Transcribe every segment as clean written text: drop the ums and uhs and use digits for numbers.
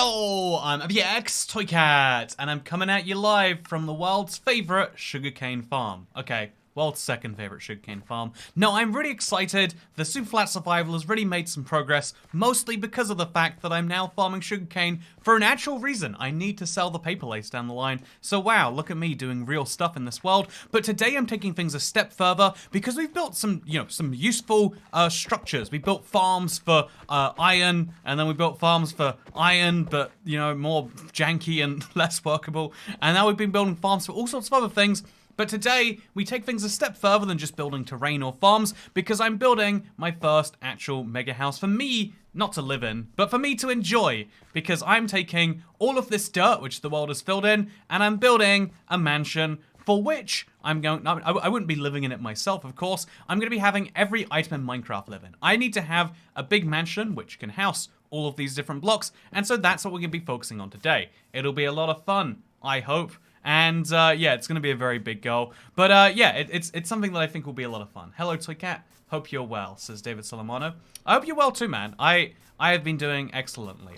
Hello, I'm VX Toy Cat, and I'm coming at you live from the world's favorite sugarcane farm. Okay, world's second favorite sugarcane farm. No, I'm really excited. The Superflat survival has really made some progress, mostly because of the fact that I'm now farming sugarcane for an actual reason. I need to sell the paper lace down the line. So wow, look at me doing real stuff in this world. But today I'm taking things a step further because we've built some, some useful structures. We built farms for iron, and then we built farms for iron, but more janky and less workable. And now we've been building farms for all sorts of other things. But today, we take things a step further than just building terrain or farms, because I'm building my first actual mega house for me, not to live in, but for me to enjoy, because I'm taking all of this dirt, which the world has filled in, and I'm building a mansion for which I wouldn't be living in it myself, of course. I'm going to be having every item in Minecraft live in. I need to have a big mansion, which can house all of these different blocks, and so that's what we're going to be focusing on today. It'll be a lot of fun, I hope. And yeah, it's going to be a very big goal. But yeah, it's something that I think will be a lot of fun. Hello, Toy Cat. Hope you're well, says David Solomano. I hope you're well too, man. I have been doing excellently.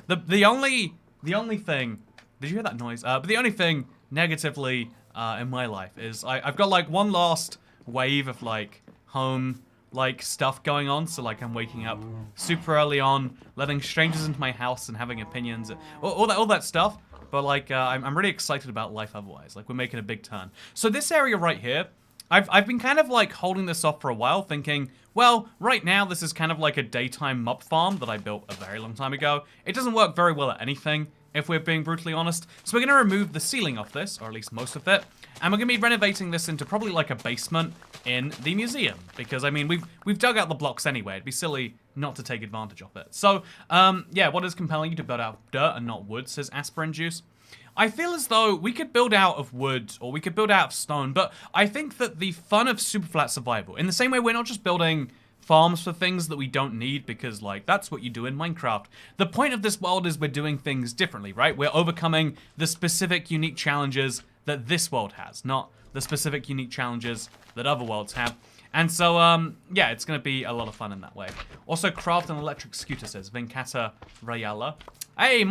The only thing, did you hear that noise? But the only thing negatively in my life is I've got like one last wave of like home stuff going on. So like I'm waking up super early on, letting strangers into my house and having opinions, all that stuff. But like, I'm really excited about life otherwise. Like, we're making a big turn. So this area right here, I've been kind of like holding this off for a while, thinking, well, right now this is kind of like a daytime mob farm that I built a very long time ago. It doesn't work very well at anything, if we're being brutally honest. So we're gonna remove the ceiling off this, or at least most of it, and we're gonna be renovating this into probably like a basement in the museum. Because I mean, we've dug out the blocks anyway. It'd be silly not to take advantage of it. So, yeah, what is compelling you to build out of dirt and not wood, says Aspirin Juice. I feel as though we could build out of wood, or we could build out of stone, but I think that the fun of Superflat survival, in the same way we're not just building farms for things that we don't need because, like, that's what you do in Minecraft. The point of this world is we're doing things differently, right? We're overcoming the specific unique challenges that this world has, not the specific unique challenges that other worlds have. And so, yeah, it's going to be a lot of fun in that way. Also, craft an electric scooter, says Venkata Rayala. Hey,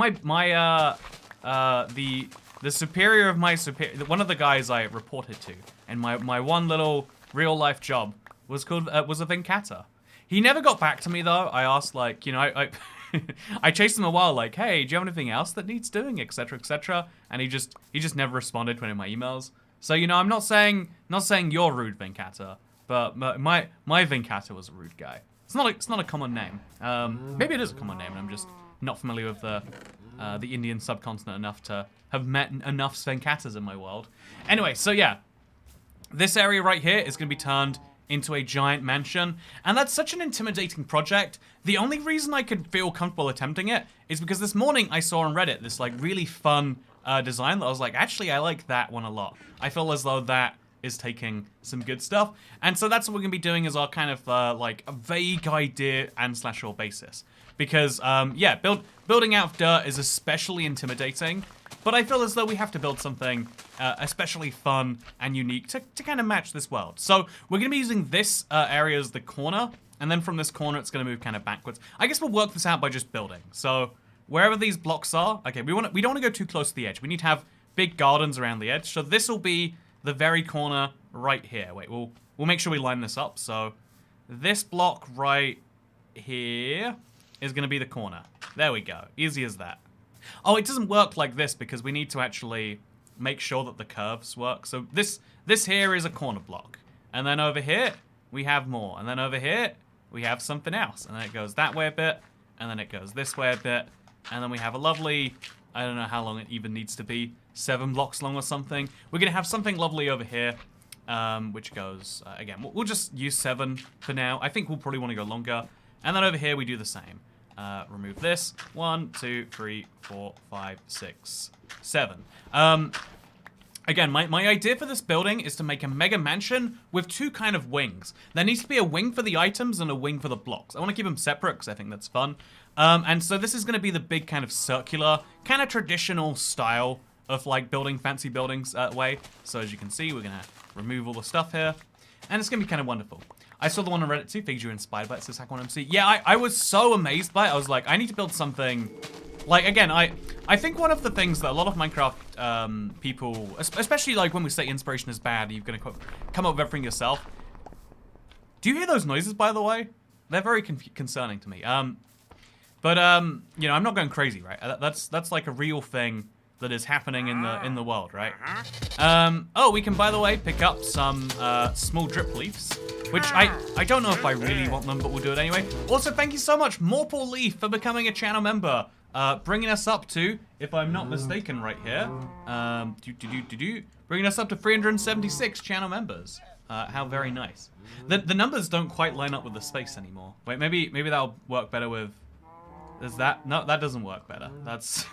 the superior of my superior, one of the guys I reported to, and my one little real life job was called, was a Venkata. He never got back to me though. I asked like, I I chased him a while like, hey, do you have anything else that needs doing, etc., etc. And he just never responded to any of my emails. So, I'm not saying you're rude, Venkata. But my Venkata was a rude guy. It's not a common name. Maybe it is a common name, and I'm just not familiar with the Indian subcontinent enough to have met enough Venkatas in my world. Anyway, so yeah, this area right here is going to be turned into a giant mansion, and that's such an intimidating project. The only reason I could feel comfortable attempting it is because this morning I saw on Reddit this like really fun design that I was like, actually, I like that one a lot. I feel as though that is taking some good stuff, and so that's what we're gonna be doing as our kind of like a vague idea and /or basis, because yeah, building out of dirt is especially intimidating, but I feel as though we have to build something especially fun and unique to kind of match this world. So we're gonna be using this area as the corner, and then from this corner it's gonna move kind of backwards. I guess we'll work this out by just building. So wherever these blocks are, okay, we don't want to go too close to the edge. We need to have big gardens around the edge. So this will be the very corner right here. Wait, we'll make sure we line this up. So this block right here is going to be the corner. There we go. Easy as that. Oh, it doesn't work like this because we need to actually make sure that the curves work. So this here is a corner block. And then over here, we have more. And then over here, we have something else. And then it goes that way a bit. And then it goes this way a bit. And then we have a lovely, I don't know how long it even needs to be, 7 blocks long or something. We're going to have something lovely over here, which goes, again, we'll just use 7 for now. I think we'll probably want to go longer. And then over here, we do the same. Remove this. 1, 2, 3, 4, 5, 6, 7. Again, my idea for this building is to make a mega mansion with 2 kind of wings. There needs to be a wing for the items and a wing for the blocks. I want to keep them separate because I think that's fun. And so this is going to be the big kind of circular, kind of traditional style of like building fancy buildings way. So as you can see, we're going to remove all the stuff here. And it's going to be kind of wonderful. I saw the one on Reddit too, figured you were inspired by it, says Hack1MC. Yeah, I was so amazed by it. I was like, I need to build something Like, again, I think one of the things that a lot of Minecraft people, especially like when we say inspiration is bad, you're gonna come up with everything yourself. Do you hear those noises, by the way? They're very concerning to me. But you know, I'm not going crazy, right? That's like a real thing that is happening in the world, right? Oh, we can, by the way, pick up some small drip leaves, which I don't know if I really want them, but we'll do it anyway. Also, thank you so much, Morpal Leaf, for becoming a channel member, bringing us up to, if I'm not mistaken, right here, bringing us up to 376 channel members. How very nice. The numbers don't quite line up with the space anymore. Wait, maybe that'll work better with. Is that no? That doesn't work better. That's.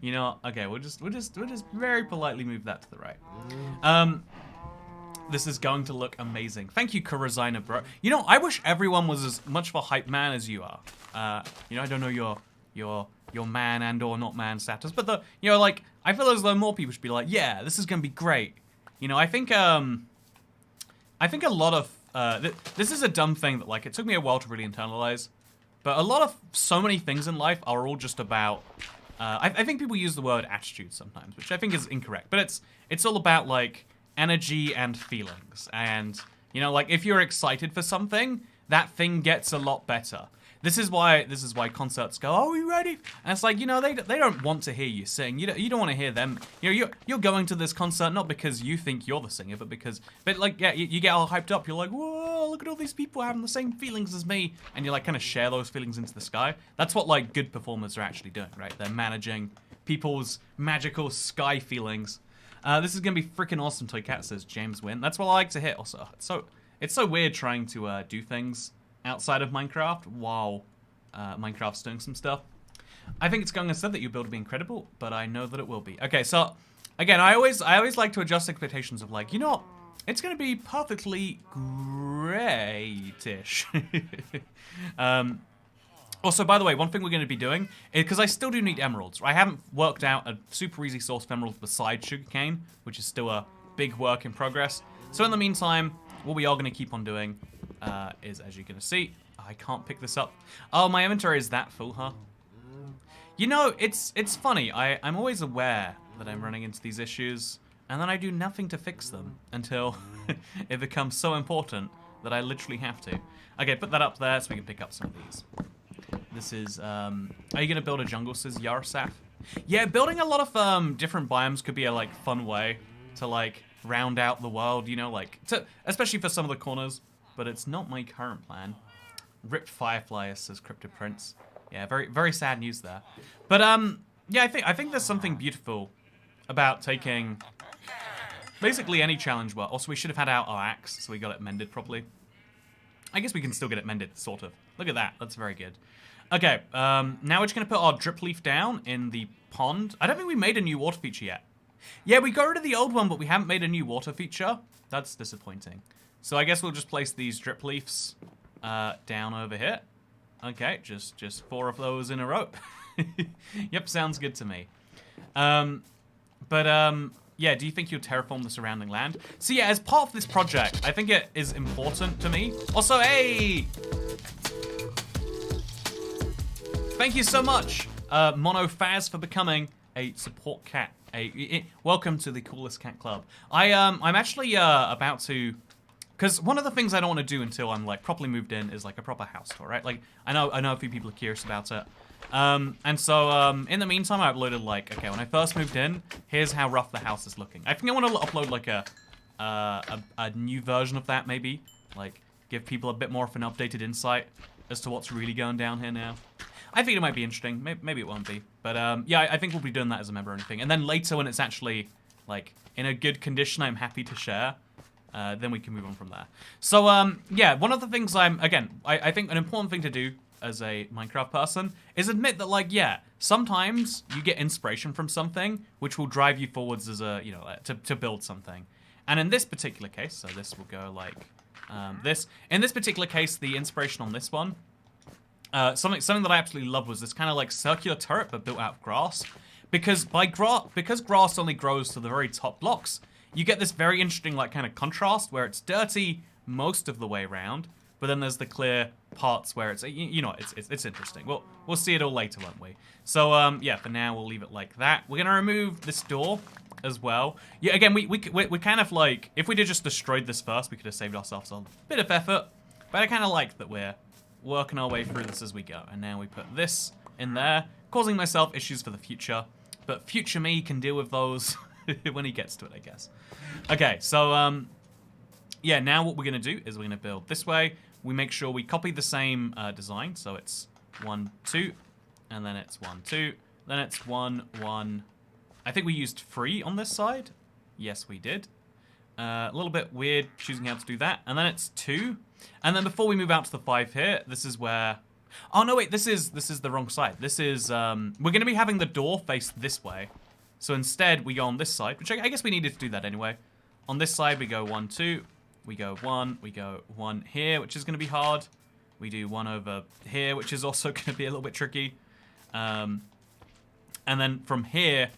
You know, okay, we'll just very politely move that to the right. This is going to look amazing. Thank you, Kurazina, bro. You know, I wish everyone was as much of a hype man as you are. You know, I don't know your man and or not man status, but you know, like, I feel as though more people should be like, yeah, this is gonna be great. You know, I think a lot of this is a dumb thing that, like, it took me a while to really internalize. But a lot of so many things in life are all just about. I think people use the word attitude sometimes, which I think is incorrect. But it's all about, like, energy and feelings. And, you know, like, if you're excited for something, that thing gets a lot better. This is why concerts go, "Oh, are you ready?" And it's like, you know, they don't want to hear you sing. You don't want to hear them. You know, you're going to this concert not because you think you're the singer, but like, yeah, you get all hyped up. You're like, "Whoa, look at all these people having the same feelings as me," and you like kind of share those feelings into the sky. That's what, like, good performers are actually doing, right? They're managing people's magical sky feelings. This is gonna be freaking awesome. Toy Cat says James Wynn. That's what I like to hit. Also, it's so weird trying to do things outside of Minecraft while Minecraft's doing some stuff. I think it's going to say that your build will be incredible, but I know that it will be. Okay, so again, I always like to adjust expectations of, like, you know, it's going to be perfectly great-ish. Also, by the way, one thing we're going to be doing is, because I still do need emeralds. I haven't worked out a super easy source of emeralds besides sugarcane, which is still a big work in progress. So in the meantime, what we are going to keep on doing is, as you're going to see, I can't pick this up. Oh, my inventory is that full, huh? You know, it's funny. I'm always aware that I'm running into these issues, and then I do nothing to fix them until it becomes so important that I literally have to. Okay, put that up there so we can pick up some of these. This is, are you going to build a jungle, says Yarasaf? Yeah, building a lot of different biomes could be a, like, fun way to, like, round out the world, you know, like, especially for some of the corners. But it's not my current plan. Rip Firefly, says Cryptid Prince. Yeah, very, very sad news there. But yeah, I think there's something beautiful about taking basically any challenge well. Also, we should have had out our axe, so we got it mended properly. I guess we can still get it mended, sort of. Look at that. That's very good. Okay, now we're just gonna put our drip leaf down in the pond. I don't think we made a new water feature yet. Yeah, we got rid of the old one, but we haven't made a new water feature. That's disappointing. So I guess we'll just place these drip leaves down over here. Okay, just 4 of those in a row. Yep, sounds good to me. Yeah, do you think you'll terraform the surrounding land? So yeah, as part of this project, I think it is important to me. Also, hey! Thank you so much, Mono Faz, for becoming a support cat. Welcome to the Coolest Cat Club. I'm actually about to... Because one of the things I don't want to do until I'm, like, properly moved in is, like, a proper house tour, right? Like, I know a few people are curious about it. And so, in the meantime, I uploaded, like, okay, when I first moved in, here's how rough the house is looking. I think I want to upload, like, a new version of that, maybe. Like, give people a bit more of an updated insight as to what's really going down here now. I think it might be interesting. Maybe it won't be. But, yeah, I think we'll be doing that as a member or anything. And then later, when it's actually, like, in a good condition, I'm happy to share. Then we can move on from there. So, yeah, one of the things I think an important thing to do as a Minecraft person is admit that, like, yeah, sometimes you get inspiration from something which will drive you forwards as a, you know, to build something. And in this particular case, so this will go like this. In this particular case, the inspiration on this one, something that I absolutely love was this kind of like circular turret but built out of grass. Because grass only grows to the very top blocks, you get this very interesting, like, kind of contrast where it's dirty most of the way around, but then there's the clear parts where it's, you know, it's interesting. We'll see it all later, won't we? So, yeah, for now, we'll leave it like that. We're gonna remove this door as well. Yeah, again, we're kind of like, if we had just destroyed this first, we could have saved ourselves a bit of effort, but I kind of like that we're working our way through this as we go. And now we put this in there, causing myself issues for the future, but future me can deal with those when he gets to it, I guess. Okay, so, yeah, now what we're gonna do is we're gonna build this way. We make sure we copy the same design, so it's 1, 2, and then it's 1, 2, then it's 1, 1. I think we used 3 on this side. Yes, we did. A little bit weird choosing how to do that. And then it's 2. And then before we move out to the 5 here, this is where... Oh, no, wait, this is the wrong side. This is... we're going to be having the door face this way. So instead, we go on this side, which I guess we needed to do that anyway. On this side, we go 1, 2. We go 1. We go 1 here, which is going to be hard. We do 1 over here, which is also going to be a little bit tricky. And then from here...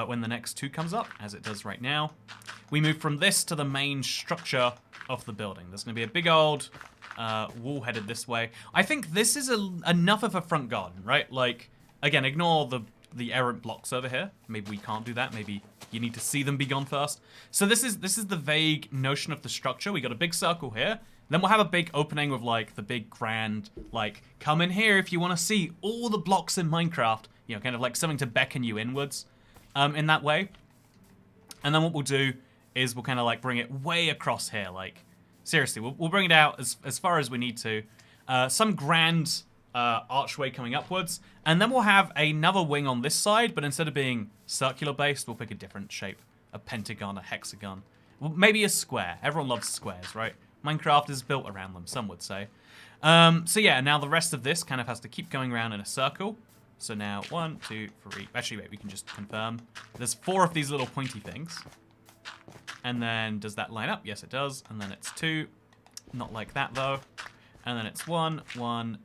when the next 2 comes up, as it does right now, we move from this to the main structure of the building. There's going to be a big old wall headed this way. I think this is enough of a front garden, right? Like, again, ignore the errant blocks over here. Maybe we can't do that. Maybe you need to see them be gone first. So this is the vague notion of the structure. We got a big circle here. Then we'll have a big opening with, like, the big grand, like, come in here if you want to see all the blocks in Minecraft. You know, kind of like something to beckon you inwards. In that way. And then what we'll do is we'll kind of like bring it way across here. Like, seriously, we'll bring it out as far as we need to. Some grand archway coming upwards. And then we'll have another wing on this side, but instead of being circular based, we'll pick a different shape. A pentagon, a hexagon. Well, maybe a square. Everyone loves squares, right? Minecraft is built around them, some would say. So yeah, now the rest of this kind of has to keep going around in a circle. So now 1, 2, 3. Actually, wait, we can just confirm. There's 4 of these little pointy things. And then does that line up? Yes, it does. And then it's 2. Not like that, though. And then it's 1, 1,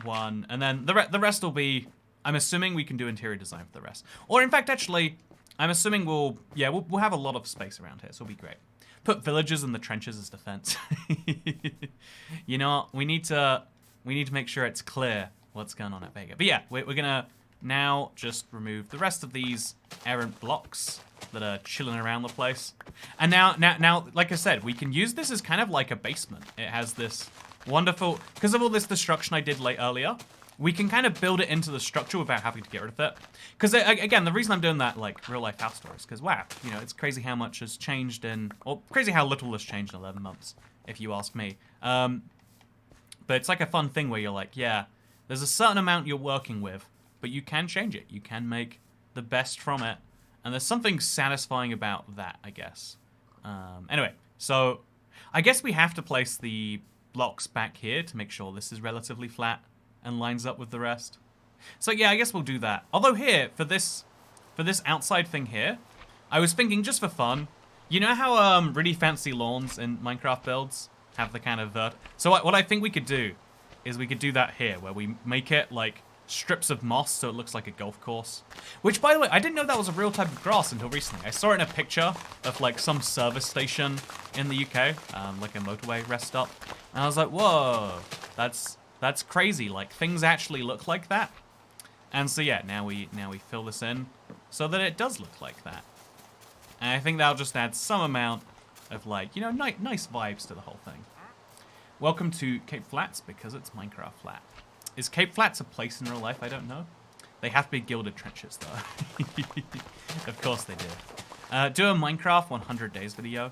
1. And then the rest will be... I'm assuming we can do interior design for the rest. Or, in fact, actually, I'm assuming we'll have a lot of space around here, so it'll be great. Put villagers in the trenches as defense. You know what? We need to make sure it's clear what's going on at Vega. But yeah, we're gonna now just remove the rest of these errant blocks that are chilling around the place. And now, like I said, we can use this as kind of like a basement. It has this wonderful, because of all this destruction I did earlier, we can kind of build it into the structure without having to get rid of it. Because again, the reason I'm doing that like real life house tour is because wow, you know, it's crazy how much has changed or crazy how little has changed in 11 months, if you ask me. But it's like a fun thing where you're like, yeah, there's a certain amount you're working with, but you can change it. You can make the best from it. And there's something satisfying about that, I guess. Anyway, so I guess we have to place the blocks back here to make sure this is relatively flat and lines up with the rest. So yeah, I guess we'll do that. Although here, for this outside thing here, I was thinking just for fun, you know how really fancy lawns in Minecraft builds have the kind of so what I think we could do is we could do that here, where we make it like strips of moss so it looks like a golf course. Which, by the way, I didn't know that was a real type of grass until recently. I saw it in a picture of like some service station in the UK, like a motorway rest stop. And I was like, whoa, that's crazy. Like, things actually look like that. And so yeah, now we fill this in so that it does look like that. And I think that'll just add some amount of like, you know, nice vibes to the whole thing. Welcome to Cape Flats, because it's Minecraft Flat. Is Cape Flats a place in real life? I don't know. They have to be gilded trenches, though. Of course they do. Do a Minecraft 100 days video.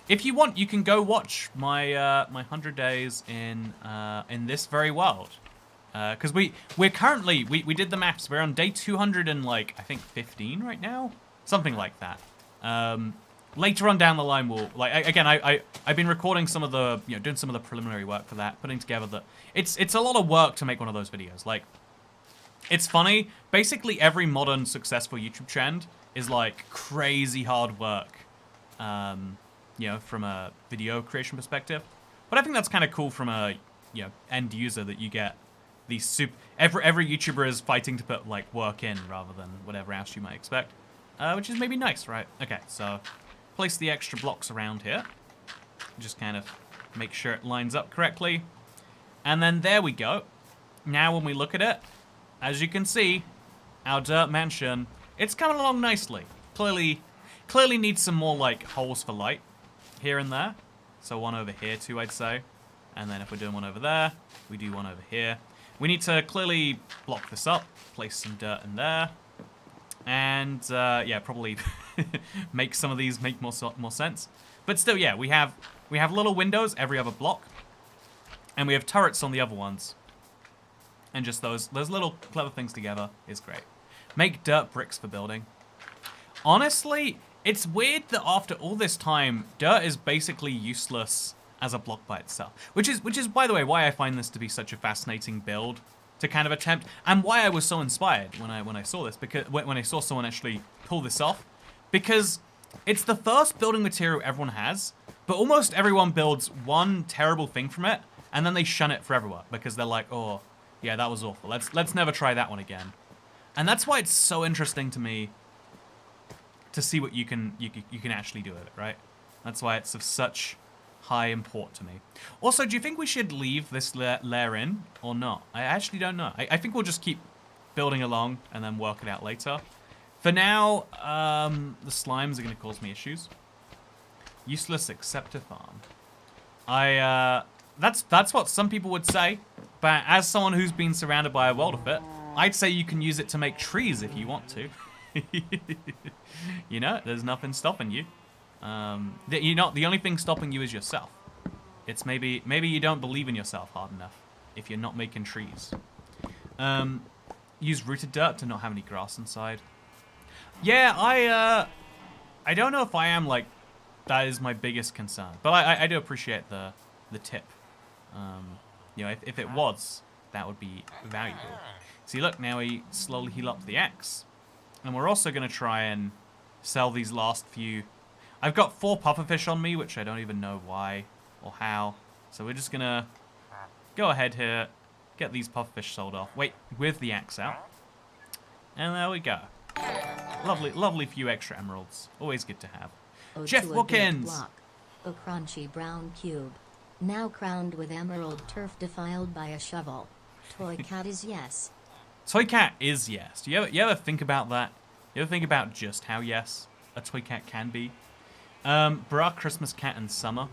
If you want, you can go watch my my 100 days in this very world. Because we're currently, we did the maps. We're on day 200 and like, I think 15 right now? Something like that. Later on down the line, we'll, like, again, I've been recording some of the, you know, doing some of the preliminary work for that, putting together the, it's a lot of work to make one of those videos. Like, it's funny, basically every modern successful YouTube trend is like crazy hard work, you know, from a video creation perspective. But I think that's kind of cool from a, you know, end user, that you get these every YouTuber is fighting to put like work in rather than whatever else you might expect, which is maybe nice, right? Okay, so place the extra blocks around here. Just kind of Make sure it lines up correctly. And then there we go. Now when we look at it, as you can see, our dirt mansion, it's coming along nicely. Clearly needs some more like holes for light here and there. So one over here too, I'd say. And then if we're doing one over there, we do one over here. We need to clearly block this up, place some dirt in there. And yeah, probably make some of these make more sense. But still, yeah, we have little windows every other block. And we have turrets on the other ones. And just those little clever things together is great. Make dirt bricks for building. Honestly, it's weird that after all this time, dirt is basically useless as a block by itself. Which is, by the way, why I find this to be such a fascinating build to kind of attempt, and why I was so inspired when I saw this, because when I saw someone actually pull this off, because it's the first building material everyone has, but almost everyone builds one terrible thing from it, and then they shun it forever because they're like, oh, yeah, that was awful. Let's never try that one again. And that's why it's so interesting to me to see what you can actually do with it, right? That's why it's of such high import to me. Also, do you think we should leave this layer in or not? I actually don't know. I think we'll just keep building along and then work it out later. For now, the slimes are going to cause me issues. Useless acceptor farm. That's what some people would say, but as someone who's been surrounded by a world of it, I'd say you can use it to make trees if you want to. You know, there's nothing stopping you. The only thing stopping you is yourself. It's maybe you don't believe in yourself hard enough if you're not making trees. Use rooted dirt to not have any grass inside. Yeah, I don't know if I am like, that is my biggest concern, but I do appreciate the tip. You know, if it was, that would be valuable. See, look, now we slowly heal up the axe. And we're also going to try and sell these last few. I've got 4 pufferfish on me, which I don't even know why or how. So we're just going to go ahead here, get these pufferfish sold off. Wait, with the axe out. And there we go. Lovely few extra emeralds. Always good to have. Jeff Bookins! A crunchy brown cube. Now crowned with emerald turf defiled by a shovel. Toy cat is yes. Toy cat is yes. Do you ever think about that? You ever think about just how yes a toy cat can be? Bra, Christmas cat, and summer.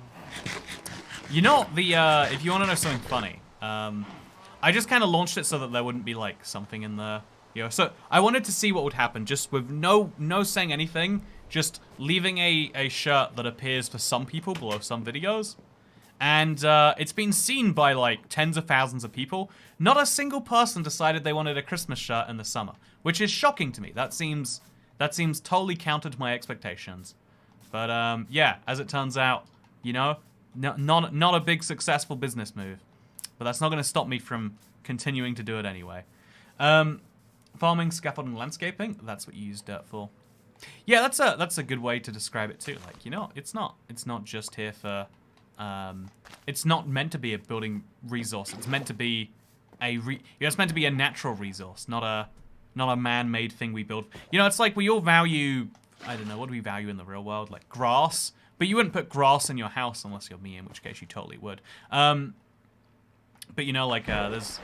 You know, if you want to know something funny, I just kind of launched it so that there wouldn't be like something in there. You know, so I wanted to see what would happen, just with no saying anything, just leaving a shirt that appears for some people below some videos. And it's been seen by like tens of thousands of people. Not a single person decided they wanted a Christmas shirt in the summer, which is shocking to me. That seems totally counter to my expectations. But yeah, as it turns out, you know, not a big successful business move. But that's not going to stop me from continuing to do it anyway. Farming, scaffolding, landscaping. That's what you use dirt for. Yeah, that's a good way to describe it too. Like, you know, it's not just here for. It's not meant to be a building resource. It's meant to be it's meant to be a natural resource, not a man-made thing we build. You know, it's like we all value, I don't know, what do we value in the real world? Like grass, but you wouldn't put grass in your house unless you're me, in which case you totally would. But you know, like there's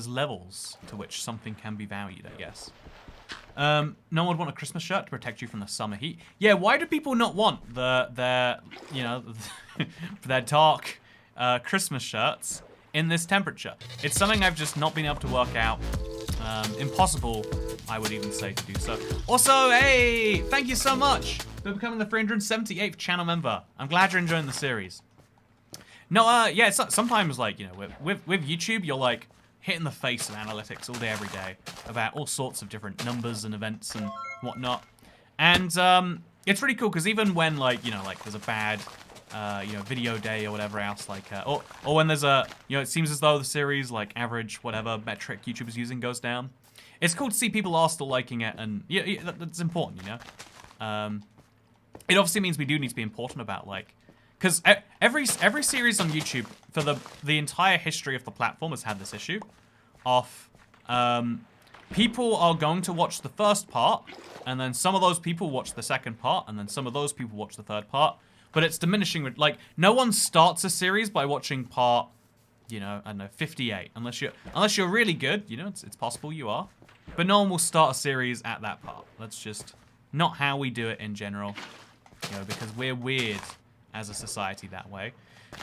levels to which something can be valued, I guess. No one would want a Christmas shirt to protect you from the summer heat. Yeah, why do people not want their you know, their dark Christmas shirts in this temperature? It's something I've just not been able to work out. Impossible, I would even say, to do so. Also, hey, thank you so much for becoming the 378th channel member. I'm glad you're enjoying the series. No, yeah, it's sometimes like, you know, with YouTube, you're like hit in the face of analytics all day, every day about all sorts of different numbers and events and whatnot. And it's really cool because even when like, you know, like there's a bad, you know, video day or whatever else, like, or when there's a, you know, it seems as though the series, like average, whatever metric YouTube is using goes down. It's cool to see people are still liking it, and yeah, that's important, you know? It obviously means we do need to be important about like, because every series on YouTube for the entire history of the platform has had this issue of people are going to watch the first part, and then some of those people watch the second part, and then some of those people watch the third part. but it's diminishing. Like, no one starts a series by watching part, you know, I don't know, 58. Unless you're really good, you know, it's possible you are. But no one will start a series at that part. That's just not how we do it in general, you know, because we're weird as a society that way.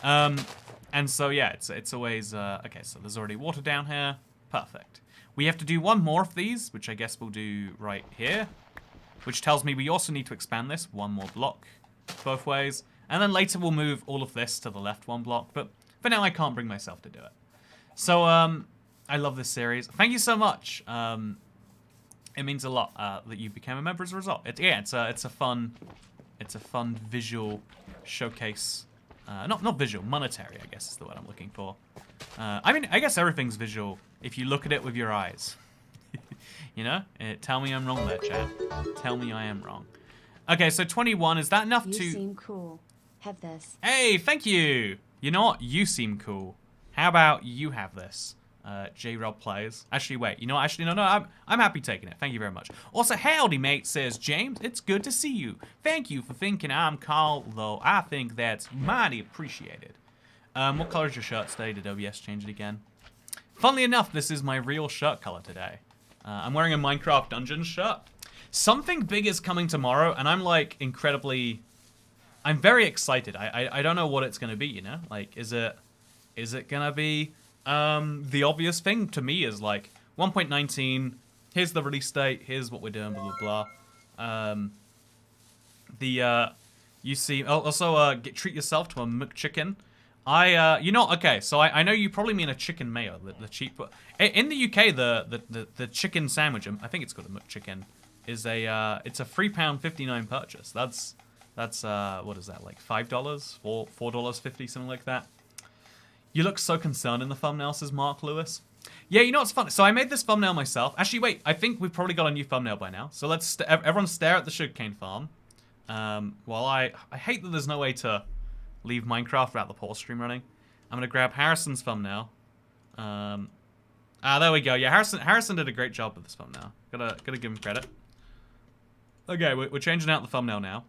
And so, yeah, it's always, okay, so there's already water down here. Perfect. We have to do one more of these, which I guess we'll do right here, which tells me we also need to expand this one more block both ways. And then later we'll move all of this to the left one block, but for now I can't bring myself to do it. So, I love this series. Thank you so much. It means a lot that you became a member as a result. It's a fun visual showcase. Not visual, monetary, I guess is the word I'm looking for. I mean, I guess everything's visual if you look at it with your eyes. You know? Tell me I'm wrong there, Chad. Tell me I am wrong. Okay, so 21, is that enough to... You seem cool. Have this. Hey, thank you! You know what? You seem cool. How about you have this? J-Rob plays. Actually, wait. You know what? Actually, no, I'm happy taking it. Thank you very much. Also, howdy, mate, says James. It's good to see you. Thank you for thinking I'm Carl, though. I think that's mighty appreciated. What color is your shirt today? Did OBS change it again? Funnily enough, this is my real shirt color today. I'm wearing a Minecraft Dungeons shirt. Something big is coming tomorrow, and I'm, like, incredibly... I'm very excited. I don't know what it's going to be, you know? Like, is it going to be... the obvious thing to me is like 1.19. Here's the release date. Here's what we're doing. Blah blah blah. You see. Also, treat yourself to a McChicken. You know. Okay, so I know you probably mean a chicken mayo, the cheap. In the UK, the chicken sandwich. I think it's called a McChicken. Is it's a £3.59 purchase. That's what is that, like $5, $4.50, something like that. You look so concerned in the thumbnail, says Mark Lewis. Yeah, you know what's funny? So I made this thumbnail myself. Actually, wait, I think we've probably got a new thumbnail by now. So let's everyone stare at the sugarcane farm. While I hate that there's no way to leave Minecraft without the pause stream running. I'm gonna grab Harrison's thumbnail. There we go. Yeah, Harrison did a great job with this thumbnail. Gotta give him credit. Okay, we're changing out the thumbnail now.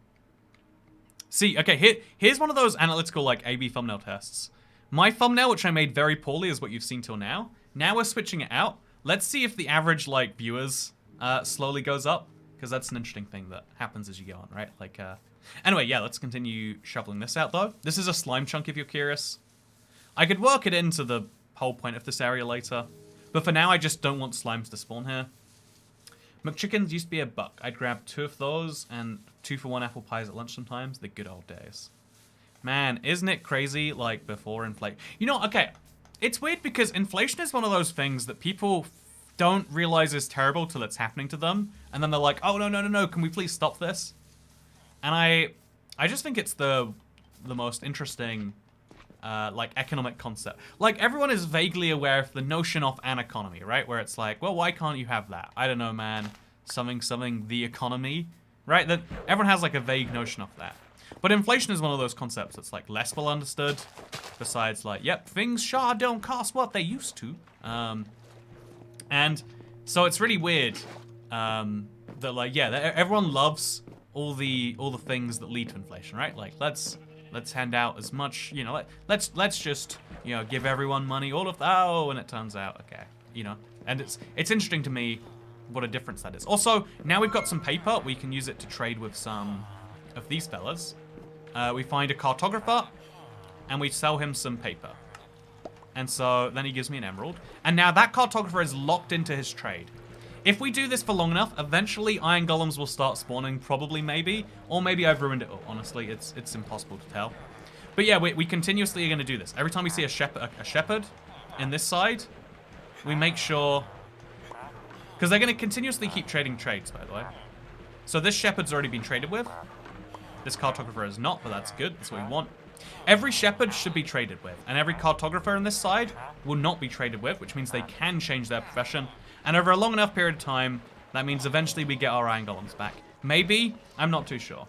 See, okay, here's one of those analytical like A/B thumbnail tests. My thumbnail, which I made very poorly, is what you've seen till now. Now we're switching it out. Let's see if the average, like, viewers slowly goes up, because that's an interesting thing that happens as you go on, right? Like, anyway, yeah, let's continue shoveling this out, though. This is a slime chunk, if you're curious. I could work it into the whole point of this area later, but for now, I just don't want slimes to spawn here. McChickens used to be $1. I'd grab 2 of those and 2 for 1 apple pies at lunch sometimes. The good old days. Man, isn't it crazy, like, before inflation? You know, okay, it's weird because inflation is one of those things that people don't realize is terrible till it's happening to them, and then they're like, oh, no, can we please stop this? And I just think it's the most interesting, like, economic concept. Like, everyone is vaguely aware of the notion of an economy, right? Where it's like, well, why can't you have that? I don't know, man. Something, the economy, right? That everyone has, like, a vague notion of that. But inflation is one of those concepts that's, like, less well understood. Besides, like, yep, things sure don't cost what they used to. And so it's really weird that, like, yeah, everyone loves all the things that lead to inflation, right? Like, let's hand out as much, you know, let's just, you know, give everyone money, all of that. Oh, and it turns out, okay, you know. And it's interesting to me what a difference that is. Also, now we've got some paper, we can use it to trade with some of these fellas. We find a cartographer, and we sell him some paper. And so then he gives me an emerald. And now that cartographer is locked into his trade. If we do this for long enough, eventually iron golems will start spawning, probably, maybe. Or maybe I've ruined it all. Honestly, it's impossible to tell. But yeah, we continuously are going to do this. Every time we see a shepherd in this side, we make sure... Because they're going to continuously keep trading trades, by the way. So this shepherd's already been traded with. This cartographer is not, but that's good. That's what we want. Every shepherd should be traded with, and every cartographer on this side will not be traded with, which means they can change their profession. And over a long enough period of time, that means eventually we get our iron golems back. Maybe, I'm not too sure.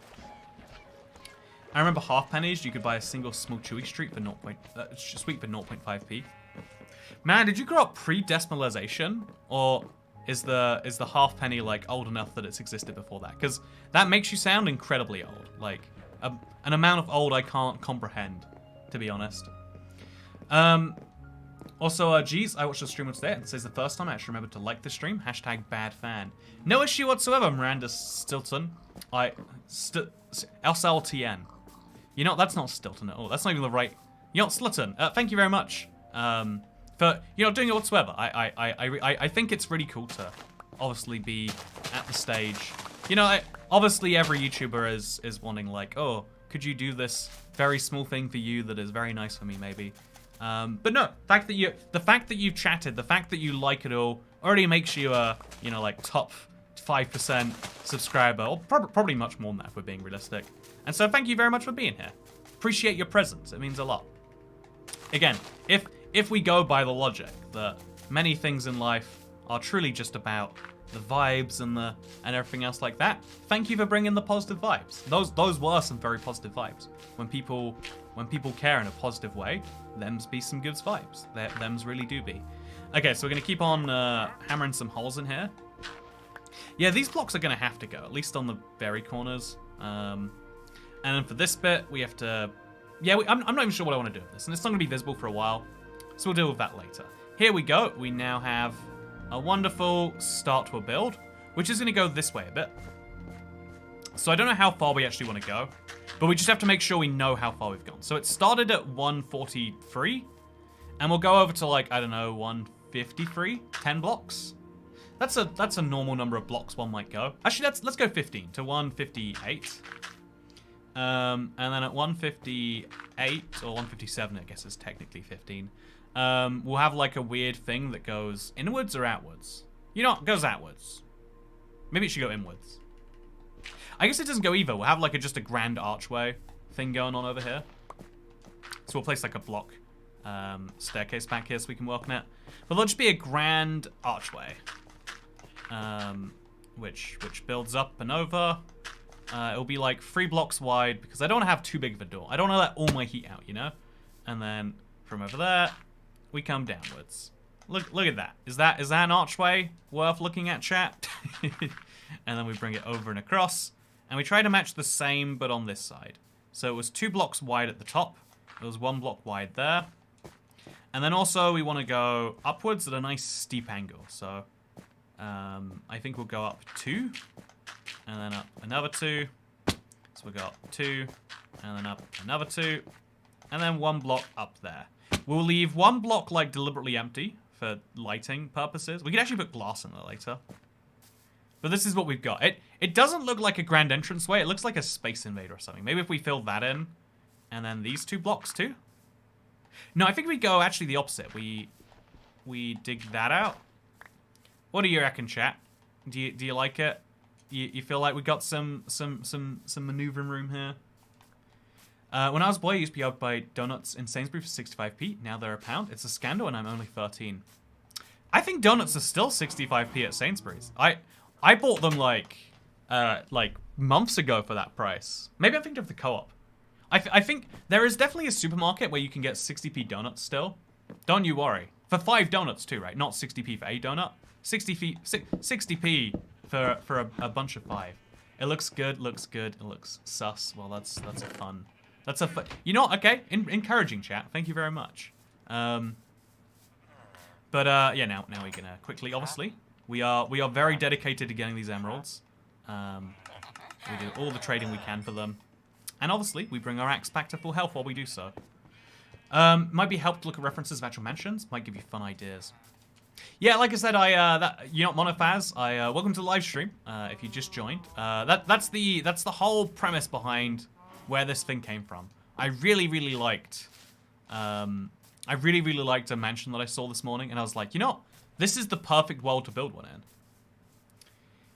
I remember half pennies, you could buy a single small chewy street for sweet for 0.5p. Man, did you grow up pre-decimalization, or is the half penny like old enough that it's existed before that? Because that makes you sound incredibly old. Like, an amount of old I can't comprehend, to be honest. Also, geez, I watched the stream today, and it says the first time I actually remembered to like the stream. Hashtag bad fan. No issue whatsoever, Miranda Stilton. SLTN. You know, that's not Stilton at all. That's not even the right... You know, Stilton, thank you very much for, you know, doing it whatsoever. I think it's really cool to obviously be at the stage. You know, obviously every YouTuber is wanting like, oh, could you do this very small thing for you that is very nice for me, maybe. But no, the fact that you've chatted, the fact that you like it all, already makes you a, you know, like top 5% subscriber, or probably much more than that if we're being realistic. And so thank you very much for being here. Appreciate your presence, it means a lot. Again, if we go by the logic that many things in life are truly just about the vibes and everything else like that, thank you for bringing the positive vibes. Those were some very positive vibes. When people care in a positive way, them's be some good vibes. Them's really do be. Okay, so we're gonna keep on hammering some holes in here. Yeah, these blocks are gonna have to go, at least on the very corners. And then for this bit, we have to... Yeah, I'm not even sure what I want to do with this, and it's not gonna be visible for a while, so we'll deal with that later. Here we go. We now have a wonderful start to a build, which is gonna go this way a bit. So I don't know how far we actually want to go, but we just have to make sure we know how far we've gone. So it started at 143, and we'll go over to like, I don't know, 153, 10 blocks. That's a normal number of blocks one might go. Actually, let's go 15 to 158. And then at 158 or 157, I guess it's technically 15. We'll have like a weird thing that goes inwards or outwards. You know, it goes outwards. Maybe it should go inwards. I guess it doesn't go either. We'll have like just a grand archway thing going on over here. So we'll place like a block staircase back here so we can work on it. But there'll just be a grand archway, which builds up and over. It'll be like 3 blocks wide because I don't want to have too big of a door. I don't want to let all my heat out, you know? And then from over there, we come downwards. Look at that. Is that an archway worth looking at, chat? And then we bring it over and across. And we try to match the same, but on this side. So it was 2 blocks wide at the top. It was 1 block wide there. And then also we want to go upwards at a nice steep angle. So I think we'll go up 2. And then up another 2. So we'll go up 2. And then up another 2. And then 1 block up there. We'll leave 1 block like deliberately empty for lighting purposes. We could actually put glass in there later. But this is what we've got. It doesn't look like a grand entranceway. It looks like a Space Invader or something. Maybe if we fill that in, and then these 2 blocks too. No, I think we go actually the opposite. We dig that out. What do you reckon, chat? Do you like it? You feel like we got some maneuvering room here? When I was a boy, I used to be out by donuts in Sainsbury's for 65p. Now they're £1. It's a scandal, and I'm only 13. I think donuts are still 65p at Sainsbury's. I bought them like months ago for that price. Maybe I'm thinking of the Co-op. I think there is definitely a supermarket where you can get 60p donuts still. Don't you worry. For 5 donuts too, right? Not 60p for a donut. 60p for a bunch of 5. It looks good. It looks sus. Well, that's a fun. That's a fun. You know what? Okay, encouraging chat. Thank you very much. Yeah. Now we're gonna quickly, obviously. We are very dedicated to getting these emeralds. We do all the trading we can for them. And obviously, we bring our axe back to full health while we do so. Might be helped to look at references of actual mentions. Might give you fun ideas. Yeah, like I said, you know, Monofaz, welcome to the live stream. If you just joined, that's the whole premise behind where this thing came from. I really liked a mansion that I saw this morning, and I was like, you know, this is the perfect world to build one in.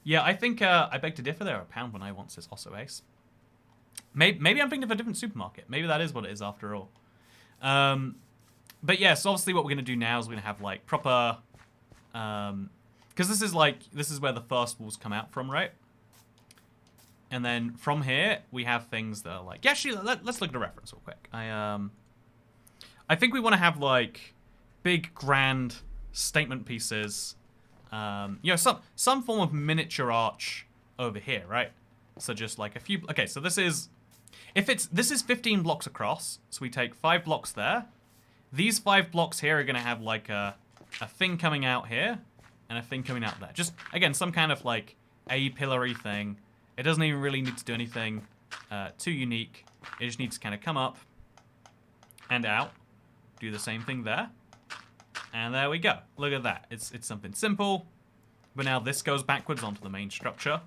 Yeah, I think I beg to differ there. £1 when I want says also ace. Maybe I'm thinking of a different supermarket. Maybe that is what it is after all. But yeah, so obviously what we're gonna do now is we're gonna have like proper, because this is where the first walls come out from, right? And then from here we have things that are like, yeah, actually, let's look at a reference real quick. I think we want to have like big grand statement pieces, you know, some form of miniature arch over here, right? So just like a few. Okay, so this is This is 15 blocks across, so we take 5 blocks there. These 5 blocks here are going to have like a thing coming out here and a thing coming out there. Just, again, some kind of like a-pillar-y thing. It doesn't even really need to do anything too unique. It just needs to kind of come up and out. Do the same thing there. And there we go. Look at that. It's something simple. But now this goes backwards onto the main structure.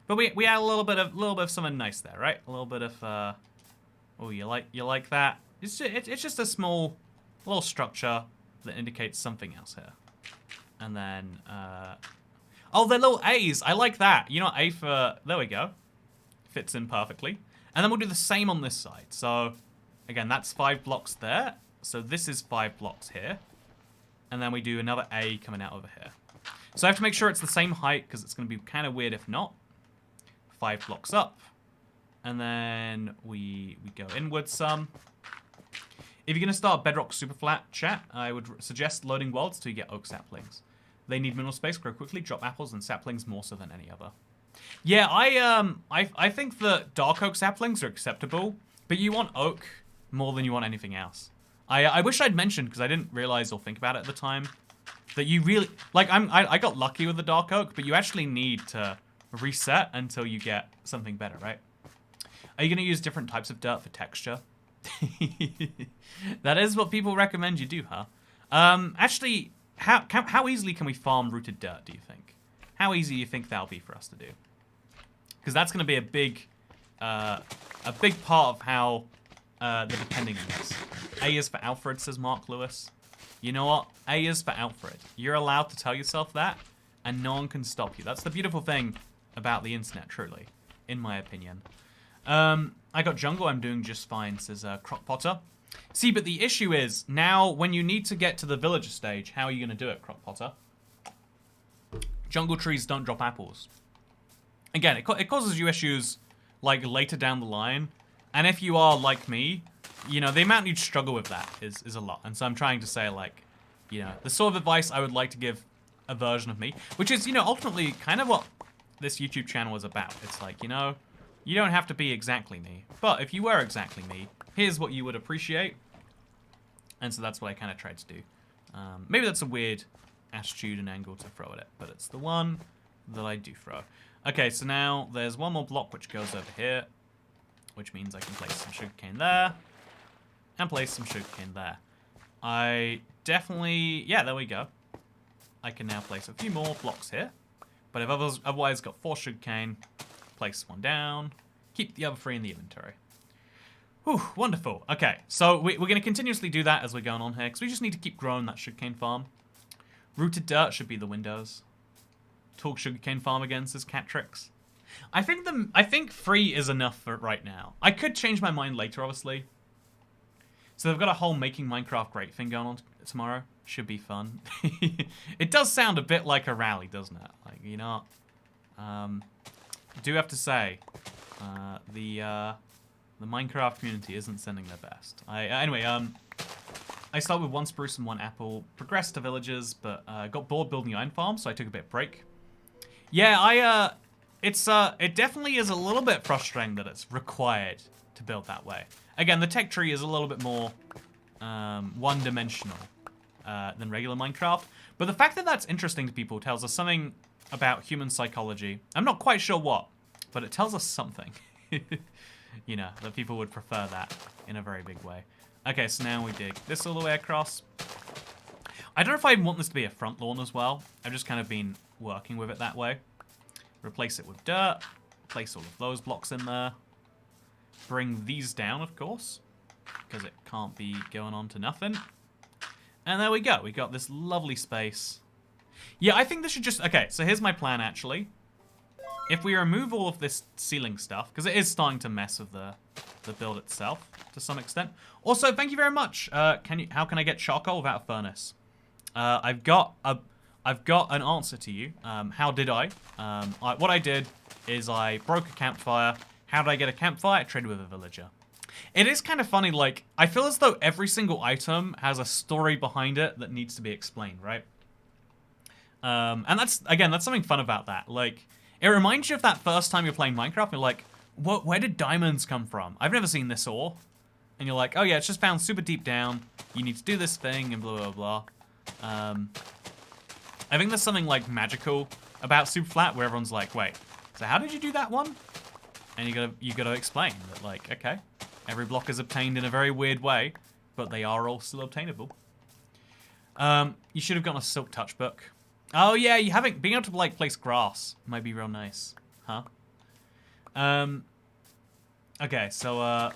But we add a little bit of something nice there, right? A little bit of oh, you like that? It's just a small little structure that indicates something else here. And then oh, they're little A's. I like that. You know, A for there we go. Fits in perfectly. And then we'll do the same on this side. So again, that's 5 blocks there. So this is 5 blocks here. And then we do another A coming out over here. So I have to make sure it's the same height because it's going to be kind of weird if not. 5 blocks up. And then we go inwards some. If you're going to start bedrock Superflat, chat, I would suggest loading worlds till you get oak saplings. They need mineral space, grow quickly, drop apples and saplings more so than any other. Yeah, I think that dark oak saplings are acceptable, but you want oak more than you want anything else. I wish I'd mentioned, because I didn't realize or think about it at the time, that you really... Like, I got lucky with the dark oak, but you actually need to reset until you get something better, right? Are you going to use different types of dirt for texture? That is what people recommend you do, huh? Actually, how easily can we farm rooted dirt, do you think? How easy do you think that'll be for us to do? Because that's going to be a big part of how the depending on this. A is for Alfred, says Mark Lewis. You know what? A is for Alfred. You're allowed to tell yourself that, and no one can stop you. That's the beautiful thing about the internet, truly, in my opinion. I got jungle, I'm doing just fine, says Croc Potter. See, but the issue is, now when you need to get to the villager stage, how are you going to do it, Croc Potter? Jungle trees don't drop apples. Again, it causes you issues, like, later down the line. And if you are like me, you know, the amount you'd struggle with that is a lot. And so I'm trying to say, like, you know, the sort of advice I would like to give a version of me, which is, you know, ultimately kind of what this YouTube channel is about. It's like, you know, you don't have to be exactly me. But if you were exactly me, here's what you would appreciate. And so that's what I kind of tried to do. Maybe that's a weird attitude and angle to throw at it, but it's the one that I do throw. Okay, so now there's one more block which goes over here, which means I can place some sugarcane there, and place some sugarcane there. I definitely... Yeah, there we go. I can now place a few more blocks here, but I've otherwise got 4 sugarcane, place one down, keep the other 3 in the inventory. Whew, wonderful. Okay, so we're going to continuously do that as we're going on here, because we just need to keep growing that sugarcane farm. Rooted dirt should be the windows. Talk sugarcane farm again, says Catrix. I think 3 is enough for right now. I could change my mind later, obviously. So they've got a whole making Minecraft great thing going on tomorrow. Should be fun. It does sound a bit like a rally, doesn't it? Like, you know, I do have to say, the Minecraft community isn't sending their best. Anyway, I started with 1 spruce and 1 apple, progressed to villages, but got bored building the iron farm, so I took a bit of break. Yeah, it definitely is a little bit frustrating that it's required to build that way. Again, the tech tree is a little bit more one-dimensional than regular Minecraft, but the fact that that's interesting to people tells us something about human psychology. I'm not quite sure what, but it tells us something. You know, that people would prefer that in a very big way. Okay, so now we dig this all the way across. I don't know if I want this to be a front lawn as well. I've just kind of been working with it that way. Replace it with dirt. Place all of those blocks in there. Bring these down, of course, because it can't be going on to nothing. And there we go. We got this lovely space. Yeah, I think this should just... Okay, so here's my plan, actually. If we remove all of this ceiling stuff, because it is starting to mess with the build itself to some extent. Also, thank you very much. How can I get charcoal without a furnace? I've got an answer to you. How did I? What I did is I broke a campfire. How did I get a campfire? I traded with a villager. It is kind of funny, like, I feel as though every single item has a story behind it that needs to be explained, right? And that's something fun about that. Like, it reminds you of that first time you're playing Minecraft, and you're like, Where did diamonds come from? I've never seen this ore. And you're like, oh yeah, it's just found super deep down. You need to do this thing and blah, blah, blah. I think there's something like magical about Superflat where everyone's like, wait, so how did you do that one? And you gotta explain that, like, okay, every block is obtained in a very weird way, but they are all still obtainable. You should have gotten a silk touch book. Oh yeah, being able to like place grass might be real nice, huh? Okay, so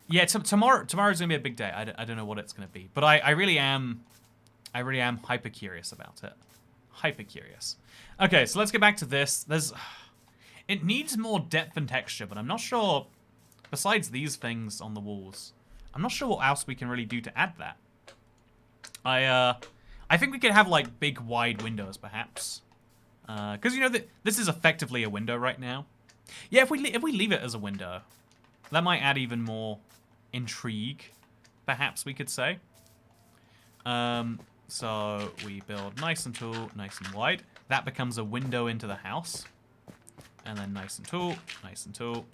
yeah, tomorrow's gonna be a big day. I don't know what it's gonna be, but I really am hyper curious about it. Hyper curious. Okay, so let's get back to this. It needs more depth and texture, but I'm not sure. Besides these things on the walls, I'm not sure what else we can really do to add that. I think we could have like big wide windows, perhaps, because you know that this is effectively a window right now. Yeah, if we leave it as a window, that might add even more intrigue, perhaps we could say. So we build nice and tall, nice and wide. That becomes a window into the house. And then nice and tall, nice and tall.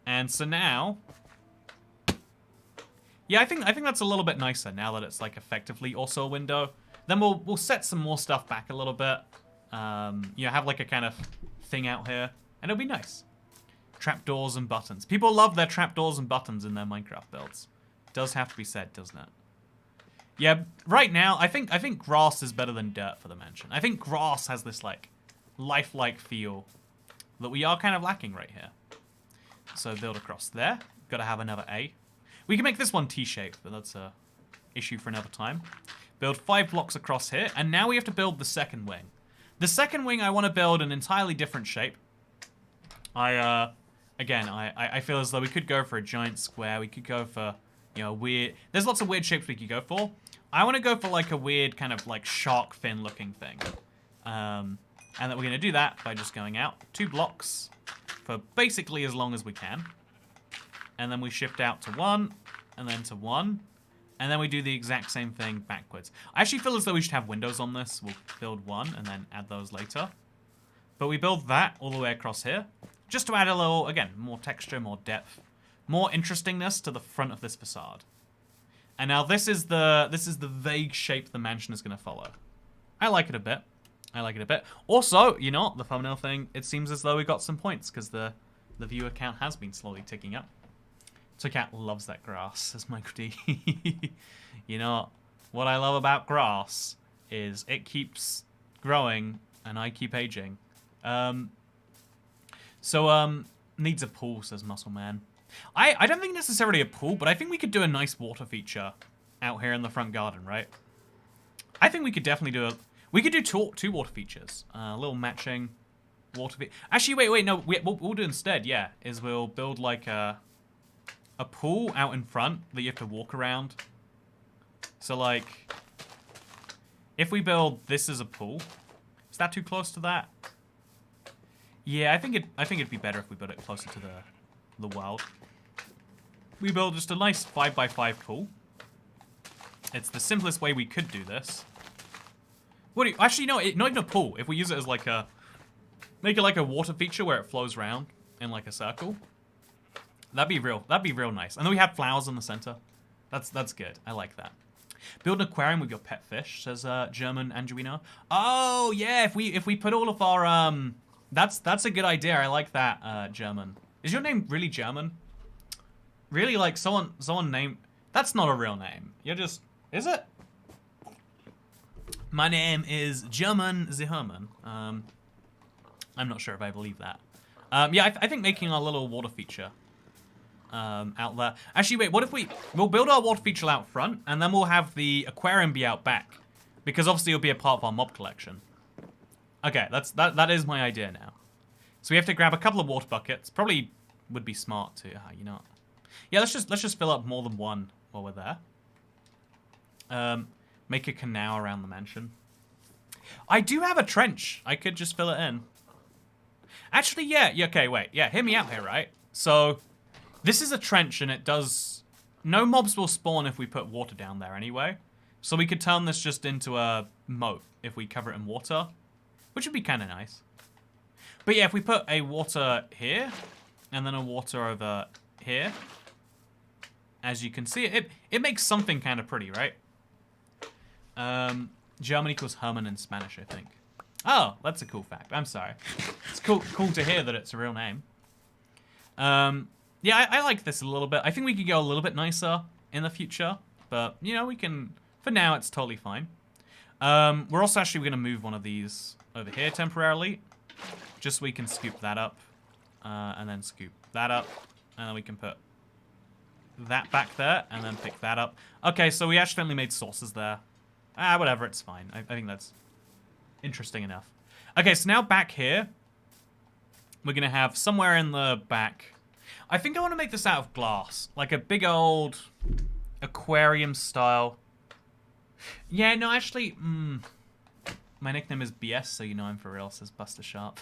And so now, yeah, I think that's a little bit nicer now that it's like effectively also a window. Then we'll set some more stuff back a little bit. You know, have like a kind of thing out here, and it'll be nice. Trapdoors and buttons. People love their trapdoors and buttons in their Minecraft builds. Does have to be said, doesn't it? Yeah, right now I think grass is better than dirt for the mansion. I think grass has this like lifelike feel that we are kind of lacking right here. So build across there. Got to have another A. We can make this one T-shaped, but that's a issue for another time. Build 5 blocks across here, and now we have to build the second wing. The second wing I want to build an entirely different shape. Again, I feel as though we could go for a giant square. We could go for, you know, weird. There's lots of weird shapes we could go for. I want to go for like a weird kind of like shark fin looking thing. And that we're going to do that by just going out 2 blocks for basically as long as we can. And then we shift out to 1, and then to 1. And then we do the exact same thing backwards. I actually feel as though we should have windows on this. We'll build 1 and then add those later. But we build that all the way across here. Just to add a little, again, more texture, more depth, more interestingness to the front of this facade. And now this is the vague shape the mansion is going to follow. I like it a bit. I like it a bit. Also, you know, the thumbnail thing, it seems as though we got some points because the viewer count has been slowly ticking up. Toycat loves that grass, says Michael D. You know, what I love about grass is it keeps growing and I keep aging. Needs a pool, says Muscle Man. I don't think necessarily a pool, but I think we could do a nice water feature out here in the front garden, right? I think we could definitely do two water features. A little matching water feature. Actually, wait, no, we'll do instead, yeah, is we'll build like a pool out in front that you have to walk around. So like, if we build this as a pool, is that too close to that? Yeah, I think it'd be better if we build it closer to the world. We build just a nice 5x5 pool. It's the simplest way we could do this. Actually, no, not even a pool. If we use it as like make it like a water feature where it flows around in like a circle. That'd be real nice. And then we have flowers in the center. That's good. I like that. Build an aquarium with your pet fish, says German Angelino. Oh yeah, if we put all of our that's a good idea. I like that, German. Is your name really German? Really, like someone named? That's not a real name. You're just, is it? My name is German the Herman. I'm not sure if I believe that. Yeah, I think making our little water feature out there. Actually, wait, what if we'll build our water feature out front, and then we'll have the aquarium be out back, because obviously it'll be a part of our mob collection. Okay, that is my idea now. So we have to grab a couple of water buckets. Probably would be smart to, you know. Yeah, let's just fill up more than one while we're there. Make a canal around the mansion. I do have a trench. I could just fill it in. Actually, yeah, okay, wait. Yeah, hear me out here, right? So, this is a trench and it does... No mobs will spawn if we put water down there anyway. So we could turn this just into a moat if we cover it in water. Which would be kind of nice. But yeah, if we put a water here, and then a water over here. As you can see, it makes something kind of pretty, right? German equals Herman in Spanish, I think. Oh, that's a cool fact. I'm sorry. It's cool to hear that it's a real name. Yeah, I like this a little bit. I think we could go a little bit nicer in the future, but you know, we can. For now, it's totally fine. We're also actually going to move one of these over here temporarily, just so we can scoop that up, and then scoop that up, and then we can put that back there, and then pick that up. Okay, so we accidentally made sources there. Whatever, it's fine. I think that's interesting enough. Okay, so now back here, we're going to have somewhere in the back. I think I want to make this out of glass, like a big old aquarium style. Yeah, no, actually, my nickname is BS, so you know I'm for real, says Buster Sharp.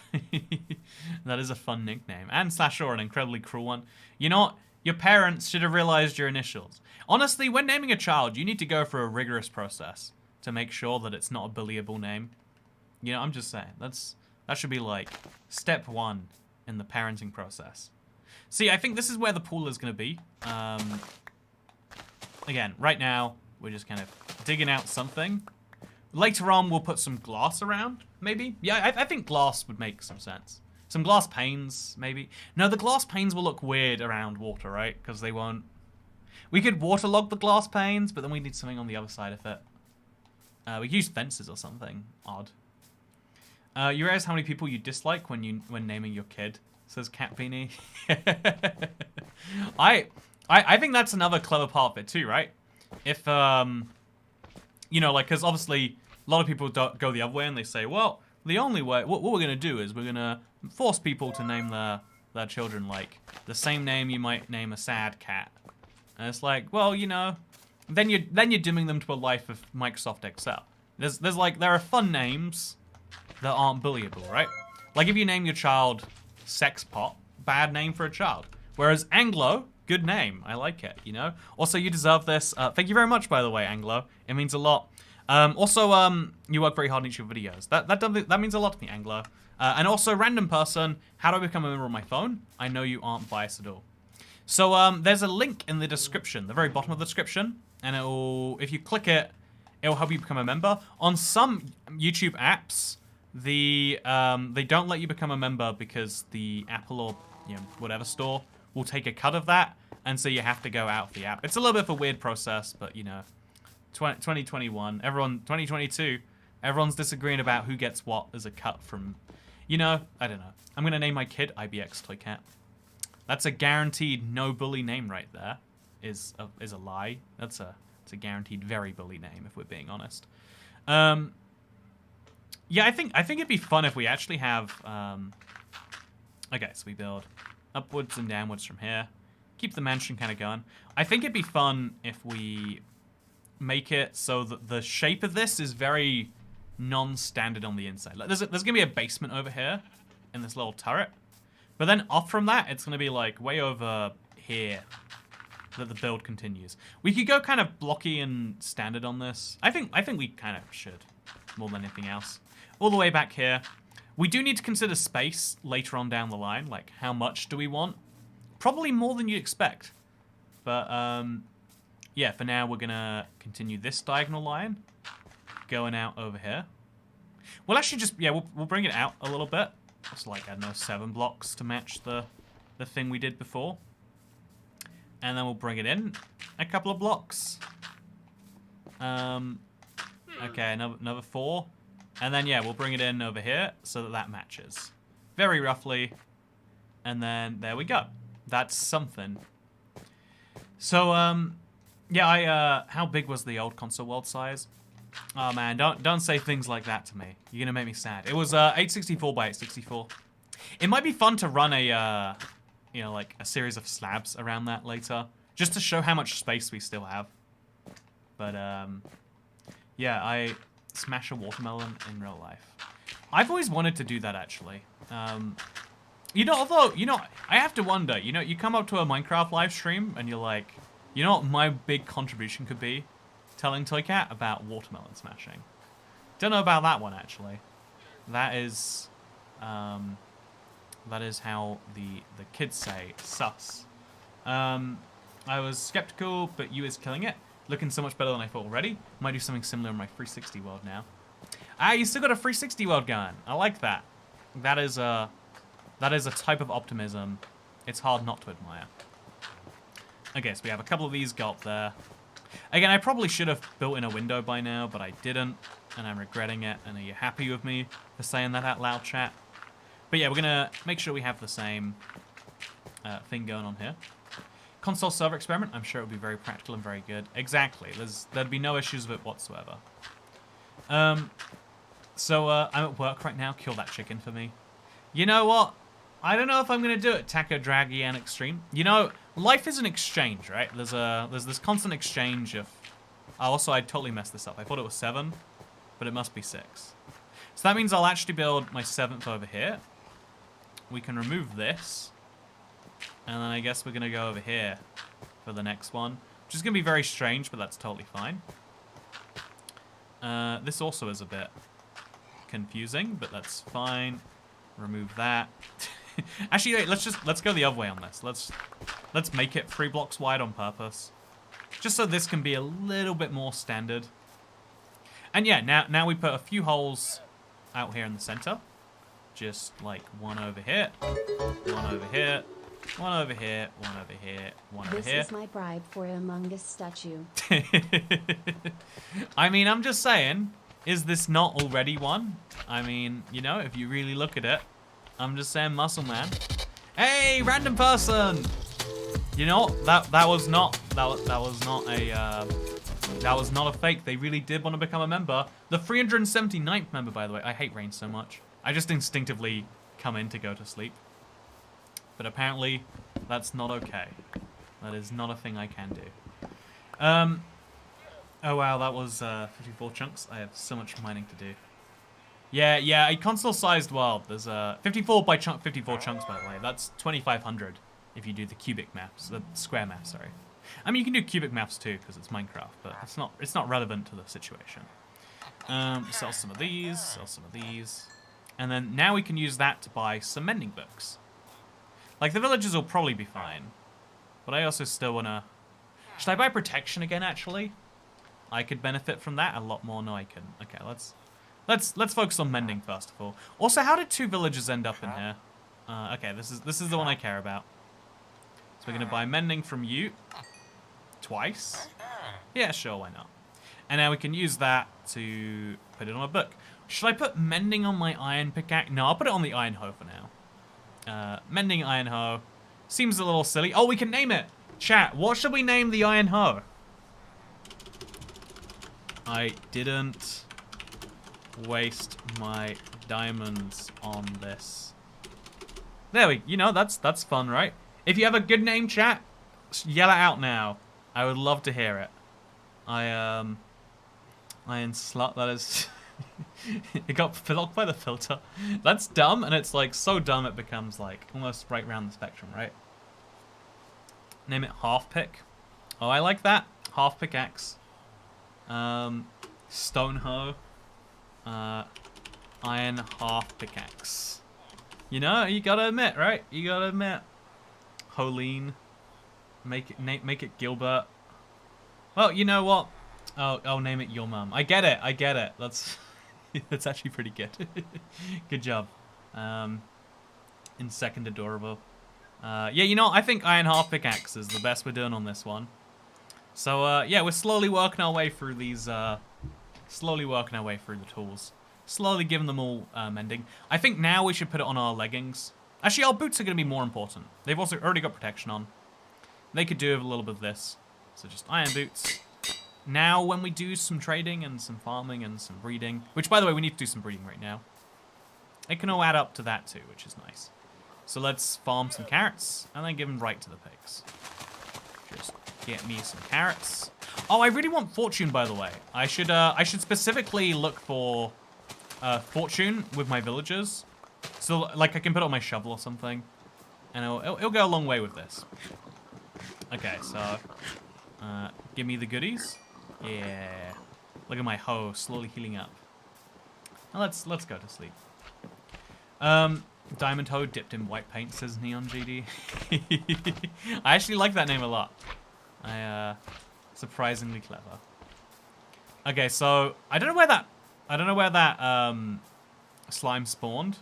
That is a fun nickname. And /or, an incredibly cruel one. You know what? Your parents should have realized your initials. Honestly, when naming a child, you need to go through a rigorous process to make sure that it's not a bullyable name. You know, I'm just saying, that should be like step 1 in the parenting process. See, I think this is where the pool is going to be. Again, right now, we're just kind of digging out something. Later on, we'll put some glass around, maybe. Yeah, I think glass would make some sense. Some glass panes, maybe. No, the glass panes will look weird around water, right? Because they won't... We could waterlog the glass panes, but then we need something on the other side of it. We could use fences or something odd. You realize how many people you dislike when naming your kid? Says Cat Beanie. I think that's another clever part of it too, right? If you know, like, because obviously a lot of people don't go the other way and they say, well, the only way what we're gonna do is we're gonna force people to name their children like the same name you might name a sad cat. And it's like, well, you know, then you're dooming them to a life of Microsoft Excel. There's like there are fun names that aren't bullyable, right? Like if you name your child Sexpot, bad name for a child. Whereas Anglo, good name. I like it, you know? Also, you deserve this. Thank you very much, by the way, Anglo. It means a lot. Also, you work very hard in each of your videos. That means a lot to me, Anglo. And also, random person, how do I become a member on my phone? I know you aren't biased at all. So, there's a link in the description, the very bottom of the description. And if you click it, it'll help you become a member. On some YouTube apps, they don't let you become a member because the Apple or whatever store will take a cut of that, and so you have to go out of the app. It's a little bit of a weird process, but you know, 2021, 2022, everyone's disagreeing about who gets what as a cut from, you know, I don't know. I'm gonna name my kid IBX Toy Cat. That's a guaranteed no bully name right there. Is a lie. It's a guaranteed very bully name if we're being honest. Yeah, I think it'd be fun if we actually have. Okay, so we build upwards and downwards from here. Keep the mansion kind of going. I think it'd be fun if we make it so that the shape of this is very non-standard on the inside. Like, there's gonna be a basement over here in this little turret, but then off from that, it's gonna be like way over here that the build continues. We could go kind of blocky and standard on this. I think we kind of should more than anything else. All the way back here. We do need to consider space later on down the line. Like, how much do we want? Probably more than you'd expect. But, yeah, for now, we're going to continue this diagonal line going out over here. We'll actually just, yeah, we'll bring it out a little bit. It's like, I don't know, 7 blocks to match the thing we did before. And then we'll bring it in a couple of blocks. Okay, another 4. And then, yeah, we'll bring it in over here so that matches. Very roughly. And then, there we go. That's something. So, yeah, how big was the old console world size? Oh, man, don't say things like that to me. You're gonna make me sad. It was, 864 by 864. It might be fun to run a, you know, like, a series of slabs around that later. Just to show how much space we still have. But, yeah, I smash a watermelon in real life. I've always wanted to do that, actually. You know, although, you know, I have to wonder, you know, you come up to a Minecraft live stream and you're like, you know what my big contribution could be? Telling Toy Cat about watermelon smashing. Don't know about that one, actually. That is, That is how the kids say, sus. I was skeptical, but you is killing it. Looking so much better than I thought already. Might do something similar in my 360 world now. Ah, you still got a 360 world going. I like that. That is a type of optimism it's hard not to admire. Okay, so we have a couple of these go up there. Again, I probably should have built in a window by now, but I didn't, and I'm regretting it. And are you happy with me for saying that out loud, chat? But yeah, we're gonna make sure we have the same thing going on here. Console server experiment, I'm sure it would be very practical and very good. Exactly, there'd be no issues with it whatsoever. So I'm at work right now, kill that chicken for me. You know what? I don't know if I'm gonna do it, Taco Draggy and Extreme. You know, life is an exchange, right? There's this constant exchange of... Also, I totally messed this up. I thought it was 7, but it must be 6. So that means I'll actually build my 7th over here. We can remove this. And then I guess we're going to go over here for the next one. Which is going to be very strange, but that's totally fine. This also is a bit confusing, but that's fine. Remove that. Actually, wait, let's go the other way on this. Let's make it 3 blocks wide on purpose. Just so this can be a little bit more standard. And yeah, now we put a few holes out here in the center. Just like one over here, one over here, one over here, one over here, one over here. This is my bribe for a Among Us statue. I mean, I'm just saying, is this not already one? I mean, you know, if you really look at it, I'm just saying, muscle man. Hey, random person! You know, that was not a fake. They really did want to become a member. The 379th member, by the way. I hate rain so much. I just instinctively come in to go to sleep. But apparently, that's not okay. That is not a thing I can do. Oh wow, that was 54 chunks. I have so much mining to do. Yeah, a console-sized world. There's 54 by 54 chunks, by the way. That's 2,500 if you do the cubic maps, the square maps, sorry. I mean, you can do cubic maps too, because it's Minecraft, but it's not relevant to the situation. Sell some of these, sell some of these. And then now we can use that to buy some mending books. Like, the villagers will probably be fine. But I also still want to... Should I buy protection again, actually? I could benefit from that a lot more. No, I couldn't. Okay, let's focus on mending first of all. Also, how did 2 villagers end up in here? Okay, this is the one I care about. So we're going to buy mending from you. Twice. Yeah, sure, why not? And now we can use that to put it on a book. Should I put mending on my iron pickaxe? No, I'll put it on the iron hoe for now. Mending iron hoe. Seems a little silly. Oh, we can name it. Chat, what should we name the iron hoe? I didn't waste my diamonds on this. There we, you know, that's fun, right? If you have a good name, chat, yell it out now. I would love to hear it. Iron slut, that is... It got blocked by the filter. That's dumb, and it's like so dumb it becomes like almost right around the spectrum, right? Name it half pick. Oh, I like that. Half pickaxe. Stone hoe. Iron half pickaxe. You know, you gotta admit, right? You gotta admit. Holeen. Make it Gilbert. Well, you know what? Oh, name it your mum. I get it. That's that's actually pretty good. Good job. In second adorable. Yeah, you know, I think iron half pickaxe is the best we're doing on this one. So yeah, we're slowly working our way through these. Slowly working our way through the tools. Slowly giving them all mending. I think now we should put it on our leggings. Actually, our boots are going to be more important. They've also already got protection on. They could do with a little bit of this. So just iron boots. Now, when we do some trading and some farming and some breeding, which, by the way, we need to do some breeding right now. It can all add up to that too, which is nice. So let's farm some carrots and then give them right to the pigs. Just get me some carrots. Oh, I really want fortune, by the way. I should specifically look for fortune with my villagers. So, like, I can put it on my shovel or something. And it'll go a long way with this. Okay, so... give me the goodies. Yeah. Look at my hoe slowly healing up. Now let's go to sleep. Diamond Hoe dipped in white paint, says Neon GD. I actually like that name a lot. Surprisingly clever. Okay, so I don't know where that slime spawned,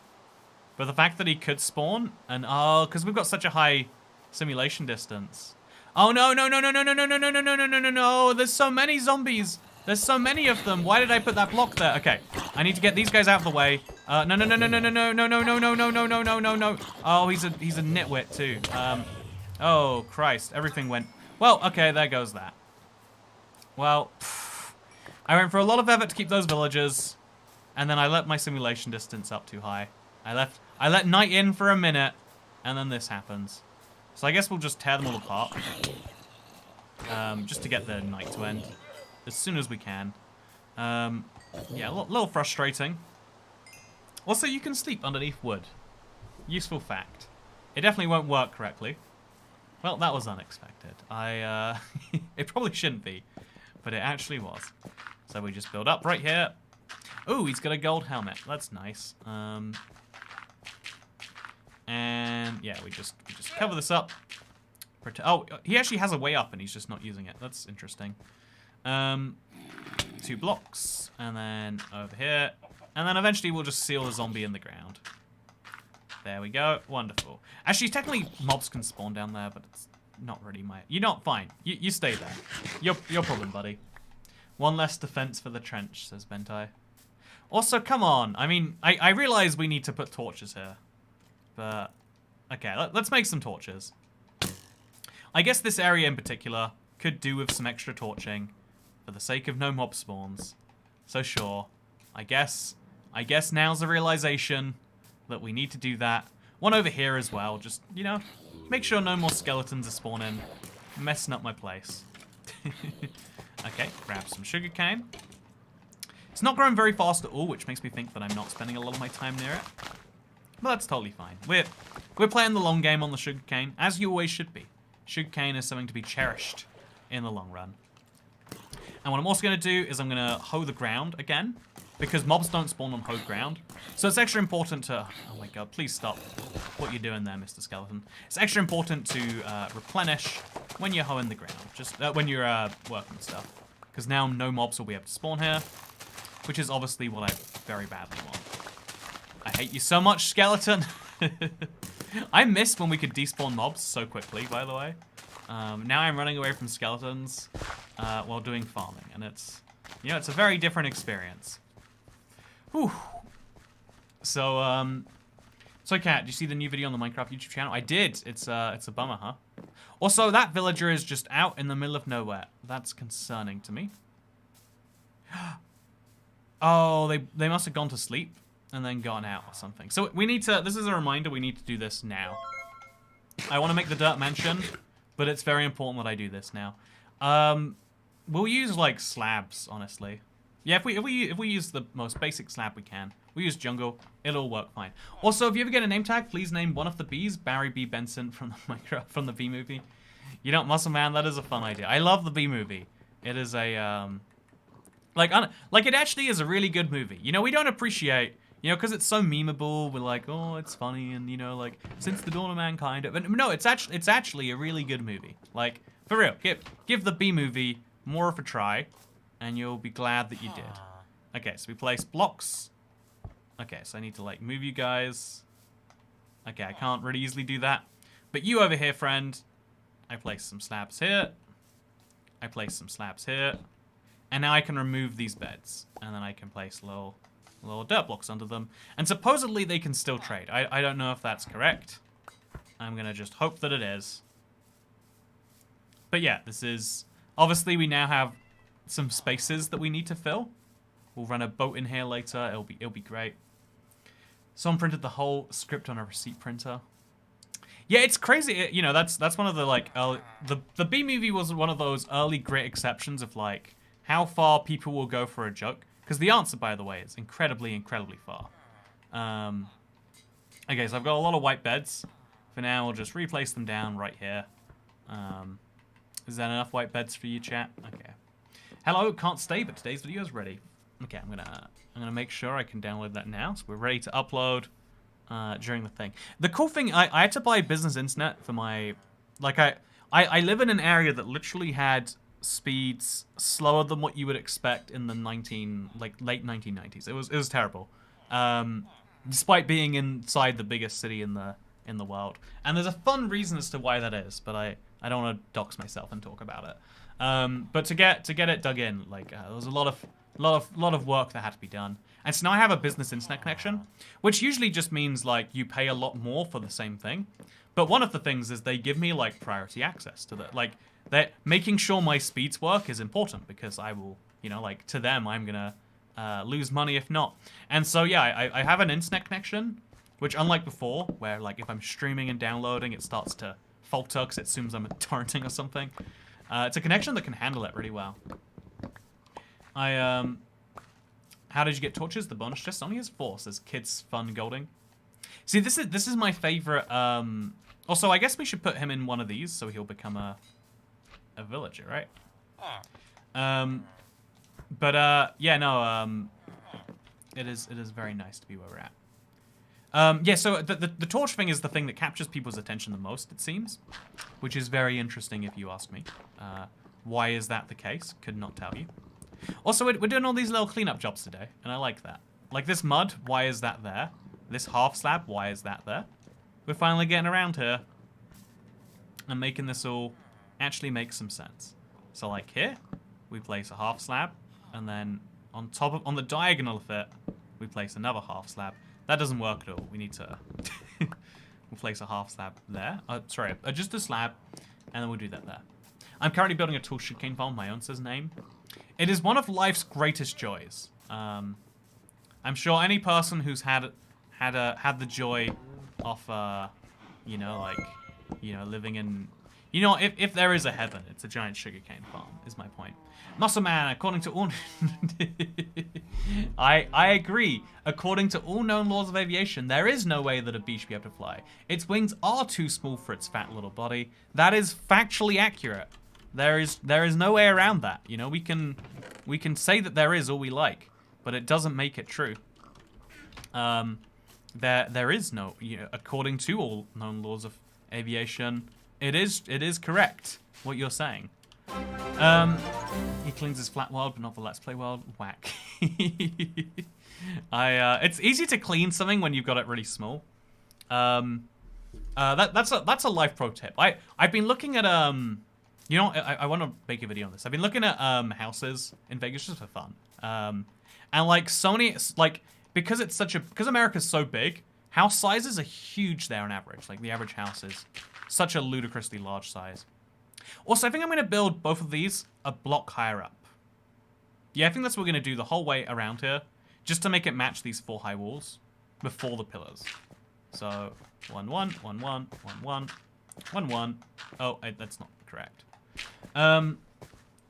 but the fact that he could spawn and because we've got such a high simulation distance. Oh no no no no no no no no no no no no no no no! There's so many zombies. There's so many of them. Why did I put that block there? Okay, I need to get these guys out of the way. No no no no no no no no no no no no no no no no no. Oh, he's a nitwit too. Oh Christ, everything went. Well, okay, there goes that. Well, I went for a lot of effort to keep those villagers, and then I let my simulation distance up too high. I let night in for a minute, and then this happens. So I guess we'll just tear them all apart, just to get the night to end as soon as we can. Yeah, a little frustrating. Also, you can sleep underneath wood. Useful fact. It definitely won't work correctly. Well, that was unexpected. It probably shouldn't be, but it actually was. So we just build up right here. Ooh, he's got a gold helmet. That's nice. And yeah, we just cover this up. Oh, he actually has a way up, and he's just not using it. That's interesting. 2 blocks, and then over here, and then eventually we'll just seal the zombie in the ground. There we go. Wonderful. Actually, technically, mobs can spawn down there, but it's not really my... You're not fine. You stay there. Your problem, buddy. One less defense for the trench, says Bentai. Also, come on. I mean, I realize we need to put torches here. But, okay, let's make some torches. I guess this area in particular could do with some extra torching for the sake of no mob spawns. So sure, I guess now's the realization that we need to do that. One over here as well, just, you know, make sure no more skeletons are spawning, messing up my place. Okay, grab some sugarcane. It's not growing very fast at all, which makes me think that I'm not spending a lot of my time near it. But that's totally fine. We're playing the long game on the sugarcane, as you always should be. Sugarcane is something to be cherished in the long run. And what I'm also going to do is I'm going to hoe the ground again, because mobs don't spawn on hoed ground. So it's extra important to... Oh my god, please stop what you're doing there, Mr. Skeleton. It's extra important to replenish when you're hoeing the ground, just when you're working stuff. Because now no mobs will be able to spawn here, which is obviously what I very badly want. I hate you so much, skeleton. I missed when we could despawn mobs so quickly, by the way. Now I'm running away from skeletons while doing farming, and it's, you know, it's a very different experience. Whew. So, Kat, do you see the new video on the Minecraft YouTube channel? I did. It's a bummer, huh? Also, that villager is just out in the middle of nowhere. That's concerning to me. Oh, they must have gone to sleep and then gone out or something. So we need to, this is a reminder, we need to do this now. I want to make the dirt mansion, but it's very important that I do this now. We'll use like slabs, honestly. Yeah, if we use the most basic slab we can. We use jungle, it'll work fine. Also, if you ever get a name tag, please name one of the bees, Barry B. Benson from the Minecraft, from the Bee Movie. You know, Muscle Man, that is a fun idea. I love the Bee Movie. It is a like it actually is a really good movie. You know, we don't appreciate, you know, because it's so memeable. We're like, oh, it's funny, and you know, like since the dawn of mankind. But no, it's actually a really good movie. Like for real, give the Bee Movie more of a try, and you'll be glad that you did. Okay, so we place blocks. Okay, so I need to like move you guys. Okay, I can't really easily do that. But you over here, friend, I place some slabs here. I place some slabs here. And now I can remove these beds. And then I can place little dirt blocks under them. And supposedly they can still trade. I don't know if that's correct. I'm going to just hope that it is. But yeah, this is... Obviously, we now have some spaces that we need to fill. We'll run a boat in here later. It'll be great. Someone printed the whole script on a receipt printer. Yeah, it's crazy. You know, that's one of the like the Bee Movie was one of those early great exceptions of like how far people will go for a joke. Because the answer, by the way, is incredibly, incredibly far. Okay, so I've got a lot of white beds. For now, we'll just replace them down right here. Is that enough white beds for you, chat? Okay. Hello, can't stay, but today's video is ready. Okay, I'm gonna make sure I can download that now. So we're ready to upload. during the thing. The cool thing, I had to buy business internet for my, like I live in an area that literally had speeds slower than what you would expect in the late 1990s. It was terrible, despite being inside the biggest city in the world. And there's a fun reason as to why that is, but I don't want to dox myself and talk about it. But to get it dug in, like there was a lot of work that had to be done. And so now I have a business internet connection, which usually just means like you pay a lot more for the same thing. But one of the things is they give me like priority access to that. Like they're making sure my speeds work is important because I will, like to them, I'm gonna lose money if not. And so yeah, I have an internet connection, which unlike before, where like if I'm streaming and downloading, it starts to falter because it assumes I'm torrenting or something. It's a connection that can handle it really well. How did you get torches? The bonus chest only has 4. Says kids fun golding. See, this is my favorite. Also, I guess we should put him in one of these so he'll become a villager, right? Yeah, no. It is very nice to be where we're at. Yeah, so the torch thing is the thing that captures people's attention the most, it seems, which is very interesting if you ask me. Why is that the case? Could not tell you. Also, we're doing all these little cleanup jobs today, and I like that. Like this mud, why is that there? This half slab, why is that there? We're finally getting around here and making this all actually make some sense. So like here, we place a half slab, and then on the diagonal of it, we place another half slab. That doesn't work at all. We need to we'll place a half slab there. Sorry, just a slab, and then we'll do that there. I'm currently building a tool sugarcane farm, my own says name. It is one of life's greatest joys. I'm sure any person who's had the joy of living in, if there is a heaven, it's a giant sugarcane farm. Is my point. Muscle Man, according to all, I agree. According to all known laws of aviation, there is no way that a bee should be able to fly. Its wings are too small for its fat little body. That is factually accurate. There is no way around that. We can say that there is all we like, but it doesn't make it true. There is no, according to all known laws of aviation, it is correct what you're saying. He cleans his flat world, but not the Let's Play world. Whack. It's easy to clean something when you've got it really small. That's a life pro tip. I've been looking at I want to make a video on this. I've been looking at houses in Vegas just for fun. And like so many, like because America's so big, house sizes are huge there on average. Like the average house is such a ludicrously large size. Also, I think I'm going to build both of these a block higher up. Yeah, I think that's what we're going to do the whole way around here, just to make it match these 4 high walls before the pillars. So 1 1 1 1 1 1 1 1. Oh, that's not correct.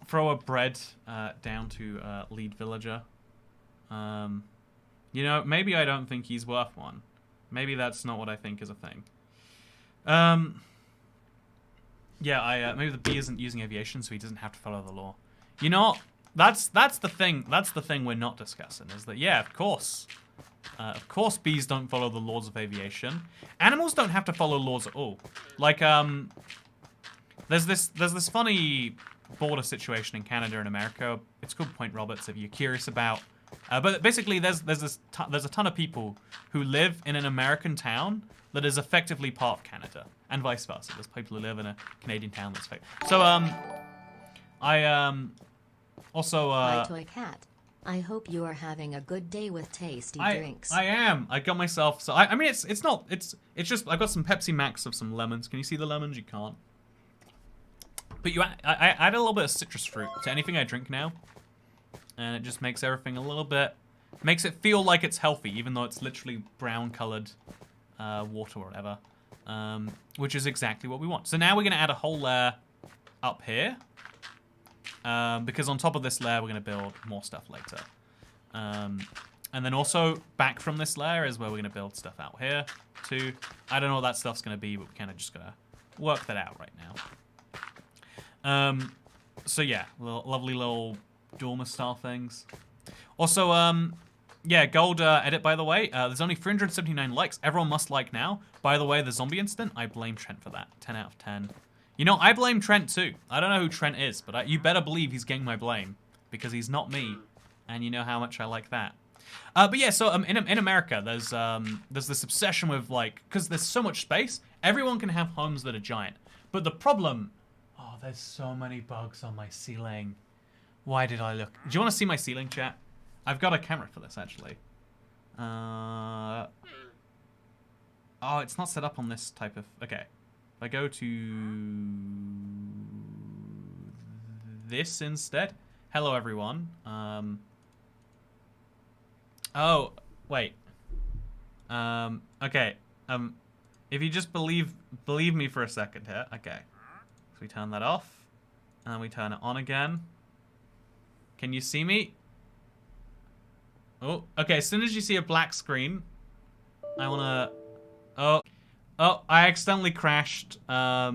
Throw a bread down to lead villager. Maybe I don't think he's worth one. Maybe that's not what I think is a thing. Yeah, maybe the bee isn't using aviation, so he doesn't have to follow the law. That's the thing. That's the thing we're not discussing. Is that of course bees don't follow the laws of aviation. Animals don't have to follow laws at all. Like there's this funny border situation in Canada and America. It's called Point Roberts. If you're curious about. But basically, there's a ton of people who live in an American town that is effectively part of Canada, and vice versa. There's people who live in a Canadian town that's fake. So also. Hi, Toy Cat. I hope you are having a good day with tasty drinks. I am. I got myself. So I mean, it's just I got some Pepsi Max of some lemons. Can you see the lemons? You can't. But I add a little bit of citrus fruit to anything I drink now. And it just makes everything a little bit, makes it feel like it's healthy, even though it's literally brown-colored water or whatever, which is exactly what we want. So now we're going to add a whole layer up here, because on top of this layer, we're going to build more stuff later. And then also, back from this layer is where we're going to build stuff out here, too. I don't know what that stuff's going to be, but we're kind of just going to work that out right now. So yeah, lovely little dormer style things. Also, Yeah, gold edit, by the way. There's only 379 likes. Everyone must like now. By the way, the zombie incident, I blame Trent for that. 10 out of 10. You know, I blame Trent too. I don't know who Trent is, but you better believe he's getting my blame. Because he's not me. And you know how much I like that. But yeah, so in America, there's this obsession with, like, because there's so much space, everyone can have homes that are giant. But the problem... Oh, there's so many bugs on my ceiling. Why did I look? Do you want to see my ceiling, chat? I've got a camera for this, actually. Oh, it's not set up on this type of... Okay. If I go to... this instead. Hello, everyone. Oh, wait. Okay. If you just believe me for a second here. Okay. So we turn that off. And we turn it on again. Can you see me? Oh, okay. As soon as you see a black screen, I wanna... Oh, I accidentally crashed. I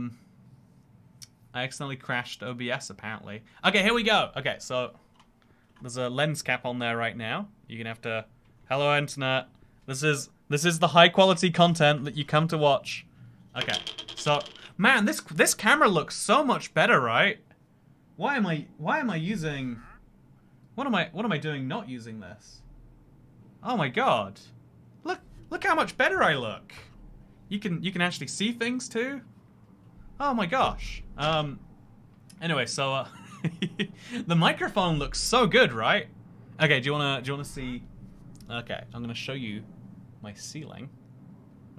accidentally crashed OBS, apparently. Okay, here we go. Okay, so there's a lens cap on there right now. You're gonna have to... Hello, internet. This is the high-quality content that you come to watch. Okay, so... Man, this camera looks so much better, right? Why am I using... What am I doing not using this? Oh my god. Look how much better I look. You can actually see things too. Oh my gosh. Anyway, so the microphone looks so good, right? Okay, do you wanna see? Okay, I'm gonna show you my ceiling.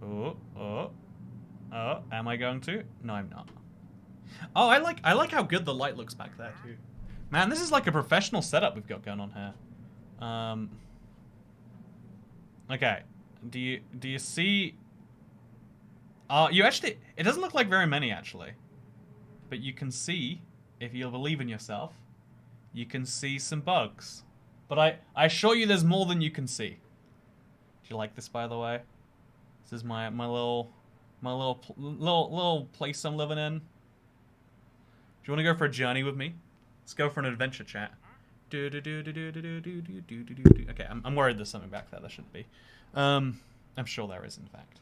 Oh, am I going to? No, I'm not. Oh, I like how good the light looks back there too. Man, this is like a professional setup we've got going on here. Okay, do you see? You actually, it doesn't look like very many actually, but you can see, if you believe in yourself, you can see some bugs. But I assure you, there's more than you can see. Do you like this, by the way? This is my little place I'm living in. Do you want to go for a journey with me? Let's go for an adventure, chat. Okay, I'm worried there's something back there. There shouldn't be. I'm sure there is, in fact.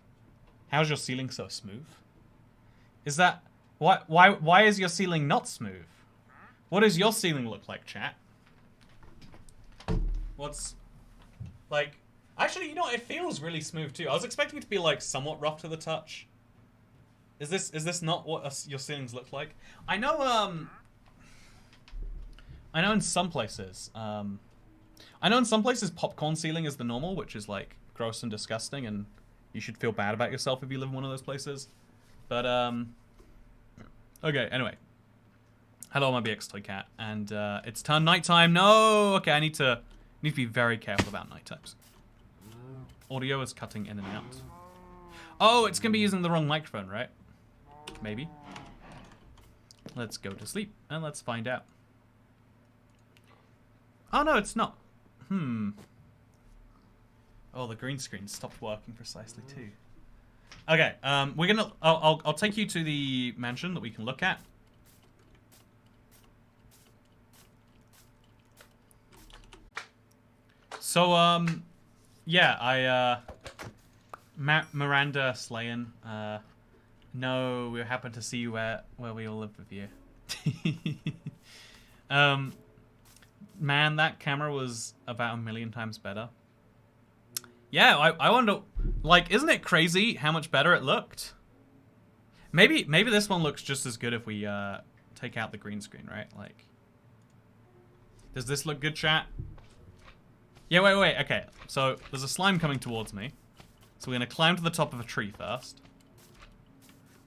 How's your ceiling so smooth? Is that... Why is your ceiling not smooth? What does your ceiling look like, chat? What's... Like... Actually, you know what? It feels really smooth, too. I was expecting it to be, like, somewhat rough to the touch. Is this not what your ceilings look like? I know in some places... I know in some places popcorn ceiling is the normal, which is, like, gross and disgusting, and you should feel bad about yourself if you live in one of those places. But, okay, anyway. Hello, my BX Toy Cat, and, it's turned nighttime. No! Okay, I need to be very careful about night times. Audio is cutting in and out. Oh, it's gonna be using the wrong microphone, right? Maybe. Let's go to sleep, and let's find out. Oh, no, it's not. Oh, the green screen stopped working precisely, too. Okay, we're gonna... I'll take you to the mansion that we can look at. So, yeah, Miranda Slayan, no, we happen to see you where we all live with you. Man, that camera was about 1,000,000 times better. Yeah, I wonder, like, isn't it crazy how much better it looked? Maybe this one looks just as good if we, take out the green screen, right? Like, does this look good, chat? Yeah, wait, okay. So, there's a slime coming towards me. So we're gonna climb to the top of a tree first.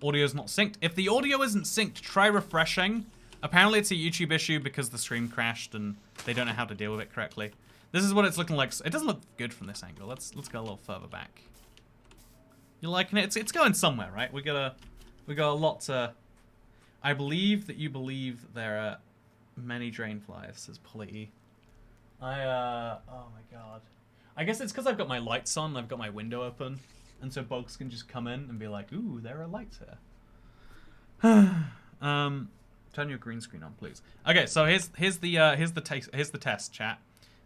Audio's not synced. If the audio isn't synced, try refreshing. Apparently it's a YouTube issue because the stream crashed and they don't know how to deal with it correctly. This is what it's looking like. It doesn't look good from this angle. Let's go a little further back. You liking it? It's going somewhere, right? We got a lot to... I believe that you believe there are many drainflies, says Polly. oh my god. I guess it's because I've got my lights on, I've got my window open, and so bugs can just come in and be like, ooh, there are lights here. Turn your green screen on, please. Okay, so here's the test, chat.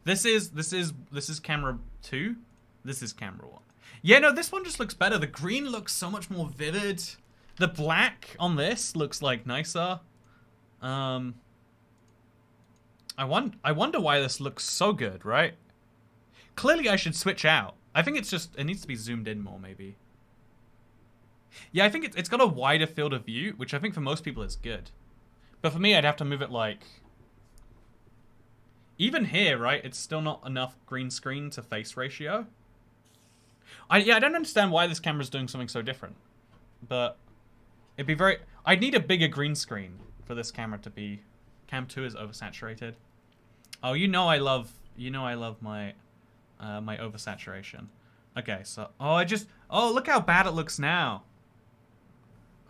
This is camera 2. This is camera 1. Yeah, no, this one just looks better. The green looks so much more vivid. The black on this looks like nicer. I wonder why this looks so good, right? Clearly I should switch out. I think it's just, it needs to be zoomed in more, maybe. Yeah, I think it's got a wider field of view, which I think for most people is good. But for me, I'd have to move it like... Even here, right? It's still not enough green screen to face ratio. Yeah, I don't understand why this camera's doing something so different. But it'd be very... I'd need a bigger green screen for this camera to be... Cam 2 is oversaturated. Oh, you know I love my my oversaturation. Okay, so oh, look how bad it looks now.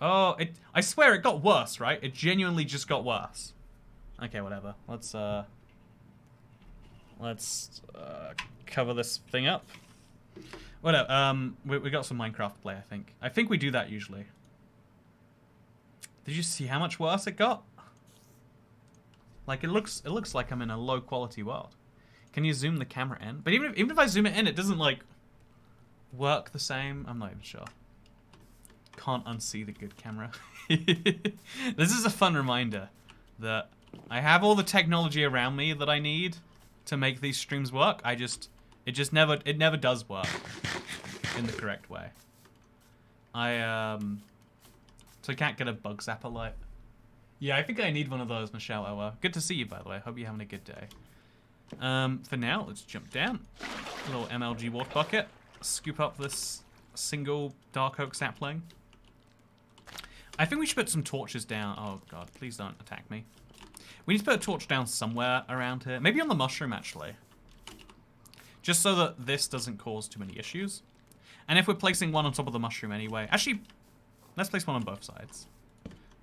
Oh, I swear it got worse, right? It genuinely just got worse. Okay, whatever. Let's cover this thing up. Whatever. We got some Minecraft play, I think. I think we do that usually. Did you see how much worse it got? Like it looks like I'm in a low quality world. Can you zoom the camera in? But even if I zoom it in, it doesn't like work the same. I'm not even sure. Can't unsee the good camera. This is a fun reminder that I have all the technology around me that I need to make these streams work. It never does work in the correct way. So I can't get a bug zapper light. Yeah, I think I need one of those, Michelle Ower. Good to see you, by the way. Hope you're having a good day. For now, let's jump down. A little MLG water bucket. Scoop up this single dark oak sapling. I think we should put some torches down. Oh god, please don't attack me. We need to put a torch down somewhere around here. Maybe on the mushroom, actually. Just so that this doesn't cause too many issues. And if we're placing one on top of the mushroom anyway... Actually, let's place one on both sides.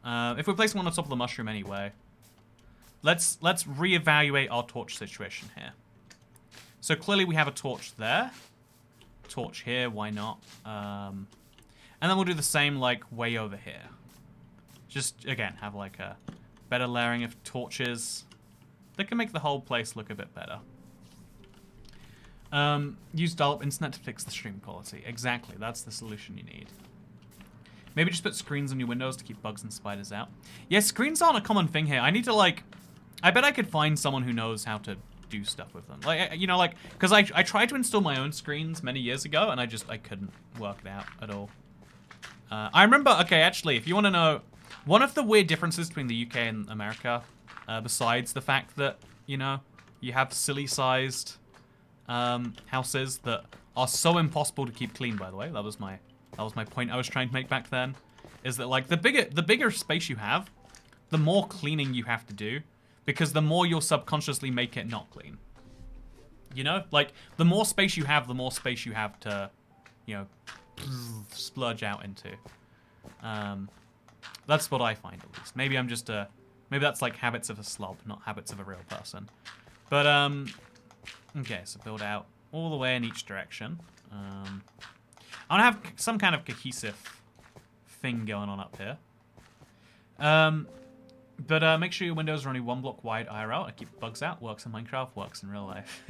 If we're placing one on top of the mushroom anyway... Let's reevaluate our torch situation here. So clearly we have a torch there. Torch here, why not? And then we'll do the same like way over here. Just, again, have like a better layering of torches. That can make the whole place look a bit better. Use dial-up internet to fix the stream quality. Exactly, that's the solution you need. Maybe just put screens on your windows to keep bugs and spiders out. Yeah, screens aren't a common thing here. I need to like... I bet I could find someone who knows how to do stuff with them. Like, you know, like... Because I tried to install my own screens many years ago, and I couldn't work it out at all. I remember... Okay, actually, if you want to know... One of the weird differences between the UK and America, besides the fact that, you know, you have silly-sized houses that are so impossible to keep clean, by the way. That was my point I was trying to make back then. Is that, like, the bigger space you have, the more cleaning you have to do. Because the more you'll subconsciously make it not clean. You know? Like, the more space you have to, you know, splurge out into. That's what I find, at least. Maybe I'm just maybe that's like habits of a slob, not habits of a real person. But, okay, so build out all the way in each direction. I want to have some kind of cohesive thing going on up here. But make sure your windows are only 1 block wide IRL. I keep bugs out. Works in Minecraft. Works in real life.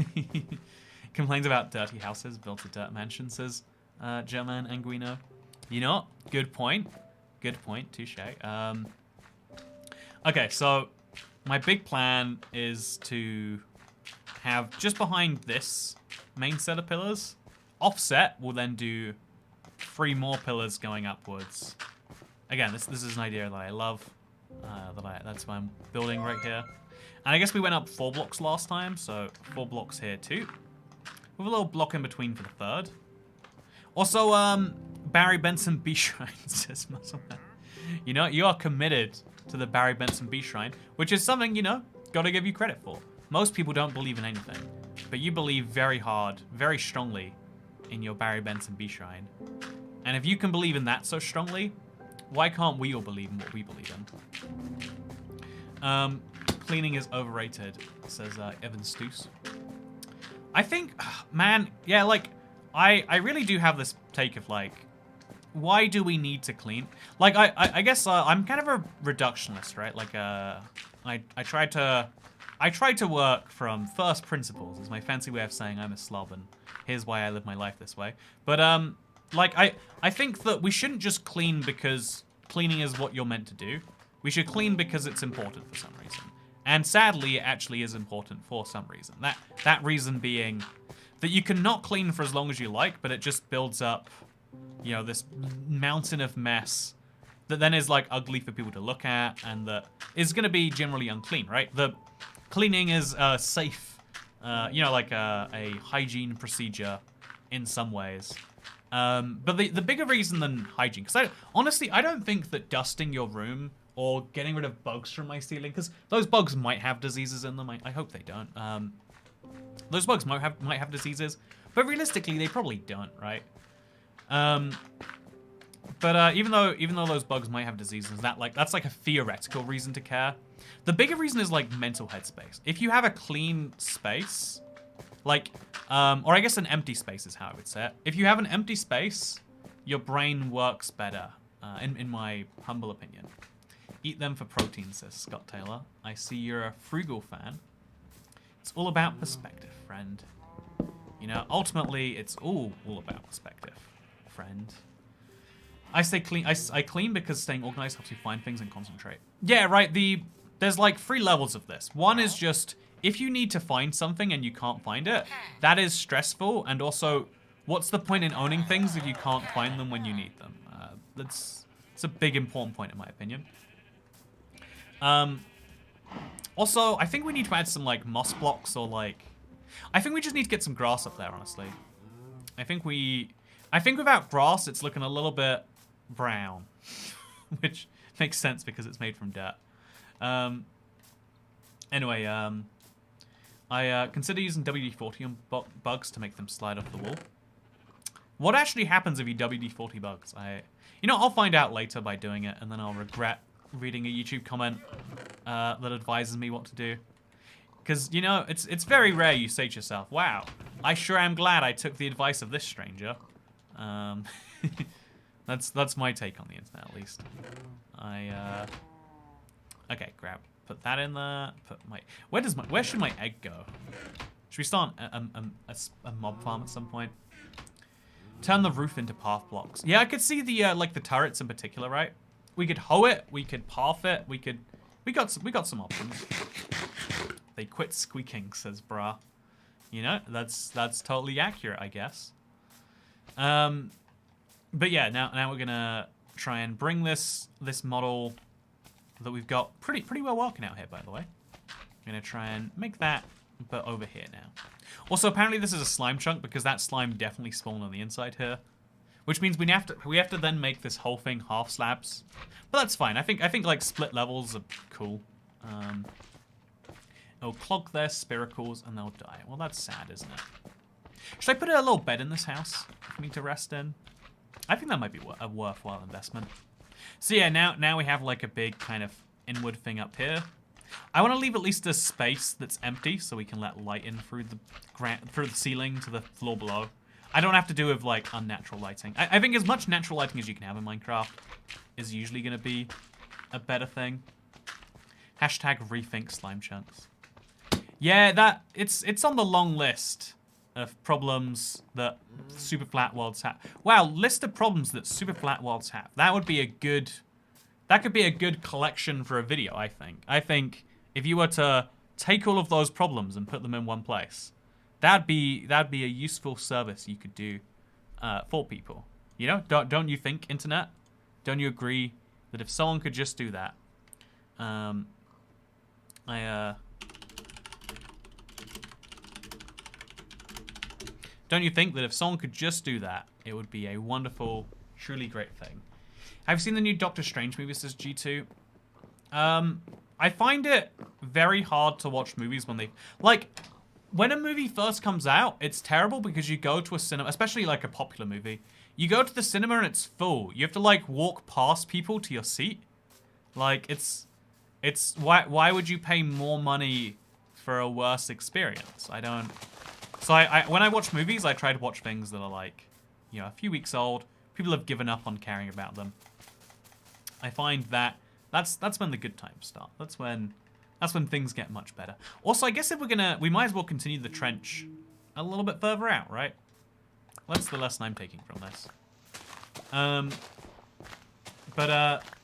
Complains about dirty houses built to dirt mansions, says German Anguino. You know what? Good point. Good point. Touche. Okay, so my big plan is to have just behind this main set of pillars. Offset will then do 3 more pillars going upwards. Again, this is an idea that I love. That's why I'm building right here. And I guess we went up 4 blocks last time, so 4 blocks here too. With a little block in between for the 3rd. Also, Barry Benson B Shrine says Muscleman. You know, you are committed to the Barry Benson B Shrine, which is something, you know, gotta give you credit for. Most people don't believe in anything, but you believe very hard, very strongly in your Barry Benson B Shrine. And if you can believe in that so strongly, why can't we all believe in what we believe in? Cleaning is overrated, says Evan Stoos. I think, man, yeah, like, I really do have this take of, like, why do we need to clean? Like, I guess I'm kind of a reductionist, right? Like, I try to I try to work from first principles, is my fancy way of saying I'm a slob, and here's why I live my life this way. But, like, I think that we shouldn't just clean because cleaning is what you're meant to do. We should clean because it's important for some reason. And sadly, it actually is important for some reason. That reason being that you can not clean for as long as you like, but it just builds up, you know, this mountain of mess that then is, like, ugly for people to look at, and that is going to be generally unclean, right? The cleaning is safe, you know, like a hygiene procedure in some ways. But the bigger reason than hygiene, because honestly, I don't think that dusting your room or getting rid of bugs from my ceiling, because those bugs might have diseases in them. I hope they don't. Those bugs might have diseases, but realistically, they probably don't, right? But even though those bugs might have diseases, that's like a theoretical reason to care. The bigger reason is like mental headspace. If you have a clean space, like, or I guess an empty space is how I would say it. If you have an empty space, your brain works better, in my humble opinion. Eat them for protein, says Scott Taylor. I see you're a frugal fan. It's all about perspective, friend. You know, ultimately, it's all about perspective, friend. I say clean. I clean because staying organized helps you find things and concentrate. Yeah, right. There's like 3 levels of this. One is just if you need to find something and you can't find it, that is stressful. And also, what's the point in owning things if you can't find them when you need them? It's a big important point in my opinion. Also, I think we need to add some like moss blocks or like, I think we just need to get some grass up there, honestly. I think without grass, it's looking a little bit brown, which makes sense because it's made from dirt. Anyway, I consider using WD-40 on bugs to make them slide off the wall. What actually happens if you WD-40 bugs? You know, I'll find out later by doing it, and then I'll regret reading a YouTube comment that advises me what to do. Because, you know, it's very rare you say to yourself, wow, I sure am glad I took the advice of this stranger. That's my take on the internet, at least. Okay, put that in there. Where should my egg go? Should we start a mob farm at some point? Turn the roof into path blocks. Yeah, I could see the like the turrets in particular, right? We could hoe it, we could path it, we got some options. They quit squeaking, says Bra. You know, that's totally accurate, I guess. But yeah, now we're gonna try and bring this model that we've got pretty well working out here, by the way. I'm gonna try and make that, but over here now. Also, apparently this is a slime chunk because that slime definitely spawned on the inside here, which means we have to then make this whole thing half slabs. But that's fine. I think like split levels are cool. It'll clog their spiracles and they'll die. Well, that's sad, isn't it? Should I put a little bed in this house for me to rest in? I think that might be a worthwhile investment. So yeah, now we have like a big kind of inward thing up here. I want to leave at least a space that's empty so we can let light in through the ceiling to the floor below. I don't have to do with like unnatural lighting. I think as much natural lighting as you can have in Minecraft is usually going to be a better thing. Hashtag rethink slime chunks. Yeah, it's on the long list of problems that Superflat worlds have. Wow, list of problems that Superflat worlds have. That could be a good collection for a video, I think. I think if you were to take all of those problems and put them in one place, that'd be a useful service you could do for people. You know, don't you think, internet? Don't you agree that if someone could just do that, don't you think that if someone could just do that, it would be a wonderful, truly great thing? Have you seen the new Doctor Strange movie, says G2? I find it very hard to watch movies when when a movie first comes out, it's terrible because you go to a cinema, especially like a popular movie, you go to the cinema and it's full. You have to like walk past people to your seat. Like why would you pay more money for a worse experience? I don't. So when I watch movies, I try to watch things that are like, you know, a few weeks old. People have given up on caring about them. I find that's when the good times start. That's when That's when things get much better. Also, I guess if we're gonna, we might as well continue the trench a little bit further out, right? That's the lesson I'm taking from this.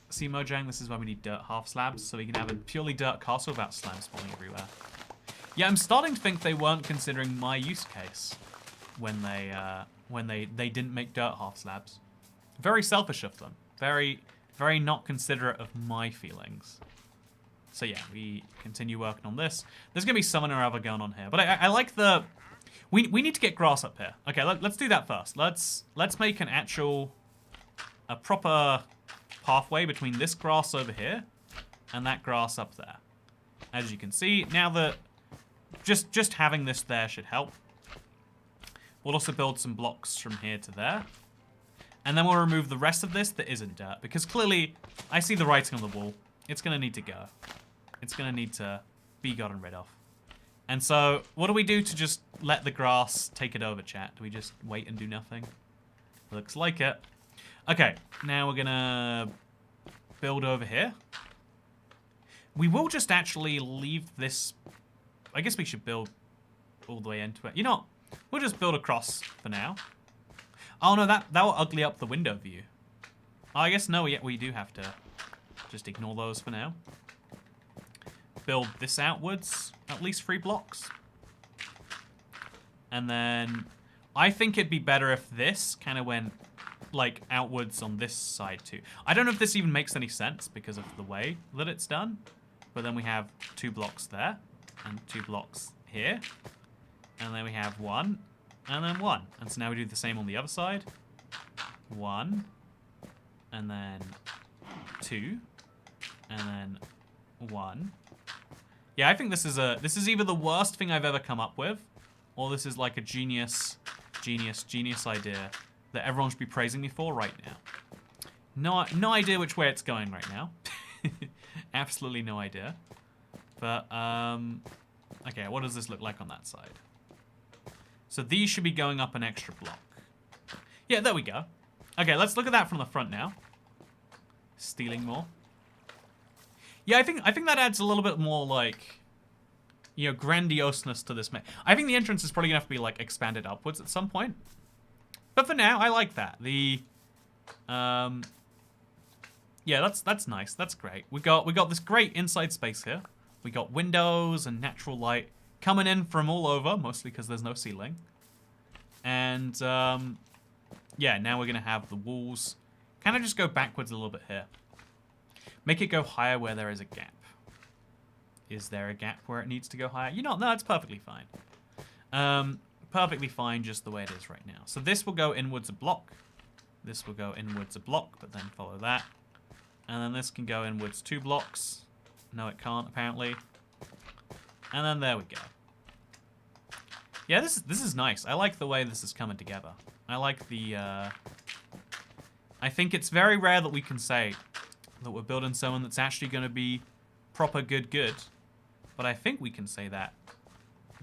See, Mojang, this is why we need dirt half slabs, so we can have a purely dirt castle without slime spawning everywhere. Yeah, I'm starting to think they weren't considering my use case when they didn't make dirt half slabs. Very selfish of them. Very, very not considerate of my feelings. So yeah, we continue working on this. There's gonna be something or other going on here, but I like the. We need to get grass up here. Okay, let's do that first. Let's make a proper pathway between this grass over here and that grass up there. As you can see, now that just having this there should help. We'll also build some blocks from here to there. And then we'll remove the rest of this that isn't dirt, because clearly I see the writing on the wall. It's gonna need to go. It's gonna need to be gotten rid of. And so, what do we do to just let the grass take it over, chat? Do we just wait and do nothing? Looks like it. Okay, now we're gonna build over here. We will just actually leave this. I guess we should build all the way into it. You know what? We'll just build across for now. Oh no, that will ugly up the window view. Oh, I guess no, we do have to just ignore those for now. Build this outwards, at least 3 blocks. And then I think it'd be better if this kind of went like outwards on this side too. I don't know if this even makes any sense because of the way that it's done. But then we have 2 blocks there and 2 blocks here. And then we have 1 and then 1. And so now we do the same on the other side. 1 and then 2 and then 1. Yeah, I think this is either the worst thing I've ever come up with, or this is like a genius idea that everyone should be praising me for right now. No idea which way it's going right now. Absolutely no idea. But okay, what does this look like on that side? So these should be going up an extra block. Yeah, there we go. Okay, let's look at that from the front now. Stealing more. Yeah, I think that adds a little bit more, like, you know, grandioseness to this. I think the entrance is probably gonna have to be like expanded upwards at some point. But for now, I like that. Yeah, that's nice. That's great. We got this great inside space here. We got windows and natural light coming in from all over, mostly because there's no ceiling. And yeah, now we're gonna have the walls kind of just go backwards a little bit here. Make it go higher where there is a gap. Is there a gap where it needs to go higher? You know, no, it's perfectly fine. Perfectly fine just the way it is right now. So this will go inwards a block. This will go inwards a block, but then follow that. And then this can go inwards 2 blocks. No, it can't, apparently. And then there we go. Yeah, this is nice. I like the way this is coming together. I like the, I think it's very rare that we can say that we're building someone that's actually going to be proper good. But I think we can say that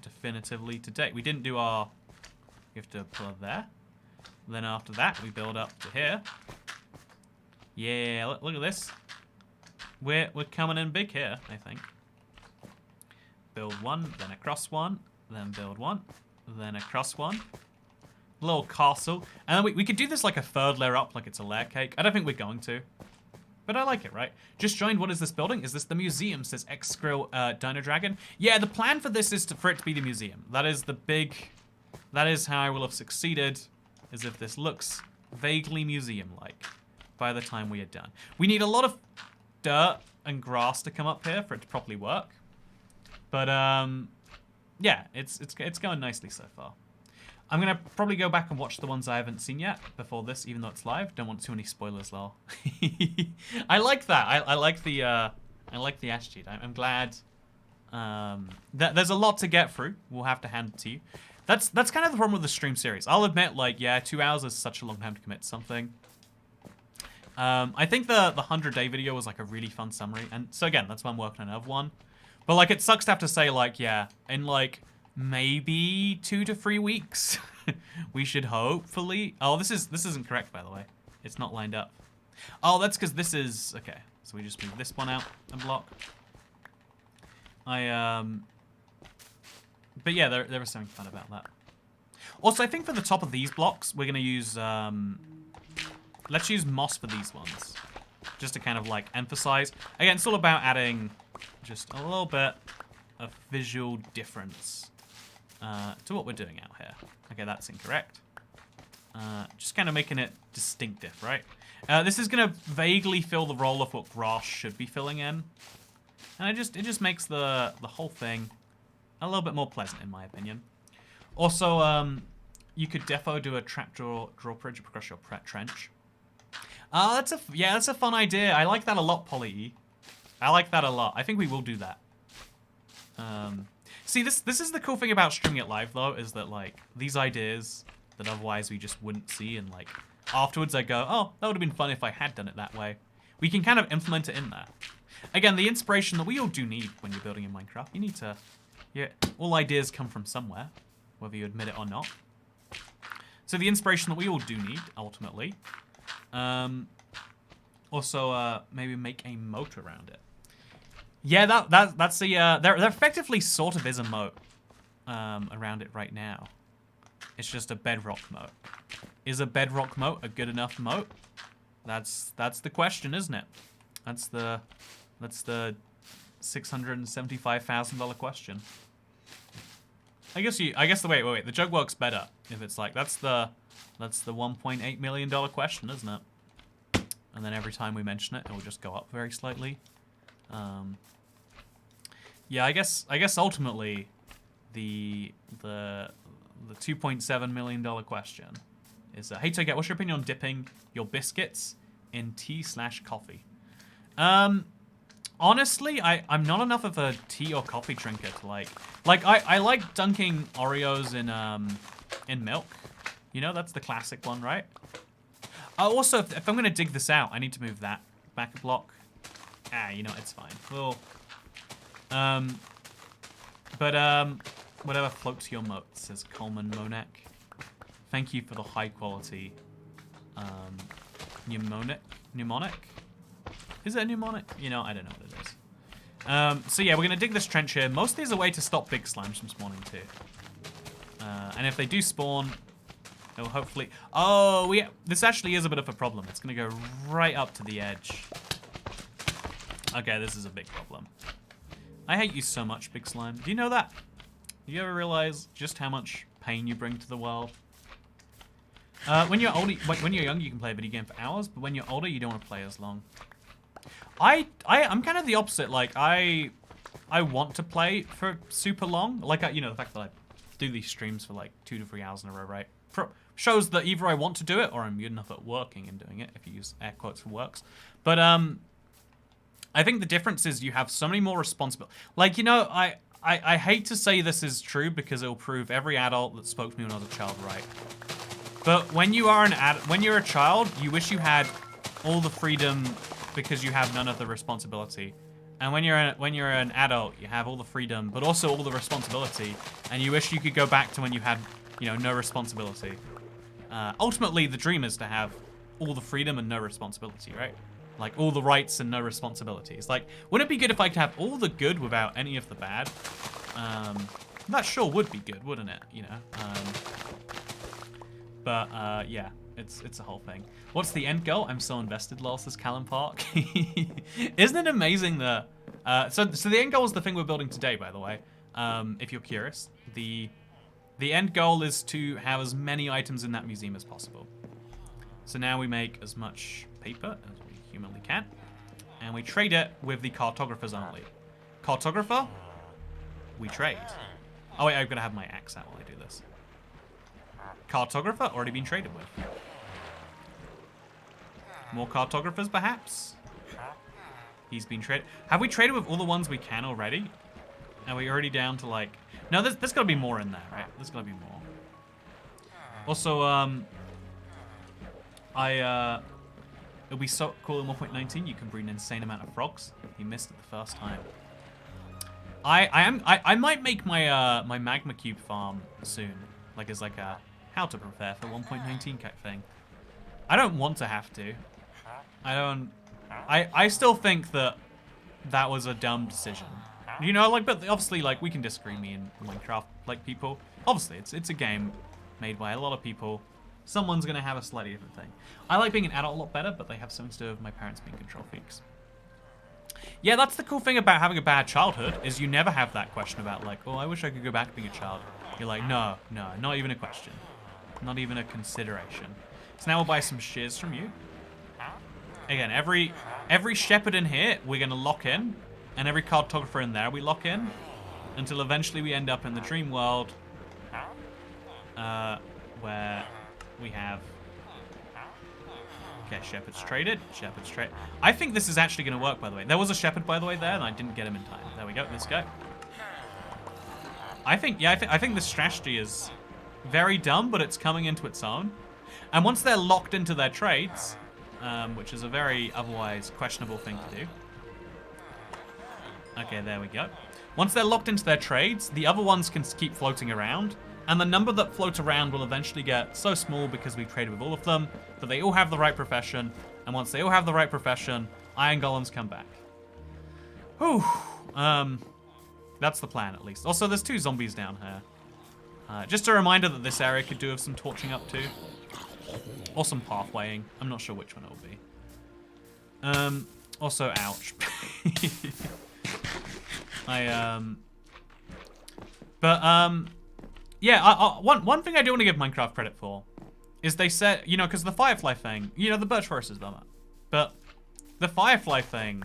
definitively today. We didn't do our... We have to put it there. Then after that, we build up to here. Yeah, look at this. We're coming in big here, I think. Build 1, then across 1, then build 1, then across 1. Little castle. And then we could do this like a 3rd layer up, like it's a layer cake. I don't think we're going to. But I like it, right? Just joined, what is this building? Is this the museum, says X-Skrill Dino Dragon. Yeah, the plan for this is for it to be the museum. That is the big... That is how I will have succeeded, is if this looks vaguely museum-like by the time we are done. We need a lot of dirt and grass to come up here for it to properly work. But, yeah, it's going nicely so far. I'm going to probably go back and watch the ones I haven't seen yet before this, even though it's live. Don't want too many spoilers, lol. I like that. I like the attitude. I'm glad that there's a lot to get through. We'll have to hand it to you. That's kind of the problem with the stream series. I'll admit, like, yeah, 2 hours is such a long time to commit to something. I think the 100-day video was, like, a really fun summary. And so, again, that's why I'm working on another one. But, like, it sucks to have to say, like, yeah, in, like... maybe 2 to 3 weeks. We should hopefully... Oh, this isn't correct, by the way. It's not lined up. Oh, that's because this is... Okay, so we just move this one out a block. But yeah, there was something fun about that. Also, I think for the top of these blocks, we're gonna use let's use moss for these ones, just to kind of like emphasize. Again, it's all about adding just a little bit of visual difference to what we're doing out here. Okay, that's incorrect. Just kind of making it distinctive, right? This is gonna vaguely fill the role of what grass should be filling in, and it just makes the whole thing a little bit more pleasant, in my opinion. Also, you could defo do a trapdoor drawbridge across your trench. That's a fun idea. I like that a lot, Polly. I like that a lot. I think we will do that. See, this is the cool thing about streaming it live, though, is that like these ideas that otherwise we just wouldn't see, and like afterwards I go, oh, that would have been fun if I had done it that way. We can kind of implement it in there. Again, the inspiration that we all do need when you're building in Minecraft. You need to, yeah, all ideas come from somewhere, whether you admit it or not. So the inspiration that we all do need, ultimately. Also, maybe make a moat around it. Yeah, that's the there effectively sort of is a moat around it right now. It's just a bedrock moat. Is a bedrock moat a good enough moat? That's the question, isn't it? That's the $675,000 question. I guess the wait, the joke works better if it's like that's the $1.8 million question, isn't it? And then every time we mention it, it will just go up very slightly. Yeah, I guess ultimately the $2.7 million question is, hey Toget, what's your opinion on dipping your biscuits in tea/coffee? Honestly, I'm not enough of a tea or coffee drinker to like I like dunking Oreos in milk. You know, that's the classic one, right? Also, if I'm gonna dig this out, I need to move that back a block. You know, it's fine. We'll whatever floats your moat, says Coleman Monek. Thank you for the high quality mnemonic. Is it a mnemonic? You know, I don't know what it is. So yeah, we're gonna dig this trench here. Mostly as a way to stop big slimes from spawning too. And if they do spawn, it'll hopefully... Oh, this actually is a bit of a problem. It's gonna go right up to the edge. Okay, this is a big problem. I hate you so much, big slime. Do you know that? Do you ever realize just how much pain you bring to the world? When you're older, when you're young, you can play a video game for hours, but when you're older, you don't want to play as long. I'm kind of the opposite. Like I want to play for super long. Like you know, the fact that I do these streams for like 2 to 3 hours in a row, right? Shows that either I want to do it or I'm good enough at working and doing it. If you use air quotes for works, but I think the difference is you have so many more responsibilities. Like, you know, I hate to say this is true because it'll prove every adult that spoke to me when I was a child right. But when you are when you're a child, you wish you had all the freedom because you have none of the responsibility. And when you're an adult, you have all the freedom, but also all the responsibility. And you wish you could go back to when you had, you know, no responsibility. Ultimately, the dream is to have all the freedom and no responsibility, right? Like, all the rights and no responsibilities. Like, wouldn't it be good if I could have all the good without any of the bad? That sure would be good, wouldn't it? You know? Yeah, it's a whole thing. What's the end goal? I'm so invested, lol, says Callum Park. Isn't it amazing that... So the end goal is the thing we're building today, by the way. If you're curious. The end goal is to have as many items in that museum as possible. So now we make as much paper as we humanly can, and we trade it with the cartographers only. Cartographer, we trade. Oh wait, I've got to have my axe out while I do this. Cartographer, already been traded with. More cartographers, perhaps? He's been traded. Have we traded with all the ones we can already? Are we already down to like... No, there's got to be more in there, right? There's got to be more. Also, it'll be so cool in 1.19 you can breed an insane amount of frogs. You missed it the first time. I might make my my magma cube farm soon, like as like a how to prepare for 1.19 type thing. I don't want to have to. I still think that was a dumb decision. You know, like, but obviously, like, we can disagree, me and Minecraft, like, people. Obviously, it's a game made by a lot of people. Someone's gonna have a slightly different thing. I like being an adult a lot better, but they have something to do with my parents being control freaks. Yeah, that's the cool thing about having a bad childhood, is you never have that question about, like, oh, I wish I could go back to being a child. You're like, no, not even a question. Not even a consideration. So now we'll buy some shears from you. Again, every shepherd in here, we're gonna lock in. And every cartographer in there we lock in. Until eventually we end up in the dream world. Where we have... Okay, shepherds traded. Shepherds trade. I think this is actually going to work, by the way. There was a shepherd, by the way, there, and I didn't get him in time. There we go. Let's go. I think this strategy is very dumb, but it's coming into its own. And once they're locked into their trades, which is a very otherwise questionable thing to do. Okay, there we go. Once they're locked into their trades, the other ones can keep floating around. And the number that float around will eventually get so small because we traded with all of them that they all have the right profession. And once they all have the right profession, iron golems come back. Whew. That's the plan, at least. Also, there's 2 zombies down here. Just a reminder that this area could do with some torching up too. Or some pathwaying. I'm not sure which one it will be. Also, ouch. Yeah, one thing I do want to give Minecraft credit for is they said, you know, because the Firefly thing, you know, the birch forest is done, but the Firefly thing,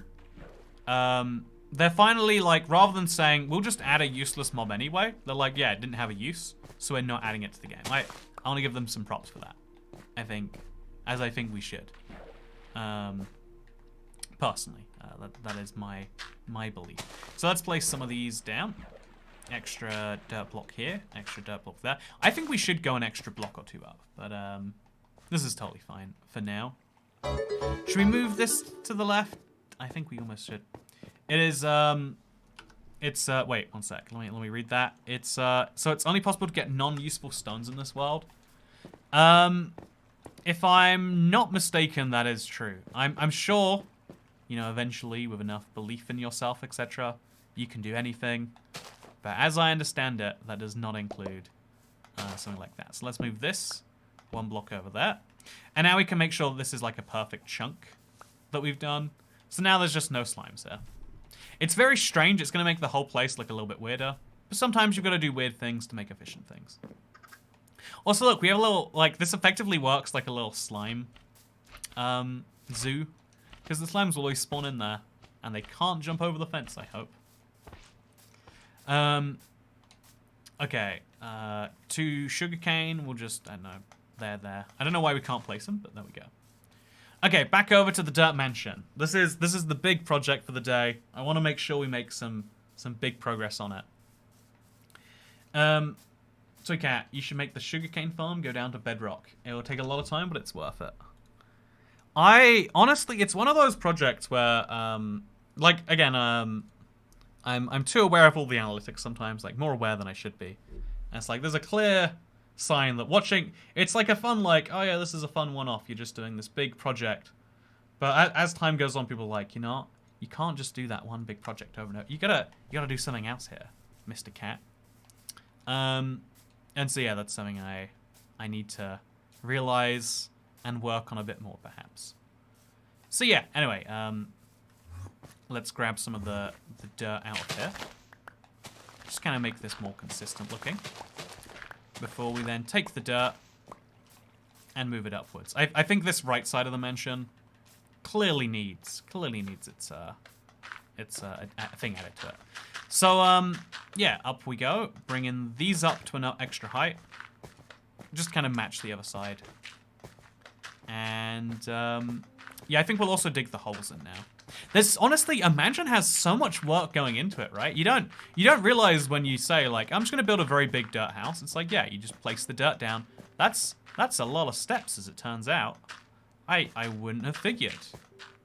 they're finally like, rather than saying, we'll just add a useless mob anyway, they're like, yeah, it didn't have a use, so we're not adding it to the game. I want to give them some props for that, I think we should. Personally, that is my belief. So let's place some of these down. Extra dirt block here, extra dirt block there. I think we should go an extra block or 2 up, but this is totally fine for now. Should we move this to the left? I think we almost should. It is, wait, one sec, let me read that. It's, so it's only possible to get non-useful stones in this world. If I'm not mistaken, that is true. I'm sure, you know, eventually with enough belief in yourself, etc., you can do anything. But as I understand it, that does not include something like that. So let's move this 1 block over there. And now we can make sure that this is like a perfect chunk that we've done. So now there's just no slimes here. It's very strange. It's going to make the whole place look a little bit weirder. But sometimes you've got to do weird things to make efficient things. Also, look, we have a little, like, this effectively works like a little slime zoo. Because the slimes will always spawn in there. And they can't jump over the fence, I hope. Okay, 2 sugarcane, we'll just, I don't know, there. I don't know why we can't place them, but there we go. Okay, back over to the dirt mansion. This is the big project for the day. I want to make sure we make some big progress on it. Toy Cat, you should make the sugarcane farm go down to bedrock. It will take a lot of time, but it's worth it. Honestly, it's one of those projects where, like, again, I'm too aware of all the analytics sometimes, like more aware than I should be. And it's like there's a clear sign that watching, it's like a fun, like, oh yeah, this is a fun one-off. You're just doing this big project. But as time goes on, people are like, you know, you can't just do that one big project over and over. You gotta do something else here, Mr. Cat. And so yeah, that's something I need to realize and work on a bit more, perhaps. So yeah, anyway, let's grab some of the dirt out of here. Just kind of make this more consistent looking. Before we then take the dirt and move it upwards. I think this right side of the mansion clearly needs its thing added to it. So yeah, up we go. Bringing these up to an extra height. Just kind of match the other side. And yeah, I think we'll also dig the holes in now. There's honestly, a mansion has so much work going into it, right? You don't realize when you say like, I'm just gonna build a very big dirt house. It's like, yeah, you just place the dirt down. That's a lot of steps, as it turns out. I wouldn't have figured.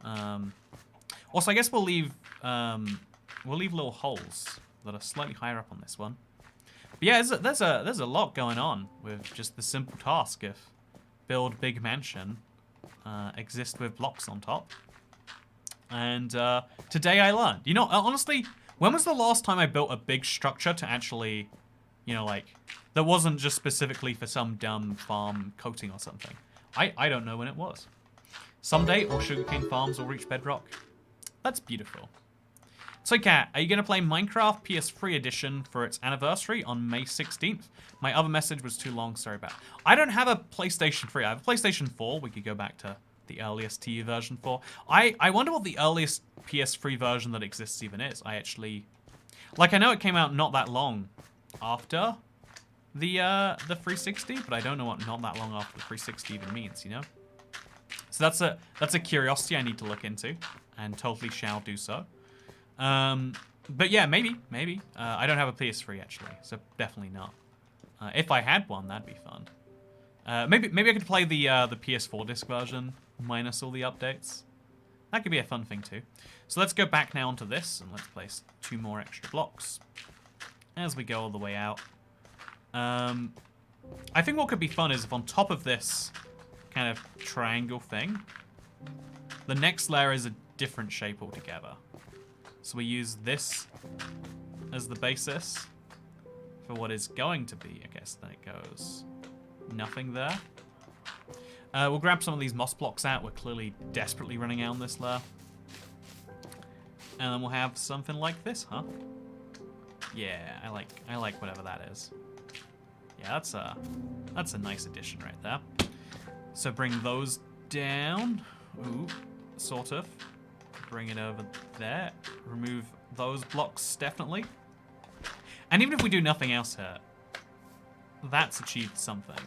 Also, I guess we'll leave little holes that are slightly higher up on this one. But yeah, there's a lot going on with just the simple task of build big mansion, exist with blocks on top. And today I learned. You know, honestly, When was the last time I built a big structure to actually, you know, like, that wasn't just specifically for some dumb farm coating or something? I don't know when it was. Someday, all sugarcane farms will reach bedrock. That's beautiful. So, Kat, are you going to play Minecraft PS3 edition for its anniversary on May 16th? My other message was too long, sorry about it. I don't have a PlayStation 3. I have a PlayStation 4. We could go back to the earliest TU version 4. I wonder what the earliest PS3 version that exists even is. I actually... Like, I know it came out not that long after the 360, but I don't know what not that long after the 360 even means, you know? So that's a curiosity I need to look into, and totally shall do so. But yeah, maybe. I don't have a PS3 actually, so definitely not. If I had one, that'd be fun. Maybe I could play the PS4 disc version minus all the updates. That could be a fun thing too. So let's go back now onto this, and let's place 2 more extra blocks as we go all the way out. I think what could be fun is if on top of this kind of triangle thing, the next layer is a different shape altogether. So we use this as the basis for what is going to be, I guess, then it goes nothing there. We'll grab some of these moss blocks out. We're clearly desperately running out on this layer. And then we'll have something like this, huh? Yeah, I like whatever that is. Yeah, that's a nice addition right there. So bring those down. Ooh, sort of. Bring it over there. Remove those blocks, definitely. And even if we do nothing else here, that's achieved something.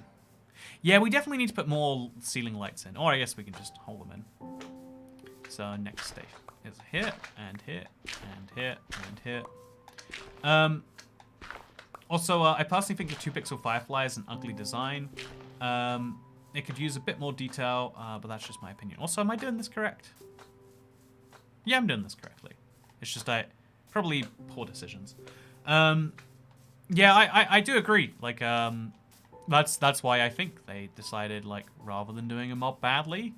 Yeah, we definitely need to put more ceiling lights in. Or I guess we can just hold them in. So next stage is here, and here, and here, and here. Also, I personally think the 2-pixel firefly is an ugly design. It could use a bit more detail, but that's just my opinion. Also, am I doing this correct? Yeah, I'm doing this correctly. It's just probably poor decisions. Yeah, I do agree. Like, that's why I think they decided, like, rather than doing a mob badly,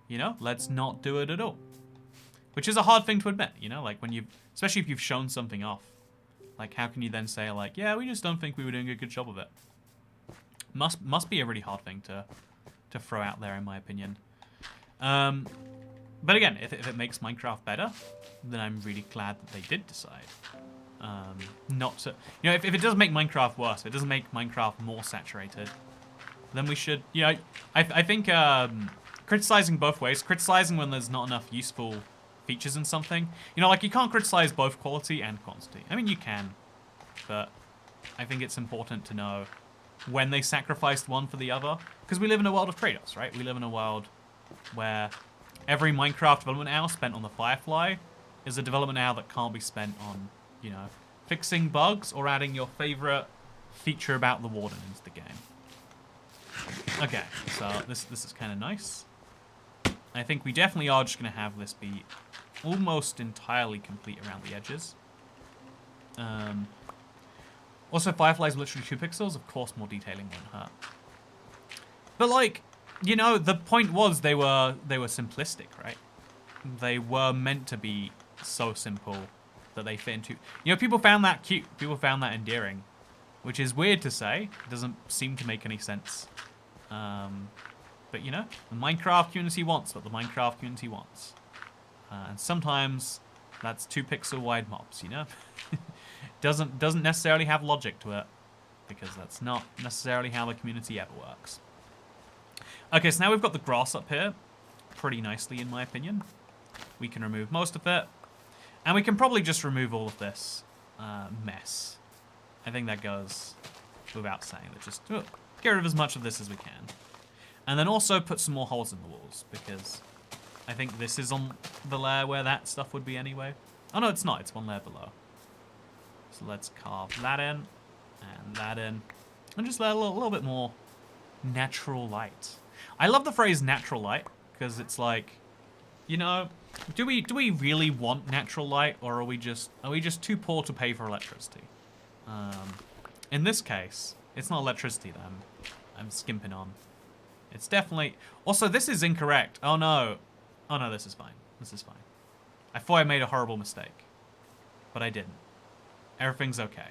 you know, let's not do it at all. Which is a hard thing to admit, you know, like when especially if you've shown something off. Like, how can you then say, like, yeah, we just don't think we were doing a good job of it? Must be a really hard thing to throw out there, in my opinion. But again, if it makes Minecraft better, then I'm really glad that they did decide not to... You know, if it does make Minecraft worse, if it doesn't make Minecraft more saturated, then we should... You know, I think criticizing both ways, criticizing when there's not enough useful features in something. You know, like, you can't criticize both quality and quantity. I mean, you can, but I think it's important to know when they sacrificed one for the other, because we live in a world of trade-offs, right? We live in a world where every Minecraft development hour spent on the Firefly is a development hour that can't be spent on, you know, fixing bugs or adding your favorite feature about the warden into the game. Okay, so this is kind of nice. I think we definitely are just going to have this be almost entirely complete around the edges. Also, Firefly's literally 2 pixels. Of course, more detailing won't hurt. But, like, you know, the point was they were simplistic, right? They were meant to be so simple that they fit into... You know, people found that cute. People found that endearing. Which is weird to say. It doesn't seem to make any sense. But, you know, the Minecraft community wants what the Minecraft community wants. And sometimes that's 2 pixel wide mobs, you know? Doesn't necessarily have logic to it, because that's not necessarily how the community ever works. Okay, so now we've got the grass up here pretty nicely, in my opinion. We can remove most of it. And we can probably just remove all of this mess. I think that goes without saying. That just get rid of as much of this as we can. And then also put some more holes in the walls, because I think this is on the layer where that stuff would be anyway. Oh no, it's not. It's one layer below. So let's carve that in, and that in, and just let a little bit more natural light. I love the phrase natural light, because it's like, you know, do we really want natural light, or are we just too poor to pay for electricity? In this case, it's not electricity that I'm skimping on. It's definitely... Also, this is incorrect. Oh no. Oh no, this is fine. This is fine. I thought I made a horrible mistake, but I didn't. Everything's okay.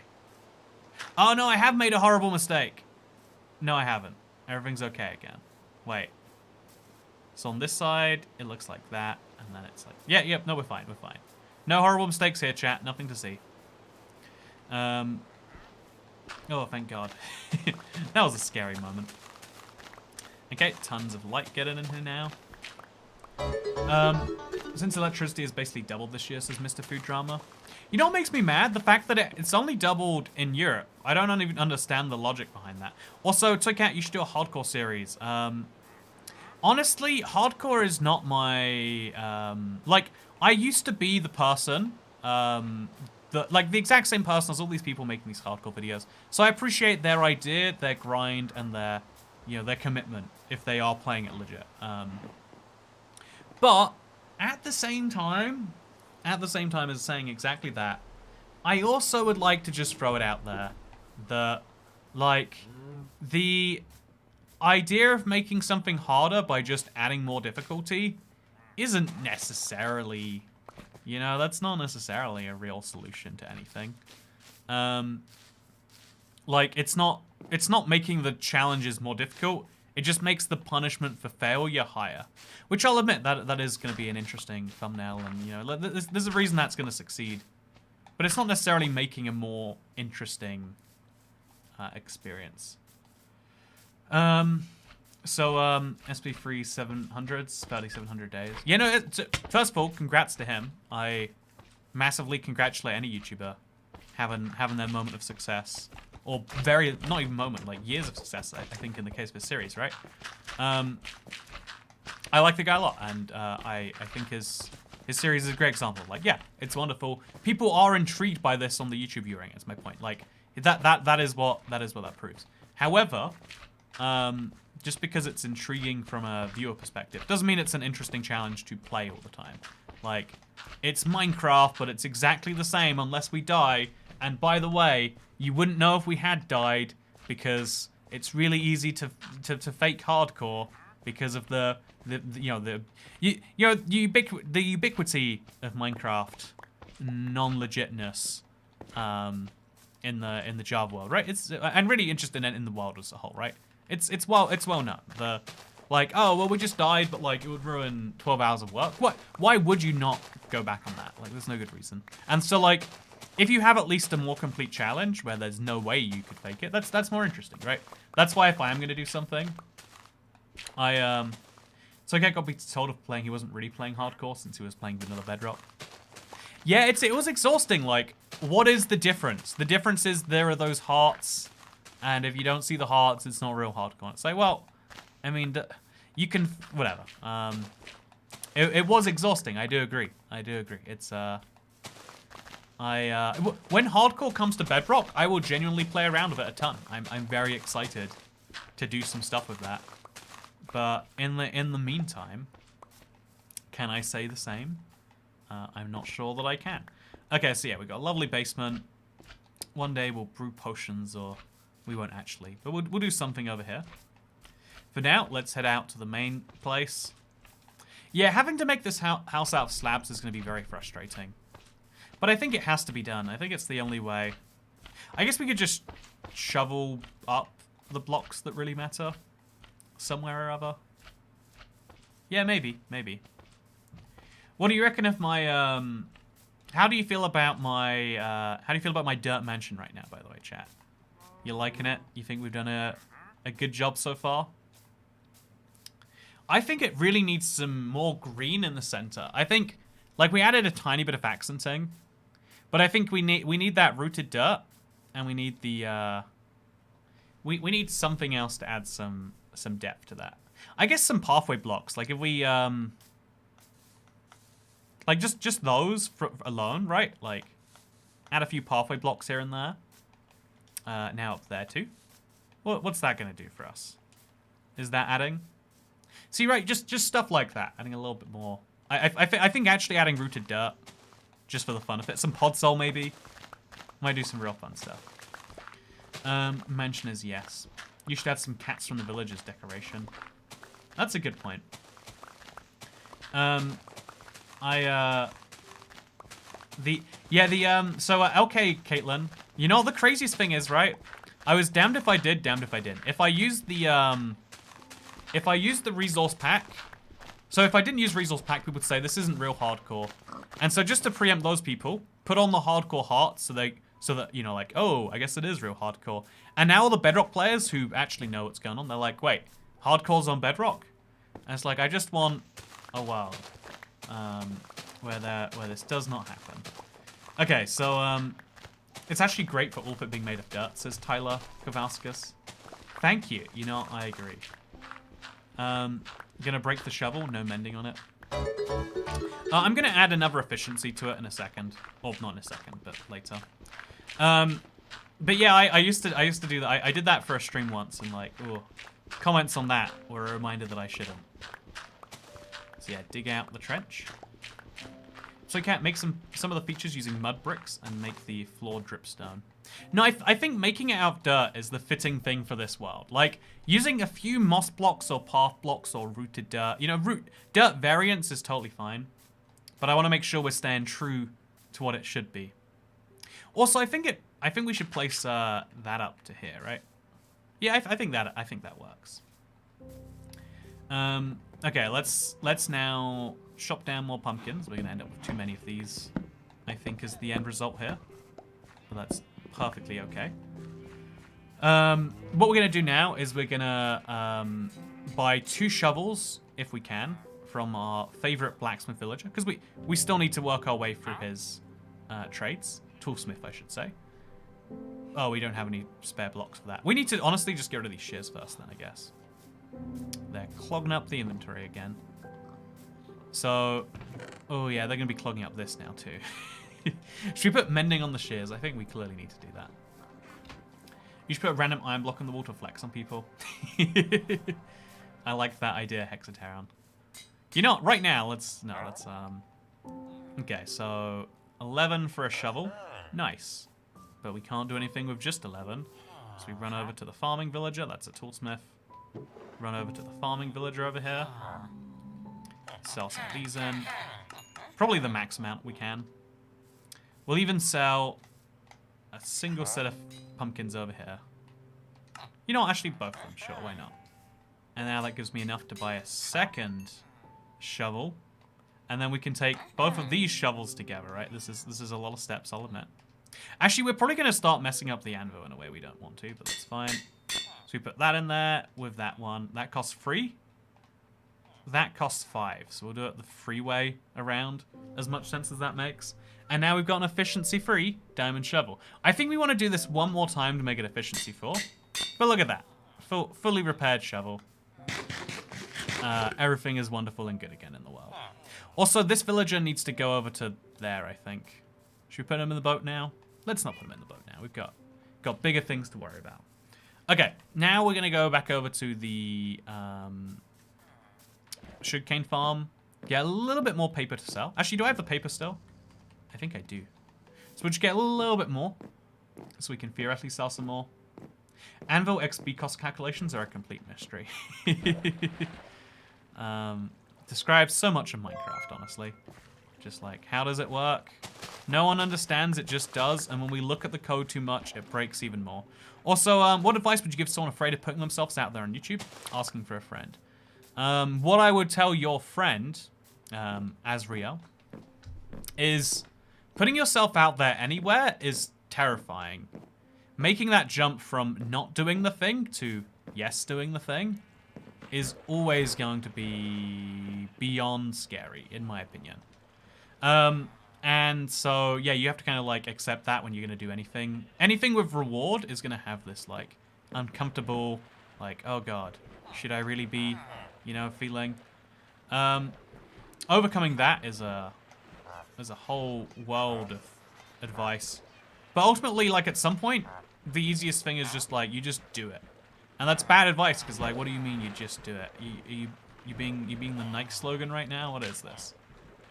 Oh no, I have made a horrible mistake. No, I haven't. Everything's okay again. Wait. So on this side, it looks like that, and then it's like, yeah, yep, no, we're fine, we're fine. No horrible mistakes here, chat. Nothing to see. Oh, thank God. That was a scary moment. Okay, tons of light getting in here now. Since electricity has basically doubled this year, says Mr. Food Drama. You know what makes me mad? The fact that it's only doubled in Europe. I don't even understand the logic behind that. Also, Toycat, you should do a hardcore series. Honestly, hardcore is not my... like, I used to be the person... the exact same person as all these people making these hardcore videos. So I appreciate their idea, their grind, and their, you know, their commitment if they are playing it legit. But at the same time as saying exactly that, I also would like to just throw it out there that, like, the idea of making something harder by just adding more difficulty isn't necessarily, you know, that's not necessarily a real solution to anything. Like, it's not making the challenges more difficult. It just makes the punishment for failure higher, which I'll admit that is going to be an interesting thumbnail, and you know, there's a reason that's going to succeed, but it's not necessarily making a more interesting experience. SP3 700s, 3700 days. Yeah, no. First of all, congrats to him. I massively congratulate any YouTuber having their moment of success. Or not even moment, like years of success, I think, in the case of his series, right? I like the guy a lot, and I think his series is a great example. Like, yeah, it's wonderful. People are intrigued by this on the YouTube viewing, is my point. Like, that is what that proves. However, just because it's intriguing from a viewer perspective doesn't mean it's an interesting challenge to play all the time. Like, it's Minecraft, but it's exactly the same unless we die. And by the way, you wouldn't know if we had died because it's really easy to fake hardcore because of the ubiquity of Minecraft non-legitness in the Java world, right? It's and really interested in the world as a whole, right? It's well known. Like, oh well, we just died, but like it would ruin 12 hours of work. What? Why would you not go back on that? Like, there's no good reason. And so like, if you have at least a more complete challenge where there's no way you could fake it, that's more interesting, right? That's why if I am gonna do something, so I got told of playing. He wasn't really playing hardcore since he was playing vanilla bedrock. Yeah, it was exhausting. Like, what is the difference? The difference is there are those hearts, and if you don't see the hearts, it's not real hardcore. It's like, well, I mean, you can whatever. It was exhausting. I do agree. It's when hardcore comes to bedrock, I will genuinely play around with it a ton. I'm very excited to do some stuff with that. But in the meantime, can I say the same? I'm not sure that I can. Okay, so yeah, we got a lovely basement. One day we'll brew potions, or we won't actually, but we'll do something over here. For now, let's head out to the main place. Yeah, having to make this house out of slabs is going to be very frustrating. But I think it has to be done. I think it's the only way. I guess we could just shovel up the blocks that really matter somewhere or other. Yeah, maybe. What do you reckon if my how do you feel about my dirt mansion right now, by the way, chat? You liking it? You think we've done a good job so far? I think it really needs some more green in the center. I think, like, we added a tiny bit of accenting, but I think we need that rooted dirt, and we need the we need something else to add some depth to that. I guess some pathway blocks, like if we like just those alone, right? Like, add a few pathway blocks here and there. Now up there too. What's that gonna do for us? Is that adding? See, right, just stuff like that, adding a little bit more. I think actually adding rooted dirt, just for the fun of it. Some pod soul maybe. Might do some real fun stuff. Mention is yes. You should add some cats from the villagers decoration. That's a good point. So LK Caitlin, you know the craziest thing is, right? I was damned if I did, damned if I didn't. If I used the resource pack, so if I didn't use resource pack, people would say this isn't real hardcore. And so just to preempt those people, put on the hardcore heart so that you know, like, oh, I guess it is real hardcore. And now all the bedrock players who actually know what's going on, they're like, wait, hardcore's on bedrock? And it's like, I just want a world where this does not happen. Okay, so it's actually great for all of it being made of dirt, says Tyler Kowalskis. Thank you. You know, I agree. Gonna break the shovel, no mending on it. I'm gonna add another efficiency to it in a second. Well, not in a second, but later. But yeah, I used to do that. I did that for a stream once, and like, ooh, comments on that were a reminder that I shouldn't. So yeah, dig out the trench. So you can't make some of the features using mud bricks and make the floor dripstone. No, I think making it out of dirt is the fitting thing for this world. Like, using a few moss blocks or path blocks or rooted dirt. You know, dirt variants is totally fine. But I want to make sure we're staying true to what it should be. Also, I think we should place that up to here, right? Yeah, I think that works. Okay, let's now shop down more pumpkins. We're gonna end up with too many of these, I think, is the end result here. But that's perfectly okay. What we're gonna do now is we're gonna buy 2 shovels, if we can, from our favorite blacksmith villager, because we still need to work our way through his trades. Toolsmith, I should say. Oh, we don't have any spare blocks for that. We need to honestly just get rid of these shears first then, I guess. They're clogging up the inventory again. So, oh yeah, they're going to be clogging up this now too. Should we put mending on the shears? I think we clearly need to do that. You should put a random iron block on the wall to flex on people. I like that idea, Hexateron. You know what, right now, let's okay, so 11 for a shovel. Nice. But we can't do anything with just 11. So we run over to the farming villager. That's a toolsmith. Run over to the farming villager over here. Sell some of these in. Probably the max amount we can. We'll even sell a single set of pumpkins over here. You know what, actually both of them. Sure, why not? And now that gives me enough to buy a second shovel. And then we can take both of these shovels together, right? This is a lot of steps, I'll admit. Actually, we're probably going to start messing up the anvil in a way we don't want to, but that's fine. So we put that in there with that one. That costs 3. That costs 5. So we'll do it the free way around, as much sense as that makes. And now we've got an efficiency-free diamond shovel. I think we want to do this one more time to make it efficiency 4. But look at that. Fully repaired shovel. Everything is wonderful and good again in the world. Also, this villager needs to go over to there, I think. Should we put him in the boat now? Let's not put him in the boat now. We've got bigger things to worry about. Okay, now we're going to go back over to the sugarcane farm. Get a little bit more paper to sell. Actually, do I have the paper still? I think I do. So we'll just get a little bit more so we can theoretically sell some more. Anvil XP cost calculations are a complete mystery. Describes so much of Minecraft, honestly. Just like, how does it work? No one understands, it just does. And when we look at the code too much, it breaks even more. Also, what advice would you give someone afraid of putting themselves out there on YouTube? Asking for a friend. What I would tell your friend, Azriel, is putting yourself out there anywhere is terrifying. Making that jump from not doing the thing to yes doing the thing is always going to be beyond scary, in my opinion. And so, yeah, you have to kind of, like, accept that when you're going to do anything. Anything with reward is going to have this, like, uncomfortable, like, oh, God, should I really be, you know, feeling? Overcoming that is a whole world of advice. But ultimately, like, at some point, the easiest thing is just, like, you just do it. And that's bad advice, because, like, what do you mean you just do it? You being the Nike slogan right now? What is this?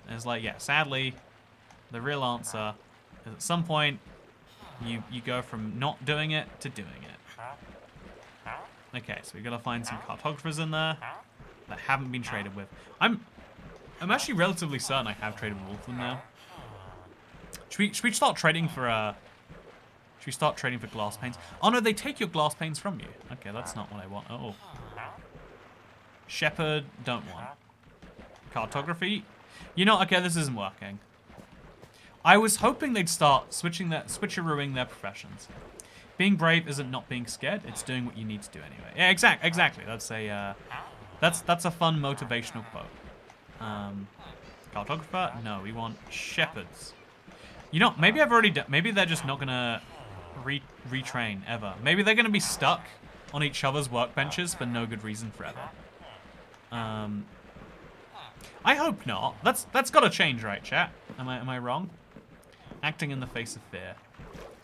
And it's like, yeah, sadly, the real answer is at some point, you go from not doing it to doing it. Okay, so we've got to find some cartographers in there that haven't been traded with. I'm actually relatively certain I have traded with all of them now. Should we start trading for should we start trading for glass panes? Oh no, they take your glass panes from you. Okay, that's not what I want. Oh. Shepherd, don't want. Cartography. You know, okay, this isn't working. I was hoping they'd start switcherooing their professions. Being brave isn't not being scared. It's doing what you need to do anyway. Yeah, exactly. That's a that's a fun motivational quote. Cartographer? No, we want shepherds. You know, maybe I've already done. Maybe they're just not gonna retrain ever. Maybe they're gonna be stuck on each other's workbenches for no good reason forever. I hope not. That's got to change, right, chat? Am I wrong? Acting in the face of fear,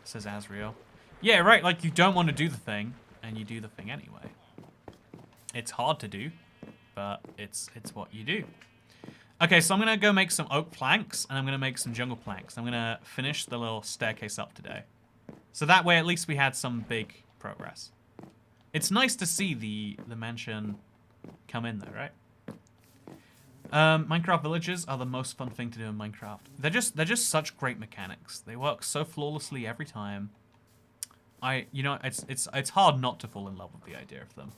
says Azrael. Yeah, right. Like you don't want to do the thing, and you do the thing anyway. It's hard to do, but it's what you do. Okay, so I'm gonna go make some oak planks, and I'm gonna make some jungle planks. I'm gonna finish the little staircase up today, so that way at least we had some big progress. It's nice to see the mansion come in there, right? Minecraft villages are the most fun thing to do in Minecraft. They're just such great mechanics. They work so flawlessly every time. You know, it's hard not to fall in love with the idea of them.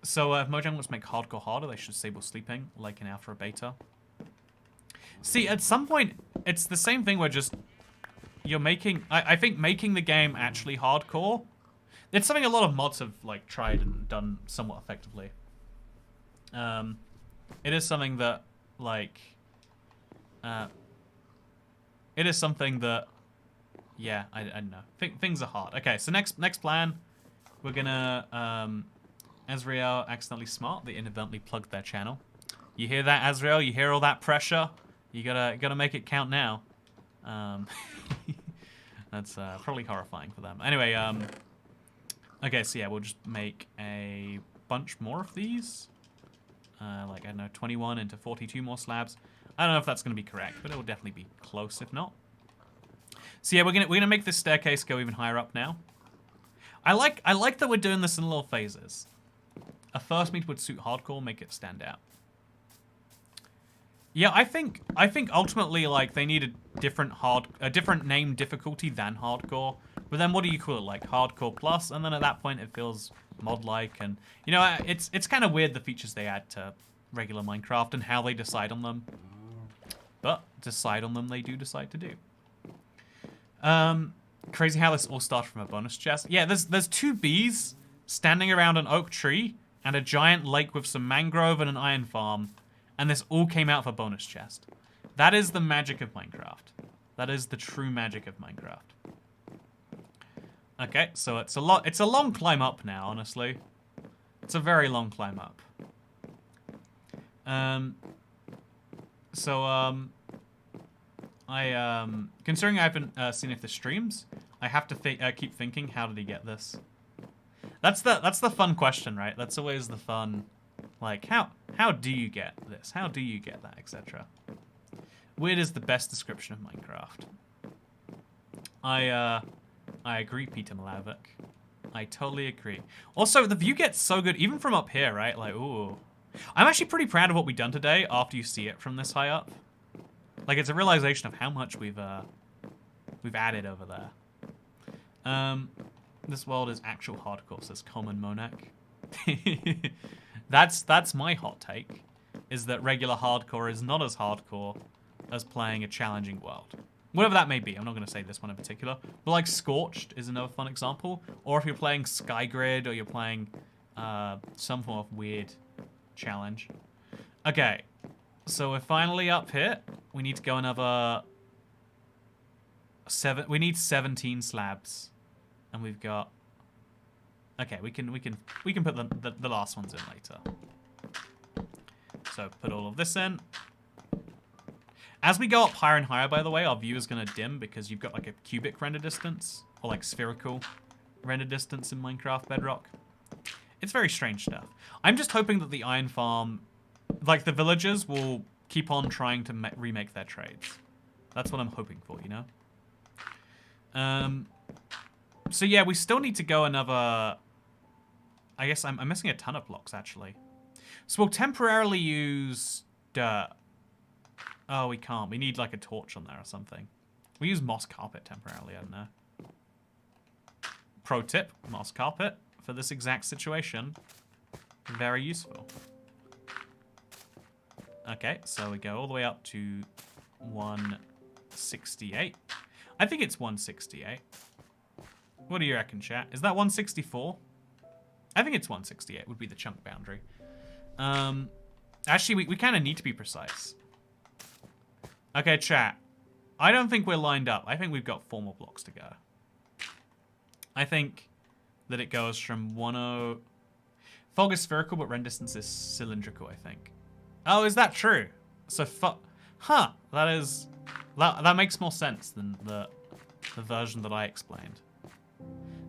So if Mojang wants to make hardcore harder, they should disable sleeping, like in Alpha Beta. See, at some point, it's the same thing where just you're making. I think making the game actually hardcore. It's something a lot of mods have like tried and done somewhat effectively. It is something that, like, it is something that, yeah, I don't know. Things are hard. Okay, so next plan, we're gonna, Azrael accidentally smart. They inadvertently plugged their channel. You hear that, Azrael? You hear all that pressure? You gotta make it count now. That's probably horrifying for them. Anyway, okay, so yeah, we'll just make a bunch more of these. Like, I don't know, 21 into 42 more slabs. I don't know if that's going to be correct, but it will definitely be close if not. So yeah, we're gonna make this staircase go even higher up now. I like that we're doing this in little phases. A first meet would suit hardcore, make it stand out. Yeah, I think ultimately like they need a different name difficulty than hardcore. But then what do you call it? Like hardcore plus, and then at that point it feels mod-like, and you know it's kind of weird the features they add to regular Minecraft and how they decide on them. But decide on them they do decide to do. Crazy how this all started from a bonus chest. Yeah, there's two bees standing around an oak tree and a giant lake with some mangrove and an iron farm, and this all came out of a bonus chest. That is the magic of Minecraft. That is the true magic of Minecraft. Okay, so it's a long climb up now, honestly. It's a very long climb up. Considering I haven't seen if the streams, I have to keep thinking, how did he get this? That's the fun question, right? That's always the fun, like, how do you get this? How do you get that, etc. Weird is the best description of Minecraft. I agree, Peter Malavic. I totally agree. Also, the view gets so good, even from up here, right? Like, ooh. I'm actually pretty proud of what we've done today after you see it from this high up. Like, it's a realization of how much we've added over there. This world is actual hardcore, says Common Monak. That's my hot take, is that regular hardcore is not as hardcore as playing a challenging world. Whatever that may be, I'm not going to say this one in particular, but like Scorched is another fun example. Or if you're playing Skygrid, or you're playing some form of weird challenge. Okay, so we're finally up here. We need to go another 7. We need 17 slabs, and we've got. Okay, we can put the last ones in later. So put all of this in. As we go up higher and higher, by the way, our view is going to dim because you've got like a cubic render distance, or like spherical render distance in Minecraft Bedrock. It's very strange stuff. I'm just hoping that the iron farm, like the villagers, will keep on trying to remake their trades. That's what I'm hoping for, you know? So yeah, we still need to go another. I guess I'm missing a ton of blocks, actually. So we'll temporarily use dirt. Oh, we can't. We need like a torch on there or something. We use moss carpet temporarily, I don't know. Pro tip, moss carpet for this exact situation. Very useful. Okay, so we go all the way up to 168. I think it's 168. What do you reckon, chat? Is that 164? I think it's 168 would be the chunk boundary. Actually, we kind of need to be precise. Okay, chat. I don't think we're lined up. I think we've got 4 more blocks to go. I think that it goes from 10... Fog is spherical, but rend distance is cylindrical, I think. Oh, is that true? So, huh, that is... That makes more sense than the version that I explained.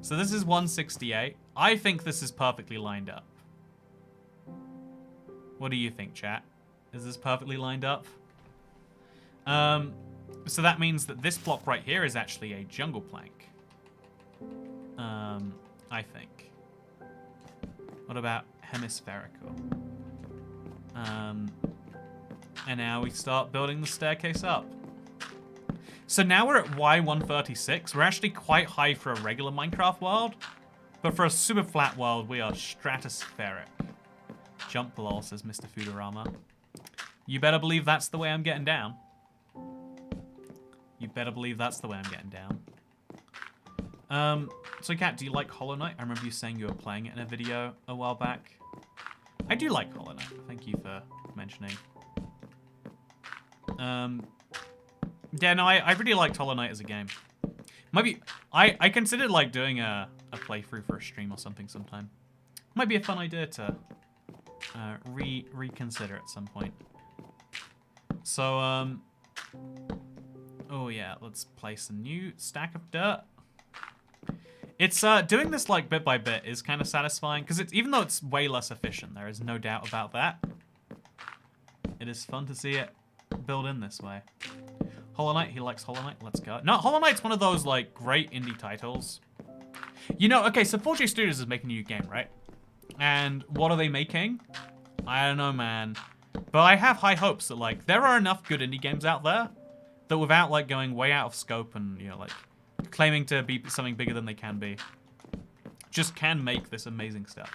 So this is 168. I think this is perfectly lined up. What do you think, chat? Is this perfectly lined up? So that means that this block right here is actually a jungle plank. I think. What about hemispherical? And now we start building the staircase up. So now we're at Y136. We're actually quite high for a regular Minecraft world. But for a super flat world, we are stratospheric. Jump lol, says Mr. Foodorama. You better believe that's the way I'm getting down. You better believe that's the way I'm getting down. So Kat, do you like Hollow Knight? I remember you saying you were playing it in a video a while back. I do like Hollow Knight. Thank you for mentioning. Yeah, no, I really liked Hollow Knight as a game. Maybe I considered like doing a playthrough for a stream or something sometime. Might be a fun idea to reconsider at some point. So oh yeah, let's place a new stack of dirt. It's doing this like bit by bit is kind of satisfying because it's even though it's way less efficient, there is no doubt about that. It is fun to see it build in this way. Hollow Knight, he likes Hollow Knight. Let's go. No, Hollow Knight's one of those like great indie titles. You know, okay, so 4J Studios is making a new game, right? And what are they making? I don't know, man. But I have high hopes that like there are enough good indie games out there that without like going way out of scope and you know like claiming to be something bigger than they can be, just can make this amazing stuff.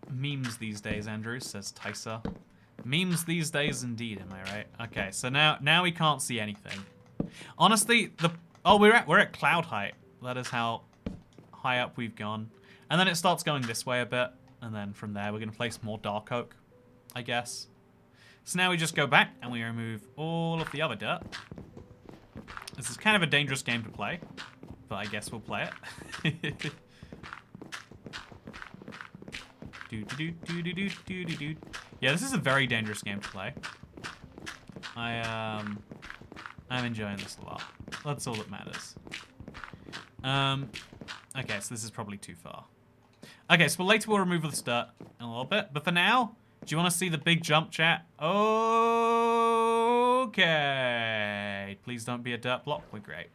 Memes these days, Andrew, says Tysa. Memes these days indeed, am I right? Okay, so now we can't see anything. Honestly, we're at cloud height. That is how high up we've gone. And then it starts going this way a bit, and then from there we're gonna place more dark oak, I guess. So now we just go back and we remove all of the other dirt. This is kind of a dangerous game to play, but I guess we'll play it. Yeah, this is a very dangerous game to play. I'm enjoying this a lot. That's all that matters. Okay, so this is probably too far. Okay, so later we'll remove the dirt in a little bit, but for now, do you want to see the big jump, chat? Okay. Please don't be a dirt block. We're great.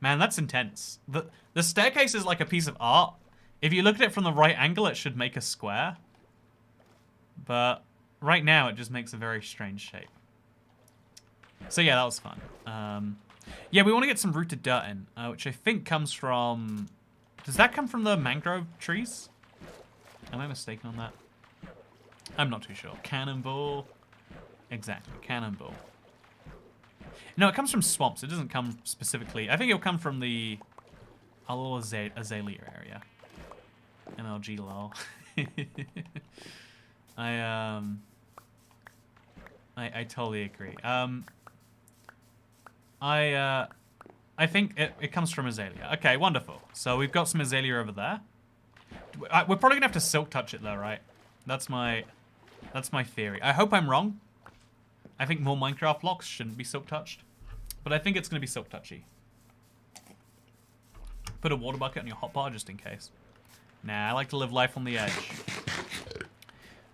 Man, that's intense. The staircase is like a piece of art. If you look at it from the right angle, it should make a square. But right now, it just makes a very strange shape. So yeah, that was fun. Yeah, we want to get some rooted dirt in, which I think comes from... Does that come from the mangrove trees? Am I mistaken on that? I'm not too sure. Cannonball. Exactly, cannonball. No, it comes from swamps. It doesn't come specifically... I think it'll come from the... a little azalea area. MLG lol. I totally agree. I think it comes from azalea. Okay, wonderful. So we've got some azalea over there. We're probably gonna have to silk touch it though, right? That's my theory. I hope I'm wrong. I think more Minecraft blocks shouldn't be silk touched, but I think it's gonna be silk touchy. Put a water bucket on your hotbar just in case. Nah, I like to live life on the edge.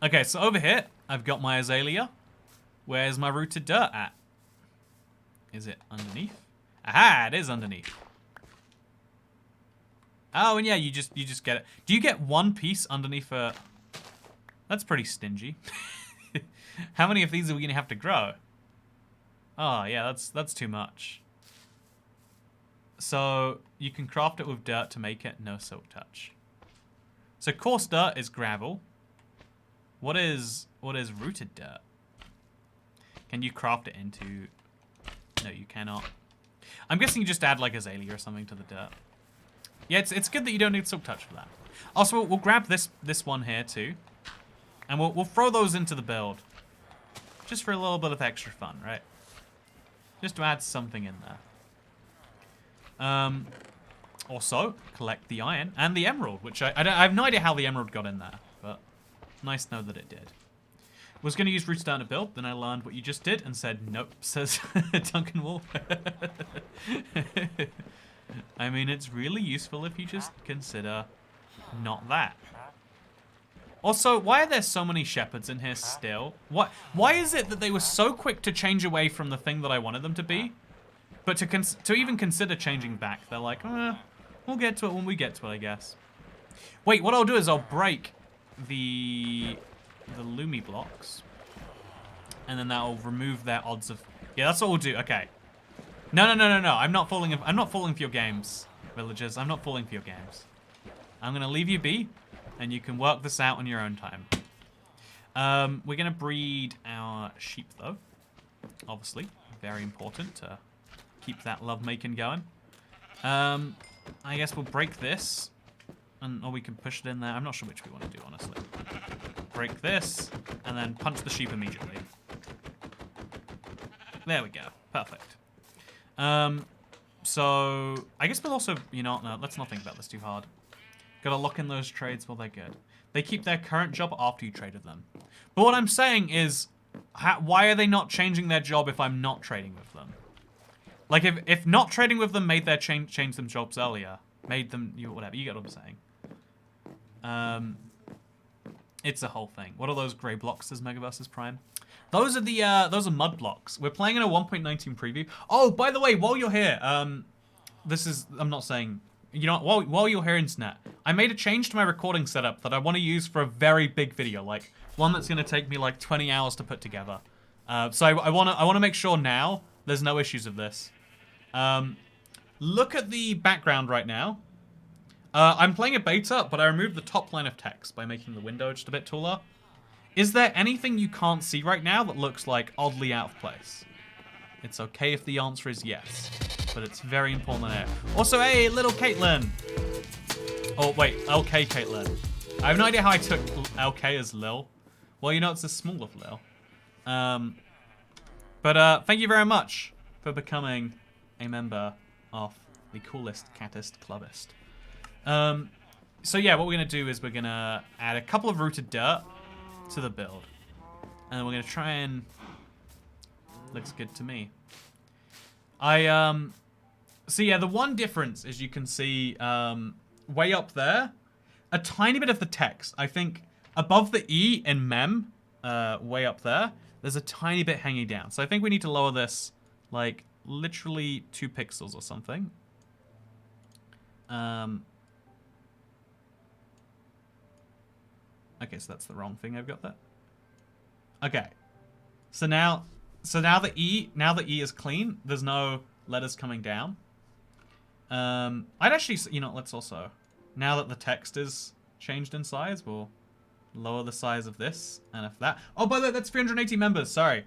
Okay, so over here, I've got my azalea. Where's my rooted dirt at? Is it underneath? Aha, it is underneath. Oh, and yeah, you just get it. Do you get one piece underneath a... That's pretty stingy. How many of these are we gonna have to grow? Oh yeah, that's too much. So you can craft it with dirt to make it. No silk touch. So coarse dirt is gravel. What is rooted dirt? Can you craft it into? No, you cannot. I'm guessing you just add like azalea or something to the dirt. Yeah, it's good that you don't need silk touch for that. Also, we'll grab this one here too, and we'll throw those into the build, just for a little bit of extra fun, right? Just to add something in there. Also, collect the iron and the emerald, which I have no idea how the emerald got in there, but nice to know that it did. Was going to use roots down to build, then I learned what you just did and said, nope, says Duncan Wolf. I mean, it's really useful if you just consider not that. Also, why are there so many shepherds in here still? Why is it that they were so quick to change away from the thing that I wanted them to be? But to even consider changing back, they're like, we'll get to it when we get to it, I guess. Wait, what I'll do is I'll break the Lumi blocks. And then that'll remove their odds of... Yeah, that's what we'll do. Okay. No. I'm not falling for your games, villagers. I'm not falling for your games. I'm going to leave you be, and you can work this out on your own time. We're going to breed our sheep, though. Obviously. Very important to keep that lovemaking going. I guess we'll break this. Or we can push it in there. I'm not sure which we want to do, honestly. Break this, and then punch the sheep immediately. There we go. Perfect. So, I guess we'll also, no, let's not think about this too hard. Gotta lock in those trades while they're good. They keep their current job after you traded them. But what I'm saying is, why are they not changing their job if I'm not trading with them? Like, if not trading with them made their change them jobs earlier, made them, whatever, you get what I'm saying. It's a whole thing. What are those grey blocks, says Megaversus Prime? Those are mud blocks. We're playing in a 1.19 preview. Oh, by the way, while you're here, I'm not saying, while you're here, Internet, I made a change to my recording setup that I want to use for a very big video, like one that's going to take me like 20 hours to put together. So I want to make sure now there's no issues of this. Look at the background right now. I'm playing a beta, but I removed the top line of text by making the window just a bit taller. Is there anything you can't see right now that looks like oddly out of place? It's okay if the answer is yes, but it's very important to know. Also, hey, little Caitlin. Oh, wait, LK Caitlin. I have no idea how I took LK as Lil. Well, it's a small of Lil. But thank you very much for becoming a member of the coolest, cattest, clubbist. So yeah, what we're going to do is we're going to add a couple of rooted dirt to the build. And we're going to try and... Looks good to me. So yeah, the one difference is you can see way up there, a tiny bit of the text. I think above the E in mem, way up there, there's a tiny bit hanging down. So I think we need to lower this like literally 2 pixels or something. Okay, so that's the wrong thing I've got there. Okay. So now the E is clean. There's no letters coming down. I'd actually, let's also, now that the text is changed in size, we'll lower the size of this and of that. Oh, by the way, that's 380 members. Sorry.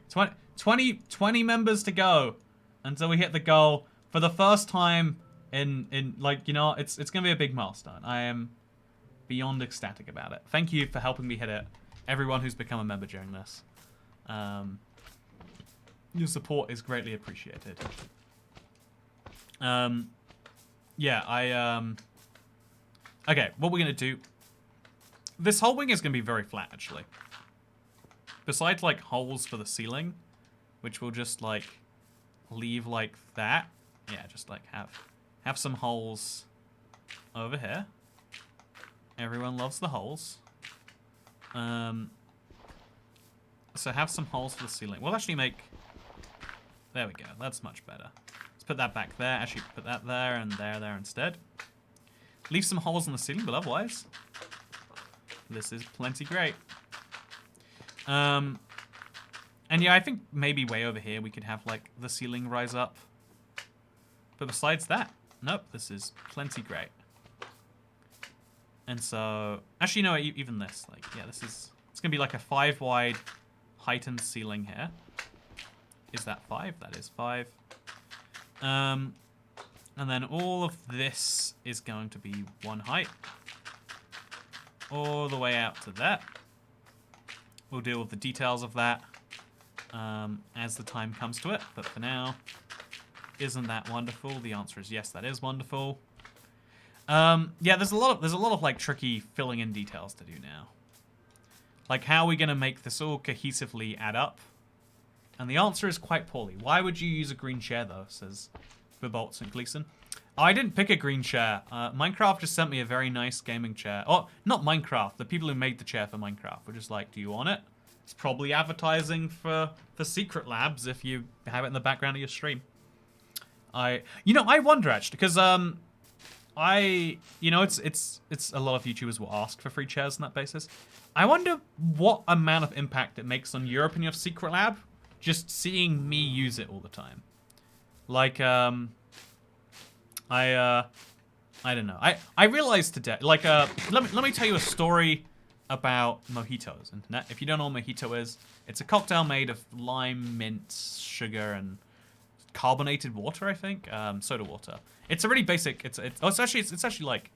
20 members to go until we hit the goal for the first time in like, it's going to be a big milestone. I am beyond ecstatic about it. Thank you for helping me hit it. Everyone who's become a member during this. Your support is greatly appreciated. Yeah, okay, what we're going to do... This whole wing is going to be very flat, actually. Besides, like, holes for the ceiling, which we'll just, like, leave like that. Yeah, just, like, have some holes over here. Everyone loves the holes. So have some holes for the ceiling. We'll actually make... There we go. That's much better. Let's put that back there. Actually, put that there and there instead. Leave some holes in the ceiling, but otherwise... This is plenty great. And yeah, I think maybe way over here we could have like the ceiling rise up. But besides that, nope, this is plenty great. And so, actually, no, even this, like, yeah, it's gonna be like a 5 wide heightened ceiling here. Is that 5? That is 5. And then all of this is going to be 1 height. All the way out to that. We'll deal with the details of that as the time comes to it. But for now, isn't that wonderful? The answer is yes, that is wonderful. Yeah, there's a lot of like tricky filling in details to do now. Like, how are we gonna make this all cohesively add up? And the answer is quite poorly. Why would you use a green chair though? Says Bibolts and Gleason. Oh, I didn't pick a green chair. Minecraft just sent me a very nice gaming chair. Oh, not Minecraft. The people who made the chair for Minecraft were just like, do you want it? It's probably advertising for Secret Labs if you have it in the background of your stream. I wonder actually, because it's a lot of YouTubers will ask for free chairs on that basis. I wonder what amount of impact it makes on Europe and your Secret Lab, just seeing me use it all the time. Like, I don't know. I realized today, like, let me tell you a story about mojitos, internet. If you don't know what mojito is, it's a cocktail made of lime, mint, sugar, and carbonated water, I think, soda water. It's a really basic. It's actually like,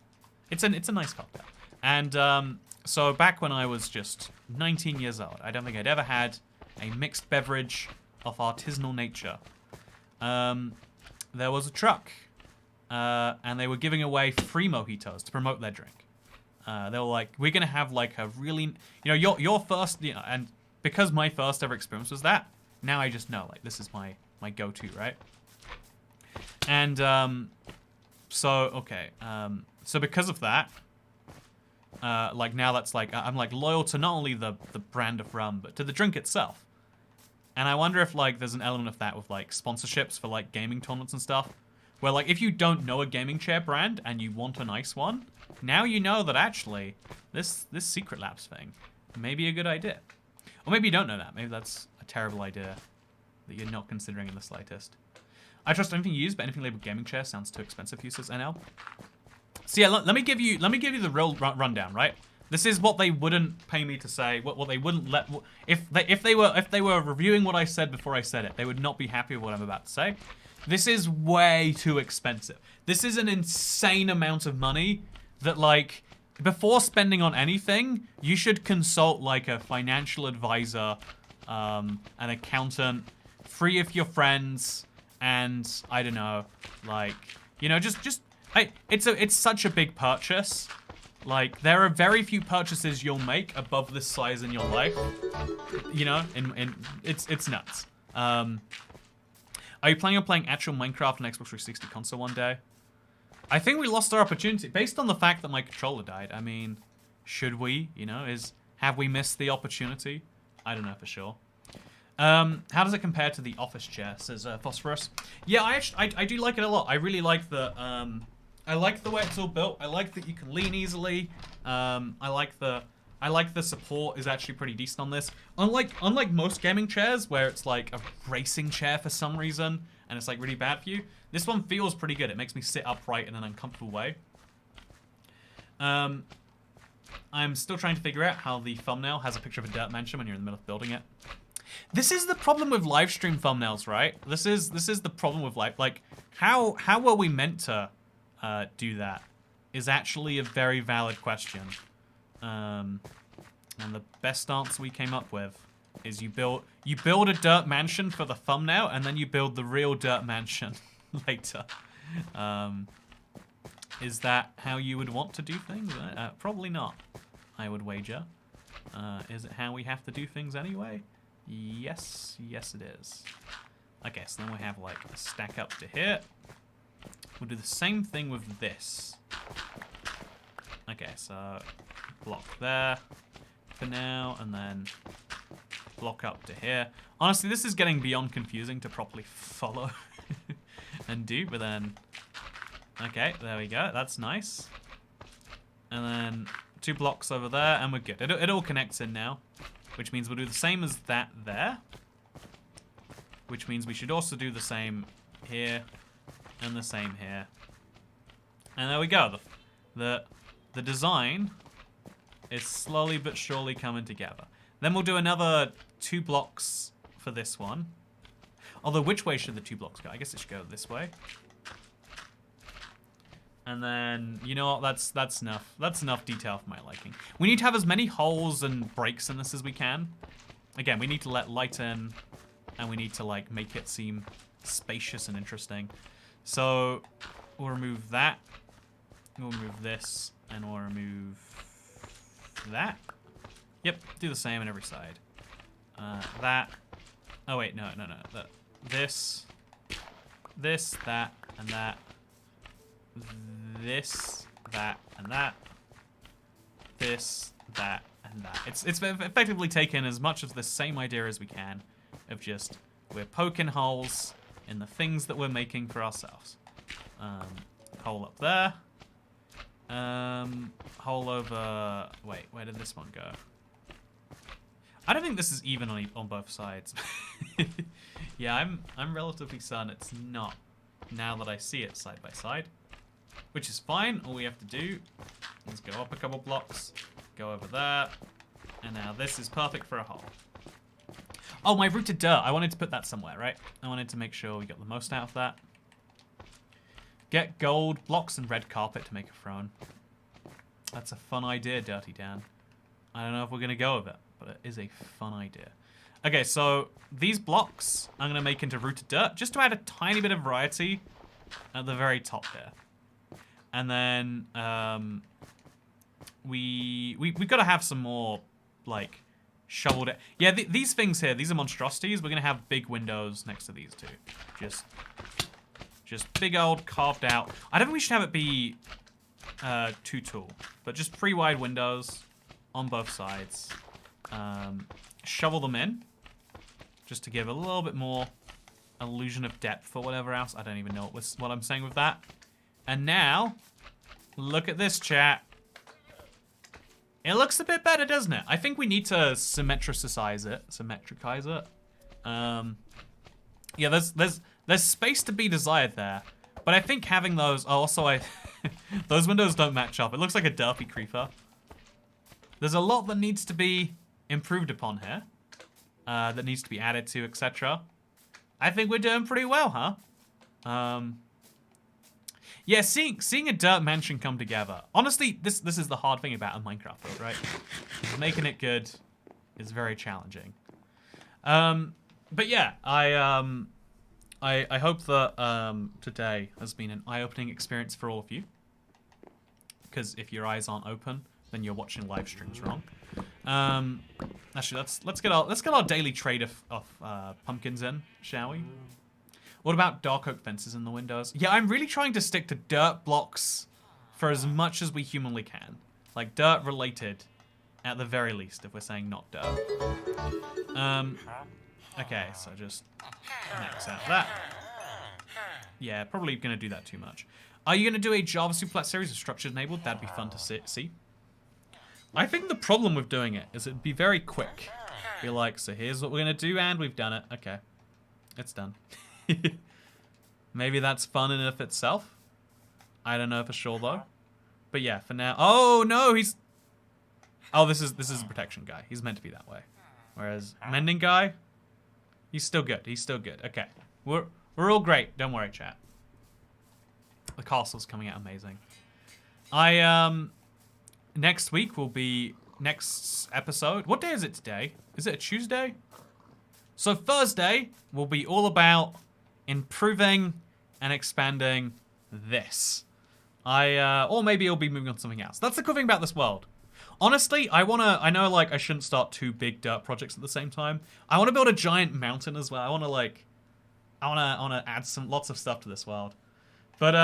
it's a nice cocktail. And so back when I was just 19 years old, I don't think I'd ever had a mixed beverage of artisanal nature. There was a truck, and they were giving away free mojitos to promote their drink. They were like, we're gonna have like a really, your first, and because my first ever experience was that, now I just know, like, this is my go-to, right? And so because of that, like, now that's like, I'm like loyal to not only the brand of rum, but to the drink itself. And I wonder if like there's an element of that with like sponsorships for like gaming tournaments and stuff, where like if you don't know a gaming chair brand and you want a nice one, now you know that actually this Secret Labs thing may be a good idea. Or maybe you don't know that. Maybe that's a terrible idea that you're not considering in the slightest. I trust anything you use, but anything labeled gaming chair sounds too expensive for users, NL. So yeah, let me give you the real rundown, right? This is what they wouldn't pay me to say, what they wouldn't let, if they were reviewing what I said before I said it, they would not be happy with what I'm about to say. This is way too expensive. This is an insane amount of money that, like, before spending on anything, you should consult like a financial advisor, an accountant, 3 of your friends, and I don't know, like, it's such a big purchase. Like, there are very few purchases you'll make above this size in your life. And it's nuts. Are you planning on playing actual Minecraft on Xbox 360 console one day? I think we lost our opportunity based on the fact that my controller died. I mean, should we? Have we missed the opportunity? I don't know for sure. How does it compare to the office chair? Says Phosphorus. Yeah, I do like it a lot. I really like the I like the way it's all built. I like that you can lean easily. I like the support is actually pretty decent on this. Unlike most gaming chairs where it's like a racing chair for some reason and it's like really bad for you, this one feels pretty good. It makes me sit upright in an uncomfortable way. I'm still trying to figure out how the thumbnail has a picture of a dirt mansion when you're in the middle of building it. This is the problem with live stream thumbnails, right? This is the problem with like how were we meant to do that is actually a very valid question. And the best answer we came up with is you build a dirt mansion for the thumbnail and then you build the real dirt mansion later. Is that how you would want to do things? Probably not, I would wager. Is it how we have to do things anyway? Yes it is. Okay, so then we have like a stack up to here. We'll do the same thing with this. Okay, so block there for now, and then block up to here. Honestly, this is getting beyond confusing to properly follow and do, but then... Okay, there we go. That's nice. And then 2 blocks over there, and we're good. It all connects in now, which means we'll do the same as that there. which means we should also do the same here and the same here. And there we go. The design is slowly but surely coming together. Then we'll do another 2 blocks for this one. Although, which way should the 2 blocks go? I guess it should go this way. And then, you know what? That's enough. That's enough detail for my liking. We need to have as many holes and breaks in this as we can. Again, we need to let light in, and we need to like make it seem spacious and interesting. So we'll remove that. We'll remove this, and we'll remove that. Yep, do the same on every side. That. Oh wait, no. This, that, and that. This, that, and that. This, that, and that. It's effectively taken as much of the same idea as we can, of just we're poking holes in the things that we're making for ourselves. Hole up there. Hole over. Wait, where did this one go? I don't think this is even on both sides. Yeah, I'm relatively certain it's not. Now that I see it side by side, which is fine. All we have to do is go up a couple blocks, go over there, and now this is perfect for a hole. Oh, my rooted dirt. I wanted to put that somewhere, right? I wanted to make sure we got the most out of that. Get gold blocks and red carpet to make a throne. That's a fun idea, Dirty Dan. I don't know if we're gonna go with it, but it is a fun idea. Okay, so these blocks I'm gonna make into rooted dirt just to add a tiny bit of variety at the very top here. And then we gotta have some more like shoveled it. Yeah, these things here, these are monstrosities. We're gonna have big windows next to these two. Just big old carved out. I don't think we should have it be too tall, but just 3 wide windows on both sides. Shovel them in just to give a little bit more illusion of depth or whatever else. I don't even know what I'm saying with that. And now, look at this, chat. It looks a bit better, doesn't it? I think we need to symmetricize it. Yeah, there's space to be desired there. But I think having those, those windows don't match up. It looks like a derpy creeper. There's a lot that needs to be improved upon here. That needs to be added to, etc. I think we're doing pretty well, huh? Yeah, seeing a dirt mansion come together. Honestly, this is the hard thing about a Minecraft build, right? Making it good is very challenging. But yeah, I hope that today has been an eye-opening experience for all of you. Because if your eyes aren't open, then you're watching live streams wrong. Actually, let's get our daily trade of pumpkins in, shall we? What about dark oak fences in the windows? Yeah, I'm really trying to stick to dirt blocks for as much as we humanly can. Like dirt related, at the very least, if we're saying not dirt. Okay, so just max out that. Yeah, probably gonna do that too much. Are you gonna do a Java Superflat series of structures enabled? That'd be fun to see. I think the problem with doing it is it'd be very quick. Be like, so here's what we're gonna do, and we've done it. Okay, it's done. Maybe that's fun in and of itself. I don't know for sure though. But yeah, for now. Oh no, he's. Oh, this is a protection guy. He's meant to be that way. Whereas mending guy, he's still good. He's still good. Okay, we're all great. Don't worry, chat. The castle's coming out amazing. Next week will be next episode. What day is it today? Is it a Tuesday? So Thursday will be all about improving and expanding this. Or maybe it'll be moving on to something else. That's the cool thing about this world. Honestly, I know like I shouldn't start 2 big dirt projects at the same time. I want to build a giant mountain as well. I want to add lots of stuff to this world. But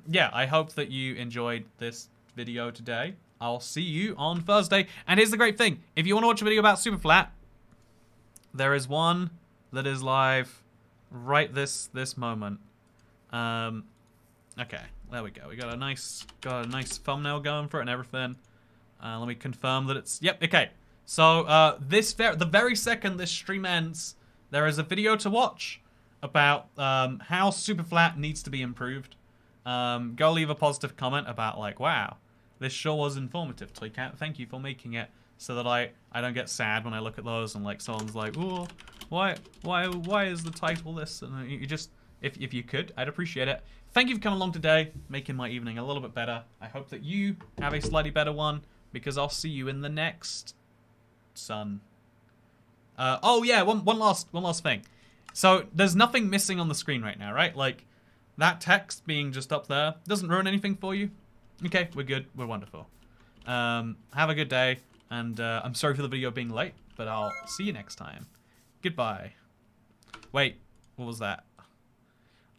yeah, I hope that you enjoyed this video today. I'll see you on Thursday. And here's the great thing. If you want to watch a video about Superflat, there is one that is live right this moment. Okay, there we go. We got a nice thumbnail going for it and everything. Let me confirm that it's... Yep, okay. So, the very second this stream ends, there is a video to watch. about how Superflat needs to be improved. Go leave a positive comment about like, wow, this sure was informative, Toycat. Thank you for making it so that I don't get sad when I look at those and like someone's like, oh, why is the title this? And you just, if you could, I'd appreciate it. Thank you for coming along today, making my evening a little bit better. I hope that you have a slightly better one, because I'll see you in the next sun. Oh yeah, one last thing. So there's nothing missing on the screen right now, right? Like that text being just up there doesn't ruin anything for you. Okay, we're good. We're wonderful. Have a good day, and I'm sorry for the video being late, but I'll see you next time. Goodbye. Wait, what was that?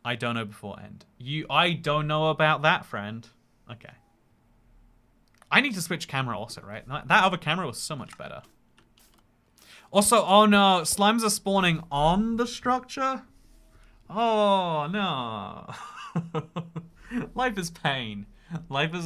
I don't know before end. I don't know about that, friend. Okay. I need to switch camera also, right? That other camera was so much better. Also, oh no, slimes are spawning on the structure? Oh no. Life is pain. Life is